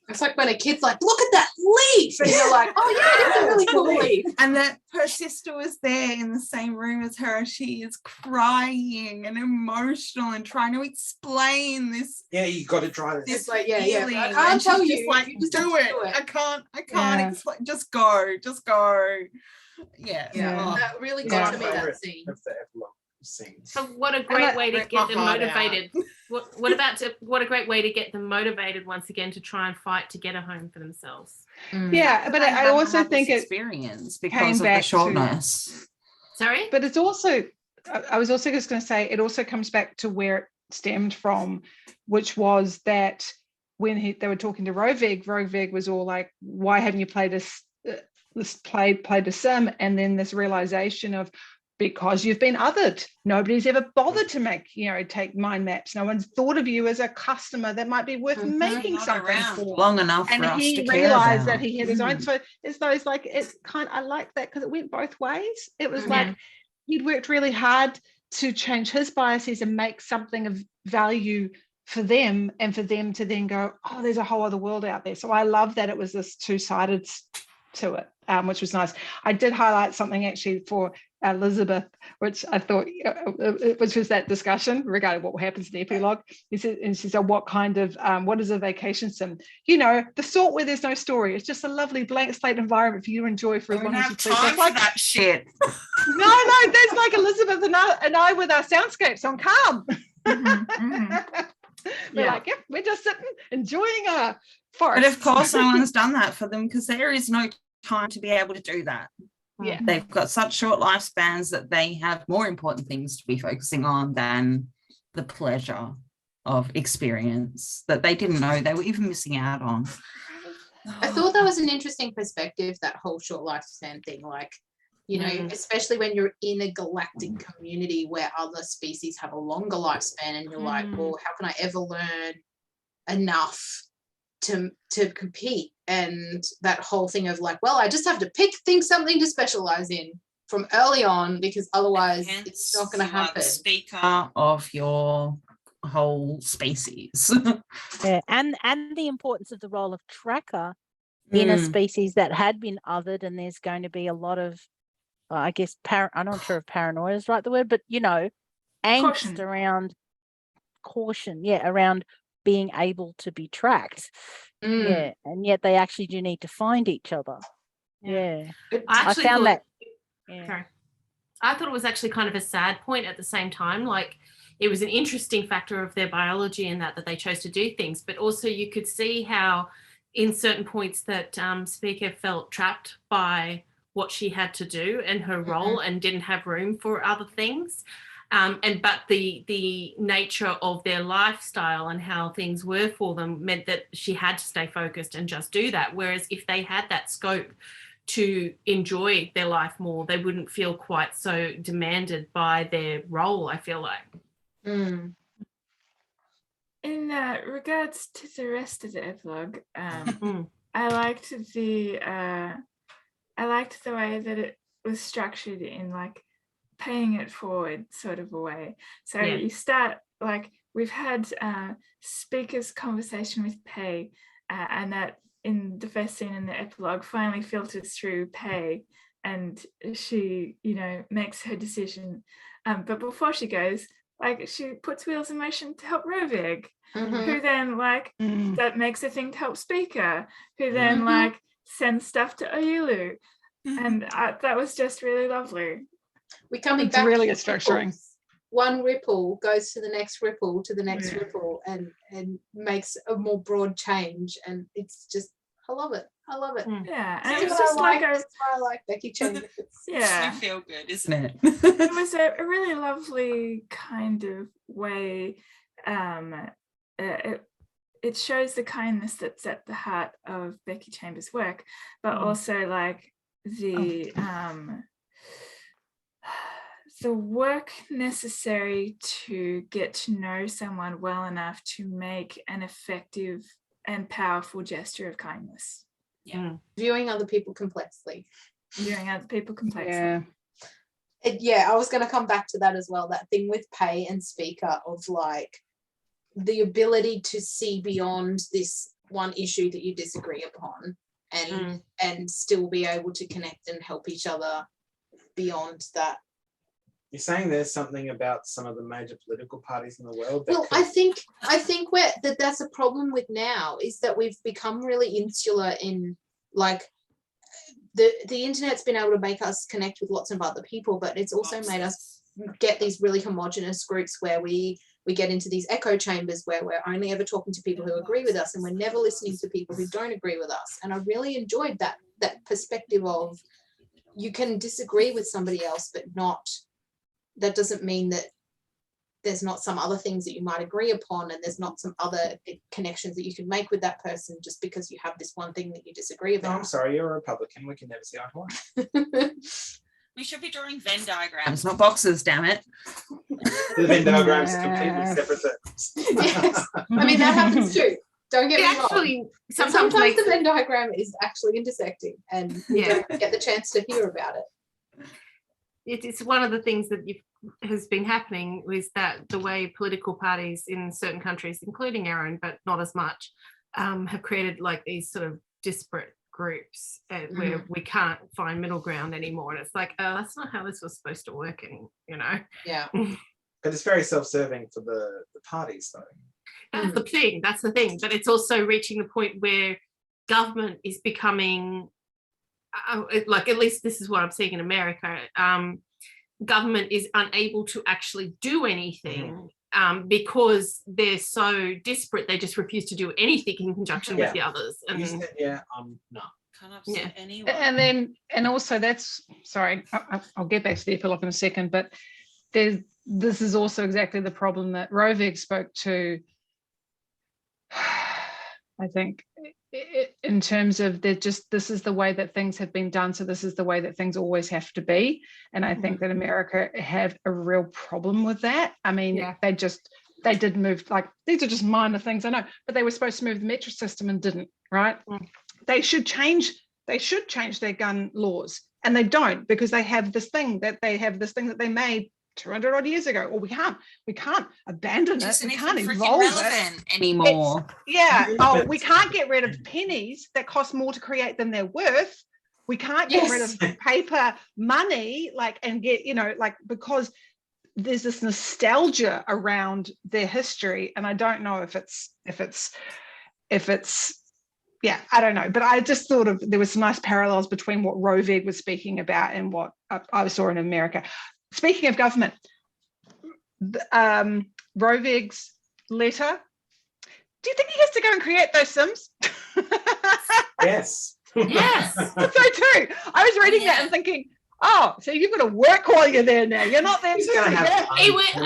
Speaker 7: It's like when a kid's like, look at that leaf, and you're like, oh yeah, it's a really cool leaf.
Speaker 8: And that her sister was there in the same room as her. She is crying and emotional and trying to explain this.
Speaker 1: Yeah, you got to try this.
Speaker 7: It's like, yeah,
Speaker 8: feeling.
Speaker 7: I
Speaker 8: And
Speaker 7: can't
Speaker 8: she's
Speaker 7: tell
Speaker 8: just
Speaker 7: you.
Speaker 8: like,
Speaker 7: You just
Speaker 8: do
Speaker 7: have to
Speaker 8: it. I can't
Speaker 6: Yeah.
Speaker 8: explain. Just go. Yeah.
Speaker 7: Yeah,
Speaker 8: Oh.
Speaker 7: that really
Speaker 1: It's
Speaker 7: got
Speaker 1: my
Speaker 7: to me, that
Speaker 1: favourite
Speaker 7: scene.
Speaker 1: of the epilogue scenes.
Speaker 2: So what a great way to
Speaker 8: ripped
Speaker 2: get
Speaker 8: my
Speaker 2: them
Speaker 8: heart out.
Speaker 2: motivated. What a great way to get them motivated once again to try and fight to get a home for themselves.
Speaker 6: Yeah, but
Speaker 8: They
Speaker 6: I
Speaker 8: haven't
Speaker 6: also
Speaker 8: had this
Speaker 6: think it
Speaker 8: experience
Speaker 6: came
Speaker 8: because of the
Speaker 6: back to-
Speaker 8: shortness.
Speaker 2: Sorry?
Speaker 6: but it's also, I was also just going to say, it also comes back to where it stemmed from, which was that when they were talking to Rovig was all like, why haven't you played played a sim? And then this realization of, because you've been othered. Nobody's ever bothered to take mind maps. No one's thought of you as a customer that might be worth
Speaker 7: Mhm.
Speaker 6: making
Speaker 8: Not
Speaker 6: something
Speaker 8: around
Speaker 6: for.
Speaker 8: long enough
Speaker 6: And
Speaker 8: for us
Speaker 6: he
Speaker 8: to care
Speaker 6: realized
Speaker 8: about.
Speaker 6: that he had his own.
Speaker 8: Mm.
Speaker 6: So it's those like, it's kind, I like that because it went both ways. It was
Speaker 7: Mhm.
Speaker 6: like he'd worked really hard to change his biases and make something of value for them, and for them to then go, oh, there's a whole other world out there. So I love that it was this two-sided to it, which was nice. I did highlight something actually for Elizabeth, which I thought, which was that discussion regarding what happens in the epilogue. She said, what kind of, what is a vacation sim? The sort where there's no story. It's just a lovely blank slate environment for you to enjoy for
Speaker 8: I
Speaker 6: as
Speaker 8: don't
Speaker 6: long as
Speaker 8: have
Speaker 6: you please.
Speaker 8: time
Speaker 6: That's
Speaker 8: for
Speaker 6: like,
Speaker 8: that shit.
Speaker 6: no, that's like Elizabeth and I with our soundscapes on Calm.
Speaker 5: Mhm, mhm.
Speaker 6: We're
Speaker 5: Yeah.
Speaker 6: like, yep, we're just sitting, enjoying a forest.
Speaker 8: But of course, no one's done that for them because there is no time to be able to do that.
Speaker 6: Yeah.
Speaker 8: They've got such short lifespans that they have more important things to be focusing on than the pleasure of experience that they didn't know they were even missing out on.
Speaker 7: I thought that was an interesting perspective, that whole short lifespan thing. Like, especially when you're in a galactic community where other species have a longer lifespan, and you're like, well, how can I ever learn enough to compete? And that whole thing of like, well, I just have to think something to specialize in from early on, because otherwise it's not going to happen.
Speaker 8: The speaker of your whole species.
Speaker 4: Yeah, and the importance of the role of tracker in a species that had been othered, and there's going to be a lot of, I guess, I'm not sure if paranoia is right the word, but angst around caution, around being able to be tracked, and yet they actually do need to find each other. I found that.
Speaker 2: Sorry. I thought it was actually kind of a sad point at the same time. Like, it was an interesting factor of their biology in that they chose to do things, but also you could see how in certain points that Speaker felt trapped by what she had to do and her role and didn't have room for other things. But the nature of their lifestyle and how things were for them meant that she had to stay focused and just do that. Whereas if they had that scope to enjoy their life more, they wouldn't feel quite so demanded by their role, I feel like.
Speaker 5: In regards to the rest of the epilogue, I liked the way that it was structured in like paying it forward sort of a way. So you start, like, we've had Speaker's conversation with Pei, and that in the first scene in the epilogue finally filters through Pei, and she makes her decision, but before she goes, like, she puts wheels in motion to help Rovig, who then that makes a thing to help Speaker, who then like sends stuff to Oyulu, and that was just really lovely.
Speaker 7: We're coming
Speaker 6: It's
Speaker 7: back
Speaker 6: really
Speaker 7: to
Speaker 6: a structuring.
Speaker 7: ripples. One ripple goes to the next ripple to the next ripple, and makes a more broad change, and it's just, I love it.
Speaker 5: Yeah, and
Speaker 7: That's
Speaker 5: it was
Speaker 7: what
Speaker 5: just
Speaker 7: I
Speaker 5: like
Speaker 7: that's why I like Becky Chambers.
Speaker 8: So feel good, isn't it?
Speaker 5: It was a really lovely kind of way. It shows the kindness that's at the heart of Becky Chambers' work, but also like the the work necessary to get to know someone well enough to make an effective and powerful gesture of kindness.
Speaker 7: Viewing other people complexly.
Speaker 5: Viewing other people complexly.
Speaker 6: Yeah.
Speaker 7: I was going to come back to that as well. That thing with Pay and Speaker of like the ability to see beyond this one issue that you disagree upon and still be able to connect and help each other beyond that.
Speaker 1: You're saying there's something about some of the major political parties in the world.
Speaker 7: Well, I think that's a problem with now is that we've become really insular in like the internet's been able to make us connect with lots of other people, but it's also made us get these really homogenous groups where we get into these echo chambers where we're only ever talking to people who agree with us and we're never listening to people who don't agree with us. And I really enjoyed that perspective of you can disagree with somebody else, but that doesn't mean that there's not some other things that you might agree upon and there's not some other connections that you can make with that person just because you have this one thing that you disagree
Speaker 1: No,
Speaker 7: about.
Speaker 1: I'm sorry, you're a Republican. We can never see eye to eye.
Speaker 8: We should be drawing Venn diagrams, not boxes, damn it.
Speaker 1: The Venn diagrams are completely separate things.
Speaker 7: Yes. I mean, that happens too. Don't get me wrong.
Speaker 2: Actually,
Speaker 7: Sometimes the Venn diagram is actually intersecting and you don't get the chance to hear about it.
Speaker 2: It's one of the things that has been happening is that the way political parties in certain countries, including our own, but not as much, have created like these sort of disparate groups where we can't find middle ground anymore. And it's like, oh, that's not how this was supposed to work, you know?
Speaker 7: Yeah.
Speaker 1: But it's very self-serving for the parties, though.
Speaker 2: That's the thing. But it's also reaching the point where government is becoming, like at least this is what I'm seeing in America, government is unable to actually do anything because they're so disparate. They just refuse to do anything in conjunction with the others. And
Speaker 1: No.
Speaker 8: Can't upset anyone.
Speaker 6: And also that's, sorry, I'll get back to the epilogue in a second, but this is also exactly the problem that Rovig spoke to, I think, in terms of this is the way that things have been done, so this is the way that things always have to be. And I think that America have a real problem with that. I mean, they did move, like, these are just minor things, I know, but they were supposed to move the metric system and didn't, right? They should change their gun laws, and they don't, because they have this thing that they made 200 odd years ago. Or we can't abandon it. We can't evolve it
Speaker 8: anymore.
Speaker 6: We can't get rid of pennies that cost more to create than they're worth. We can't get rid of paper money, because there's this nostalgia around their history, and I don't know if it's I don't know, but I just thought there was some nice parallels between what Rovig was speaking about and what I saw in America. Speaking of government, Rovig's letter, do you think he has to go and create those Sims?
Speaker 1: Yes.
Speaker 2: Yes.
Speaker 6: So too. I was reading that and thinking, oh, so you've got to work while you're there now. You're not there.
Speaker 2: It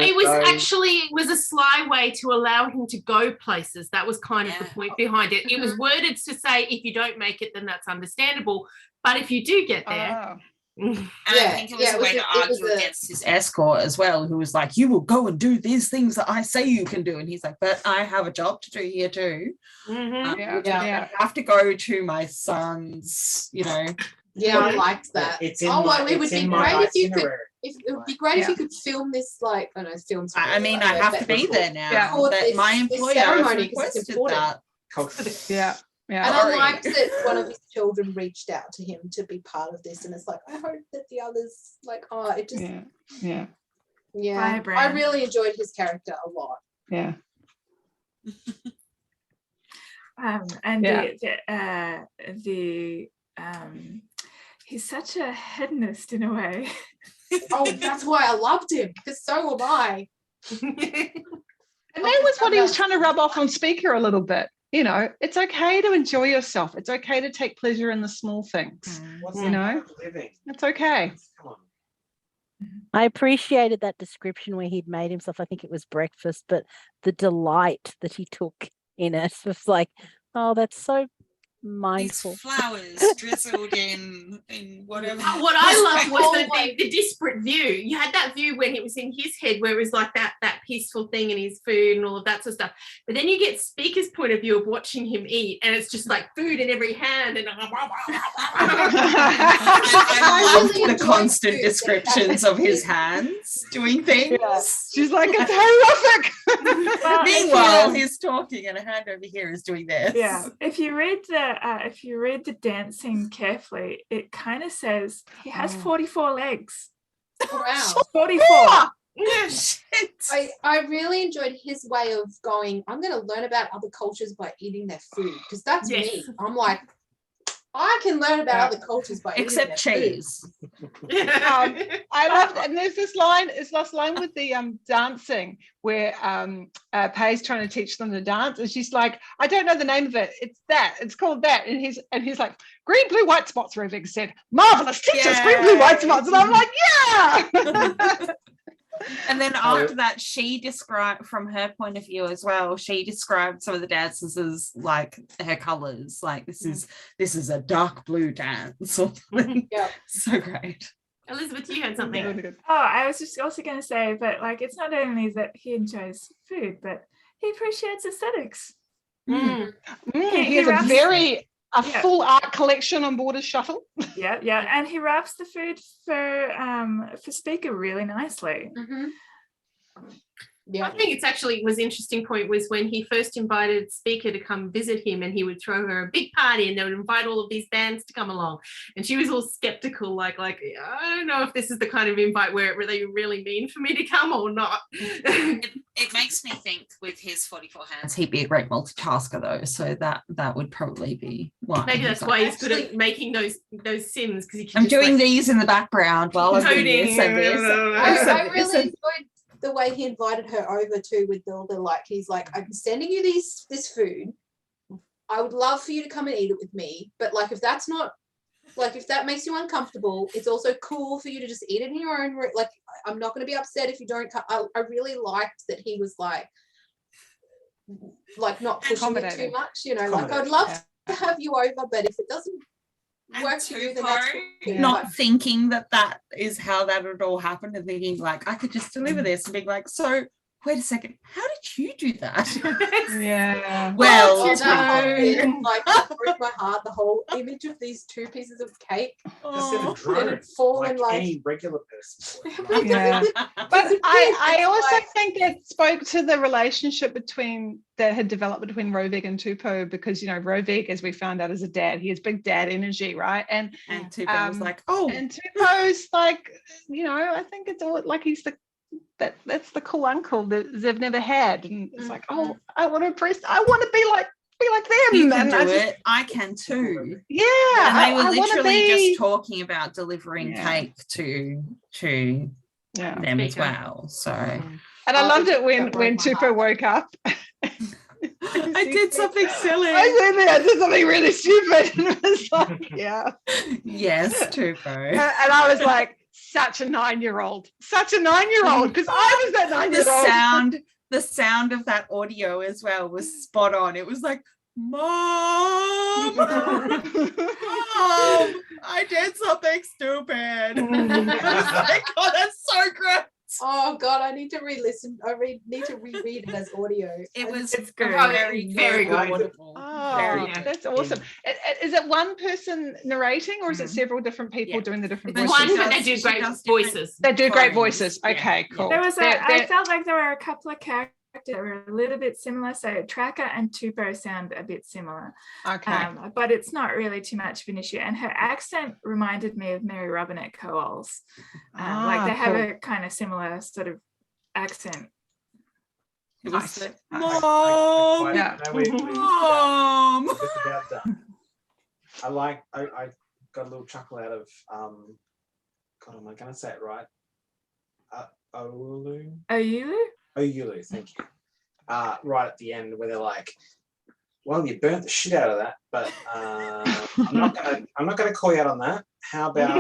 Speaker 2: was a sly way to allow him to go places. That was kind of the point behind it. It was worded to say, if you don't make it, then that's understandable. But if you do get there.
Speaker 8: And I think it was a way to argue against his escort as well, who was like, you will go and do these things that I say you can do. And he's like, but I have a job to do here too. I have to go to my son's,
Speaker 7: Yeah, I liked that. It would be great if you could film this, like, I don't know, film.
Speaker 8: I mean, I have to be there now. That my employer has requested that.
Speaker 7: And I liked that one of his children reached out to him to be part of this, and it's like, I hope that the others, like, it just, I really enjoyed his character a lot.
Speaker 6: Yeah.
Speaker 5: He's such a hedonist in a way.
Speaker 7: Oh, that's why I loved him, because so am I.
Speaker 6: And that was what he was trying to rub off on Speaker a little bit. It's okay to enjoy yourself. It's okay to take pleasure in the small things. It's okay.
Speaker 4: I appreciated that description where he'd made himself, I think it was breakfast, but the delight that he took in it was like, oh, that's so mindful.
Speaker 10: These flowers drizzled in whatever.
Speaker 2: What I loved was
Speaker 7: Always.
Speaker 2: the disparate view. You had that view when it was in his head, where it was like that peaceful thing and his food and all of that sort of stuff. But then you get Speaker's point of view of watching him eat, and it's just like food in every hand and.
Speaker 8: I
Speaker 7: I
Speaker 8: love
Speaker 7: really
Speaker 8: the
Speaker 7: enjoyed
Speaker 8: constant
Speaker 7: food.
Speaker 8: descriptions of his hands doing things.
Speaker 4: Yeah.
Speaker 6: She's like, it's horrific.
Speaker 5: Well, if
Speaker 8: Meanwhile,
Speaker 5: you-
Speaker 8: he's talking and a hand over here is doing this.
Speaker 5: yeah, if you read the dancing carefully, it kind of says he has 44 legs.
Speaker 7: Wow.
Speaker 5: 44.
Speaker 8: Yeah, shit.
Speaker 7: I really enjoyed his way of going, I'm going to learn about other cultures by eating their food, because that's
Speaker 2: Yes.
Speaker 7: me. I'm like, I can learn about other cultures by
Speaker 8: Except
Speaker 7: eating their food.
Speaker 8: cheese.
Speaker 6: I loved, and there's this line with the dancing where Pay's trying to teach them to dance, and she's like, I don't know the name of it. It's called that. And he's like, green, blue, white spots, Rovig said. Marvelous, teach us green, blue, white spots. And I'm like, yeah.
Speaker 8: And then after that, she described, from her point of view as well, she described some of the dances as like her colors, like this is a dark blue dance or something.
Speaker 7: Yeah.
Speaker 8: So great.
Speaker 2: Elizabeth, you had something.
Speaker 6: Really good.
Speaker 5: Oh, I was just also going to say, but like, it's not only that he enjoys food, but he appreciates aesthetics.
Speaker 2: Mm.
Speaker 6: He has
Speaker 5: wraps-
Speaker 6: a
Speaker 5: Yeah.
Speaker 6: full art collection on board his shuttle.
Speaker 5: Yeah, and he wraps the food for Speaker really nicely.
Speaker 7: Mhm.
Speaker 2: I
Speaker 7: Yeah.
Speaker 2: think it's actually was interesting point was when he first invited Speaker to come visit him, and he would throw her a big party and they would invite all of these bands to come along, and she was all skeptical, like I don't know if this is the kind of invite where it really mean for me to come or not.
Speaker 8: It makes me think with his 44 hands, he'd be a great multitasker though. So that would probably be why.
Speaker 2: Maybe that's why he's good at making those sims, because he can
Speaker 8: I'm
Speaker 2: just,
Speaker 8: doing
Speaker 2: like,
Speaker 8: these in the background while I'm doing this and this.
Speaker 7: I really enjoyed the way he invited her over too, with all the like, he's like, I'm sending you this food. I would love for you to come and eat it with me, but like if that's not, like if that makes you uncomfortable, it's also cool for you to just eat it in your own room. Like I'm not going to be upset if you don't come. I really liked that he was like not pushing it too
Speaker 6: Accommodating.
Speaker 7: much, you know, like I'd love to have you over, but if it doesn't
Speaker 8: And
Speaker 7: work for you, then that's cool.
Speaker 6: Yeah.
Speaker 8: not thinking that is how that would all happen, and thinking like I could just deliver this and being like, so wait a second, how did you do that?
Speaker 6: Yeah.
Speaker 8: Well,
Speaker 7: Oh, that whole
Speaker 8: no.
Speaker 7: bit, like broke my heart. The whole image of these two pieces of cake
Speaker 1: Just in a
Speaker 8: Oh.
Speaker 7: that
Speaker 1: drone,
Speaker 7: had fallen
Speaker 1: like
Speaker 7: like.
Speaker 1: any regular person.
Speaker 6: Yeah.
Speaker 7: But
Speaker 6: But I also
Speaker 7: like,
Speaker 6: think that spoke to the relationship that had developed between Rovig and Tupou, because Rovig, as we found out, is a dad. He has big dad energy, right? And
Speaker 8: And Tupou was
Speaker 6: Um,
Speaker 8: like, oh,
Speaker 6: and Tupou's like, I think it's all like he's that's the cool uncle that they've never had, and it's like, oh, I want to be like them.
Speaker 8: you can
Speaker 6: and
Speaker 8: do
Speaker 6: I just-
Speaker 8: it. I can too.
Speaker 6: Yeah,
Speaker 8: And they were
Speaker 6: I wanna
Speaker 8: literally
Speaker 6: be-
Speaker 8: just talking about delivering
Speaker 6: Yeah.
Speaker 8: cake to
Speaker 6: Yeah.
Speaker 8: them as
Speaker 2: Speaker.
Speaker 8: well. So
Speaker 6: And I
Speaker 7: Oh,
Speaker 6: loved
Speaker 7: it
Speaker 6: it when
Speaker 7: broke my
Speaker 6: Tupou
Speaker 7: heart.
Speaker 6: woke up.
Speaker 8: I did something silly.
Speaker 6: I did something really stupid, and it was like, yeah.
Speaker 8: Yes, Tupou.
Speaker 6: And I was like, such a 9-year-old, because I was that 9-year-old.
Speaker 8: The sound of that audio as well was spot on. It was like, Mom, I did something stupid. I was like, oh, that's so great.
Speaker 7: oh god, I need to re-listen. Need to reread it as audio.
Speaker 8: It was
Speaker 2: It's good.
Speaker 8: very,
Speaker 2: Very
Speaker 8: very
Speaker 2: good.
Speaker 8: audible.
Speaker 6: Oh,
Speaker 8: Very
Speaker 2: good.
Speaker 6: that's awesome. Is it one person narrating, or is it several different people
Speaker 8: Yeah.
Speaker 6: doing the different
Speaker 2: It's
Speaker 6: voices?
Speaker 2: one, but they do
Speaker 8: She
Speaker 2: great
Speaker 8: does different-
Speaker 2: voices.
Speaker 6: They do great
Speaker 8: tones.
Speaker 6: voices.
Speaker 8: Yeah.
Speaker 6: Okay, cool.
Speaker 5: There was
Speaker 6: They're-
Speaker 5: I felt like there were a couple of characters that were a little bit similar. So Tracker and Tupou sound a bit similar,
Speaker 6: okay.
Speaker 5: but it's not really too much of an issue. And her accent reminded me of Mary Robinette Kowal's. Like they have
Speaker 6: cool.
Speaker 5: a kind of similar sort of accent.
Speaker 8: It was
Speaker 6: Nice.
Speaker 8: like,
Speaker 1: Quite-
Speaker 8: Mom,
Speaker 6: Yeah.
Speaker 1: no, we're
Speaker 8: Mom.
Speaker 1: just about done. I got a little chuckle out of God, am I gonna say it right? Oulu?
Speaker 5: Oulu?
Speaker 1: Oulu, thank you. Right at the end where they're like, well, you burnt the shit out of that, but I'm not gonna call you out on that. How about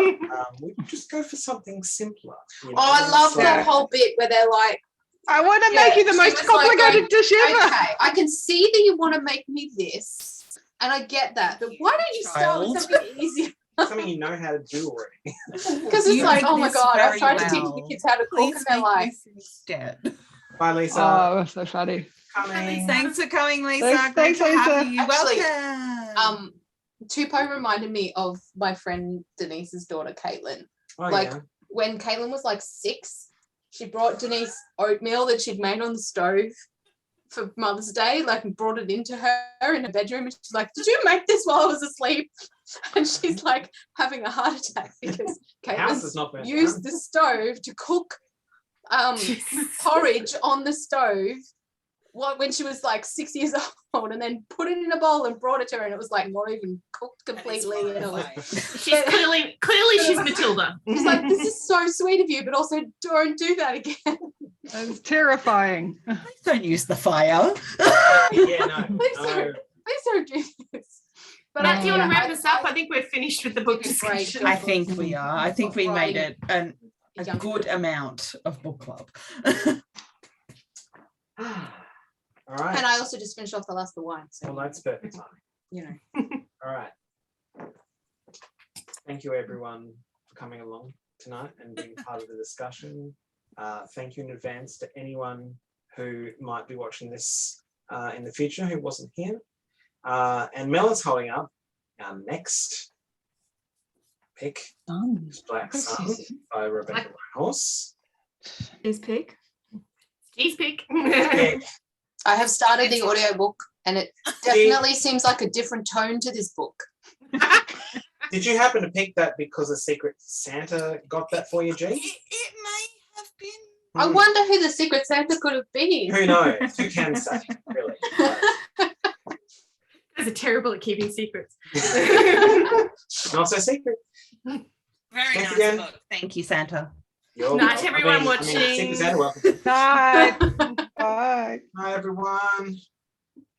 Speaker 1: we just go for something simpler? You know?
Speaker 7: Oh, I love
Speaker 1: So-
Speaker 7: that whole bit where they're like,
Speaker 6: I want to
Speaker 7: Yeah,
Speaker 6: make you the
Speaker 7: she
Speaker 6: most
Speaker 7: was like
Speaker 6: complicated dish ever.
Speaker 7: okay, I can see that you want to make me this, And I get that, but why don't you start with something easier?
Speaker 1: Something you know how to do already.
Speaker 7: Because it's
Speaker 8: You
Speaker 7: like,
Speaker 8: did
Speaker 7: oh my
Speaker 8: this
Speaker 7: God, I've
Speaker 8: very
Speaker 7: tried to teach the
Speaker 8: well.
Speaker 7: kids how to cook,
Speaker 8: Please
Speaker 7: and they're
Speaker 8: make
Speaker 7: like,
Speaker 8: this instead.
Speaker 1: Bye, Lisa.
Speaker 6: Oh, so funny.
Speaker 1: Coming.
Speaker 8: Thanks for coming, Lisa.
Speaker 6: Thanks,
Speaker 8: Great to have
Speaker 6: Lisa.
Speaker 8: you.
Speaker 7: Actually,
Speaker 8: Welcome.
Speaker 7: Tupo reminded me of my friend Denise's daughter, Caitlin.
Speaker 1: Oh,
Speaker 7: like
Speaker 1: yeah.
Speaker 7: when Caitlin was like 6, she brought Denise oatmeal that she'd made on the stove for Mother's Day, like, and brought it into her in her bedroom. And she's like, "Did you make this while I was asleep?" And she's like having a heart attack because
Speaker 1: House is
Speaker 7: Caitlin
Speaker 1: not burnt
Speaker 7: used
Speaker 1: down.
Speaker 7: the stove to cook porridge on the stove when she was like 6 years old, and then put it in a bowl and brought it to her, and it was like not even cooked completely. And it was,
Speaker 2: She's clearly she's Matilda.
Speaker 7: she's like, "This is so sweet of you, but also don't do that again."
Speaker 6: That's terrifying.
Speaker 8: Please don't use the fire.
Speaker 1: Yeah, no.
Speaker 7: Please
Speaker 1: no.
Speaker 7: don't do this. But
Speaker 2: Matt, do you want to wrap
Speaker 7: I-
Speaker 2: us up? I think we're finished with the book
Speaker 7: It's great.
Speaker 2: discussion.
Speaker 8: I think we are. I think we made it a
Speaker 7: Young
Speaker 8: good amount of book club.
Speaker 1: All right.
Speaker 7: And I also just finished off the last of the wine. So,
Speaker 1: Well, that's perfect timing.
Speaker 7: you know.
Speaker 1: All right. Thank you, everyone, for coming along tonight and being part of the discussion. Thank you in advance to anyone who might be watching this in the future who wasn't here. And Mel is holding up our next pick, Black Sun by Rebecca Horse.
Speaker 5: Is pick.
Speaker 2: Cheese pick.
Speaker 1: Yeah,
Speaker 7: I have started the audiobook, and it definitely seems like a different tone to this book.
Speaker 1: did you happen to pick that because a Secret Santa got that for you, G?
Speaker 10: It may have been.
Speaker 7: I wonder who the Secret Santa could have been.
Speaker 1: Who knows? Who can say, really?
Speaker 2: Guys are terrible at keeping secrets.
Speaker 1: Not so secret.
Speaker 10: Very
Speaker 1: Thank
Speaker 10: nice
Speaker 1: you again.
Speaker 10: book.
Speaker 8: Thank you, Santa.
Speaker 1: You're
Speaker 2: Night,
Speaker 1: welcome.
Speaker 2: everyone
Speaker 1: Secret
Speaker 2: watching.
Speaker 1: Santa, welcome.
Speaker 6: Bye. Bye.
Speaker 1: Hi, everyone.